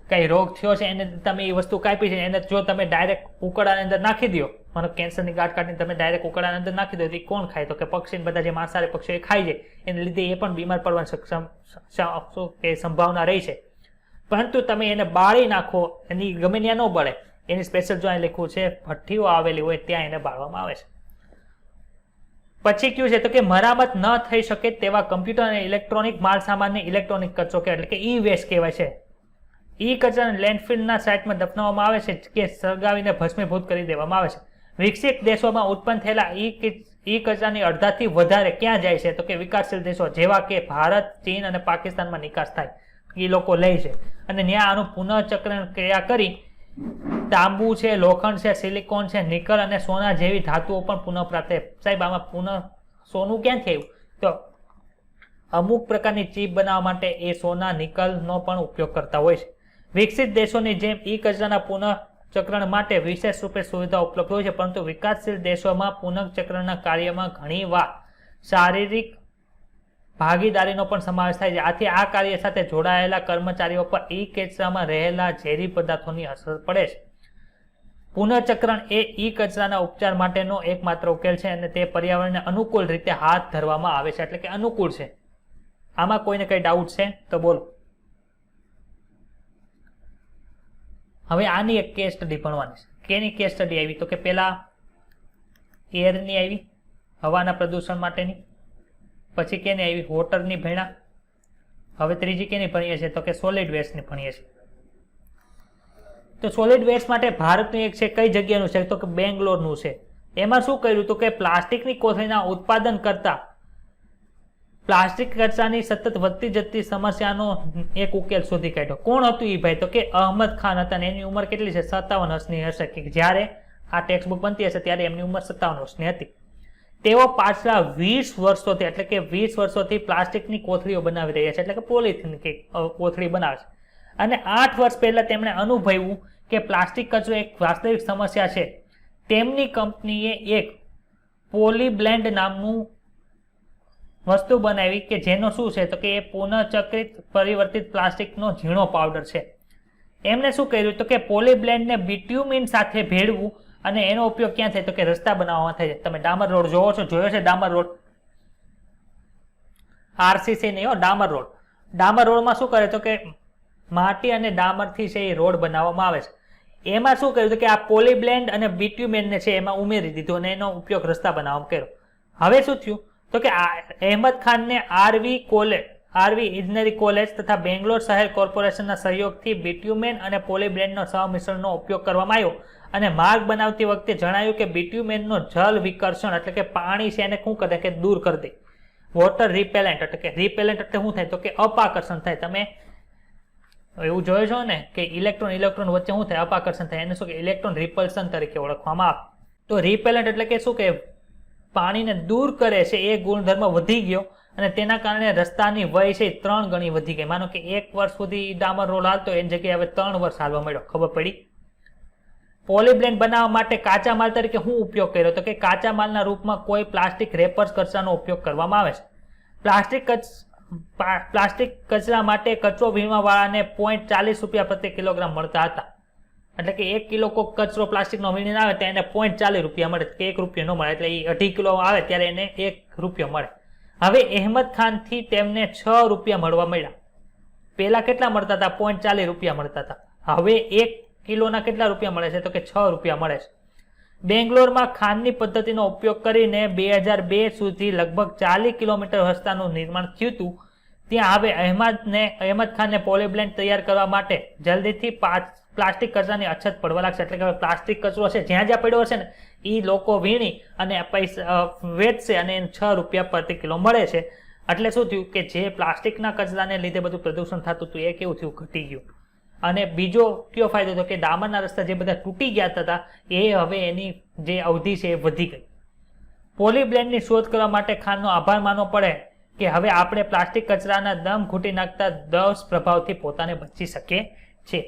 કઈ રોગ થયો છે એને તમે એ વસ્તુ કાપી છે એને જો તમે ડાયરેક્ટ ઉકળાની અંદર નાખી દો માનો કેન્સરની ગાંઠ કાઢીને તમે ડાયરેક્ટ ઉકળાની અંદર નાખી દો તો એ કોણ ખાય તો કે પક્ષી બધા જે માંસાહારી પક્ષીઓ એ ખાઈ જાય એને લીધે એ પણ બીમાર પડવાની સંભાવના રહી છે પરંતુ તમે એને બાળી નાખો એની ગમે ત્યાં ન બળે એની સ્પેશિયલ જો અહીં લખ્યું છે ભઠ્ઠીઓ આવેલી હોય ત્યાં એને બાળવામાં આવે છે પછી કયું છે તો કે મરામત ન થઈ શકે તેવા કમ્પ્યુટર અને ઇલેક્ટ્રોનિક માલ સામાનને ઇલેક્ટ્રોનિક કચરો કે એટલે કે ઈ વેસ્ટ કહેવાય છે ઈ કચરાને લેન્ડફિલના સાઇટમાં દફનાવવામાં આવે છે કે સળગાવીને ભસ્મીભૂત કરી દેવામાં આવે છે વિકસિત દેશોમાં ઉત્પન્ન થયેલા ઈ કચરાની અડધાથી વધારે ક્યાં જાય છે તો કે વિકાસશીલ દેશો જેવા કે ભારત ચીન અને પાકિસ્તાનમાં નિકાસ થાય એ લોકો લે છે અને ત્યાં આનું પુનઃચક્રણ ક્રિયા કરી તાંબુ છે લોખંડ છે સિલિકોન છે નિકલ અને સોના જેવી ધાતુઓ પણ પુનઃપ્રાપ્ત સાહેબ આમાં સોનું ક્યાંથી આવ્યું તો અમુક પ્રકારની ચીપ બનાવવા માટે એ સોના નિકલનો પણ ઉપયોગ કરતા હોય છે વિકસિત દેશોની જેમ ઈ કચરાના પુનઃ ચક્રણ માટે વિશેષ રૂપે સુવિધા ઉપલબ્ધ હોય છે, પરંતુ વિકાસશીલ દેશોમાં પુનઃચક્રના કાર્યમાં ઘણીવાર શારીરિક ભાગીદારીનો પણ સમાવેશ થાય છે. આથી આ કાર્ય સાથે જોડાયેલા કર્મચારીઓ પર કચરામાં રહેલા ઝેરી પદાર્થોની અસર પડે છે. પુનઃચક્રણ એ કચરાના ઉપચાર માટેનો એકમાત્ર ઉકેલ છે અને તે પર્યાવરણને અનુકૂળ રીતે હાથ ધરવામાં આવે છે, એટલે કે અનુકૂળ છે. આમાં કોઈને કઈ ડાઉટ છે તો બોલો. હવે આની એક કેસ સ્ટડી ભણવાની છે. કેની કેસ સ્ટડી આવી? તો કે પેલા એરની આવી, હવાના પ્રદૂષણ માટેની. પછી કેની આવી? વોટરની ભણ્યા. હવે ત્રીજી કેની ભણીએ છીએ? તો કે સોલિડ વેસ્ટની ભણીએ છીએ. તો સોલિડ વેસ્ટ માટે ભારતનું એક છે, કઈ જગ્યાનું છે? તો કે બેંગ્લોરનું છે. એમાં શું કર્યું? તો કે પ્લાસ્ટિકની કોથળીના ઉત્પાદન કરતા પ્લાસ્ટિક કચરાની સતત વધતી જતી સમસ્યાનો એક ઉકેલ શોધી કાઢ્યો. કોણ હતું એ ભાઈ? તો કે અહમદ ખાન હતા. એની ઉંમર કેટલી છે? 57 વર્ષની હશે. કે જ્યારે આ ટેક્સ્ટ બુક બનતી હશે ત્યારે એમની ઉંમર 57 વર્ષની હતી. તેઓ પાછલા 20 વર્ષોથી, એટલે કે 20 વર્ષોથી પ્લાસ્ટિકની કોથળીઓ બનાવી રહ્યા છે, એટલે કે પોલિથીન કોથળી બનાવે છે. અને 8 વર્ષ પહેલા તેમણે અનુભવ્યું કે પ્લાસ્ટિક કચરો એક વાસ્તવિક સમસ્યા છે. તેમની કંપનીએ એક પોલીબ્લેન્ડ નામનું વસ્તુ બનાવી કે જેનો શું છે? તો કે એ પુનઃચક્રિત પરિવર્તિત પ્લાસ્ટિકનો ઝીણો પાવડર છે. એમણે શું કર્યું? તો કે પોલીબ્લેન્ડને બિટ્યુમિન સાથે ભેળવું અને એનો ઉપયોગ ક્યાં થાય? તો કે રસ્તા બનાવવામાં થાય છે. તમે ડામર રોડ જોવો છો, જોયો છે ડામર રોડ? આરસીસી નહીં હો, ડામર રોડ. ડામર રોડમાં શું કરે? તો કે માટી અને ડામરથી છે એ રોડ બનાવવામાં આવે છે. એમાં શું કર્યું? તો કે આ પોલીબ્લેન્ડ અને બિટ્યુમેનને છે એમાં ઉમેરી દીધું અને એનો ઉપયોગ રસ્તા બનાવવામાં કર્યો. હવે શું થયું? તો કે અહેમદ ખાનને આરવી ઇજનેરી કોલેજ તથા બેંગ્લોર શહેર કોર્પોરેશનના સહયોગથી બિટ્યુમેન અને પોલીબ્લેન્ડનો સહમિશ્રણનો ઉપયોગ કરવામાં આવ્યો અને માર્ગ બનાવતી વખતે જણાયું કે બિટ્યુમેનનો જલ વિકર્ષણ, એટલે કે પાણી છે એને શું કરે? કે દૂર કરી દે. વોટર રિપેલેન્ટ, એટલે કે રિપેલેન્ટ એટલે શું થાય? તો કે અપાકર્ષણ થાય. તમે એવું જોયો છો ને કે ઇલેક્ટ્રોન વચ્ચે શું થાય? અપાકર્ષણ થાય. એને શું કે ઇલેક્ટ્રોન રિપલ્શન તરીકે ઓળખવામાં આવે. તો રિપેલેન્ટ એટલે કે શું કે પાણીને દૂર કરે છે, એ ગુણધર્મ વધી ગયો અને તેના કારણે રસ્તાની વય છે 3 ગણી વધી ગઈ. માનો કે 1 વર્ષ સુધી ડામર રોડ હાલતો એની જગ્યાએ હવે 3 વર્ષ હાલવા મળ્યો. ખબર પડી? પોલીબ્લેન્ડ બનાવવા માટે કાચા માલ તરીકે શું ઉપયોગ કર્યો? તો કે કાચા માલના રૂપમાં કોઈ પ્લાસ્ટિક રેપર્સ કચરાનો ઉપયોગ કરવામાં આવે છે. પ્લાસ્ટિક કચરા માટે કચરો વીણવાવાળાને ₹0.40 પ્રતિ કિલોગ્રામ મળતા હતા. એટલે કે 1 કિલો કોક કચરો પ્લાસ્ટિકનો વીણીને આવે તો એને ₹0.40 મળે, કે ₹1 ન મળે. એટલે એ 2.5 કિલો આવે ત્યારે એને ₹1 મળે. હવે અહેમદ ખાનથી તેમને ₹6 મળવા મળ્યા. પહેલા કેટલા મળતા હતા? ₹0.40 મળતા હતા. હવે 1 કિલોના કેટલા રૂપિયા મળે છે? તો કે ₹6 મળે છે. બેંગ્લોરમાં ખાનની પદ્ધતિનો ઉપયોગ કરીને 2002 સુધી લગભગ 40 કિલોમીટર રસ્તાનું નિર્માણ થયું હતું. ત્યાં હવે અહેમદ ખાનને પોલીબ્લેન્ડ તૈયાર કરવા માટે જલ્દીથી પ્લાસ્ટિક કચરાની અછત પડવા લાગશે. એટલે કે પ્લાસ્ટિક કચરો છે જ્યાં પડ્યો હશે ને એ લોકો વીણી અને પૈસા વેચશે અને એને ₹6 પ્રતિ કિલો મળે છે. એટલે શું થયું કે જે પ્લાસ્ટિકના કચરાને લીધે બધું પ્રદૂષણ થતું હતું એ કેવું થયું? ઘટી ગયું. અને બીજો કયો ફાયદો હતો કે ડામરના રસ્તા જે બધા તૂટી ગયા હતા એ હવે એની જે અવધિ છે એ વધી ગઈ. પોલીબ્લેન્ડની શોધ કરવા માટે ખાનનો આભાર માનવો પડે કે હવે આપણે પ્લાસ્ટિક કચરાના દમ ઘૂંટી નાખતા દસ પ્રભાવથી પોતાને બચી શકીએ છીએ.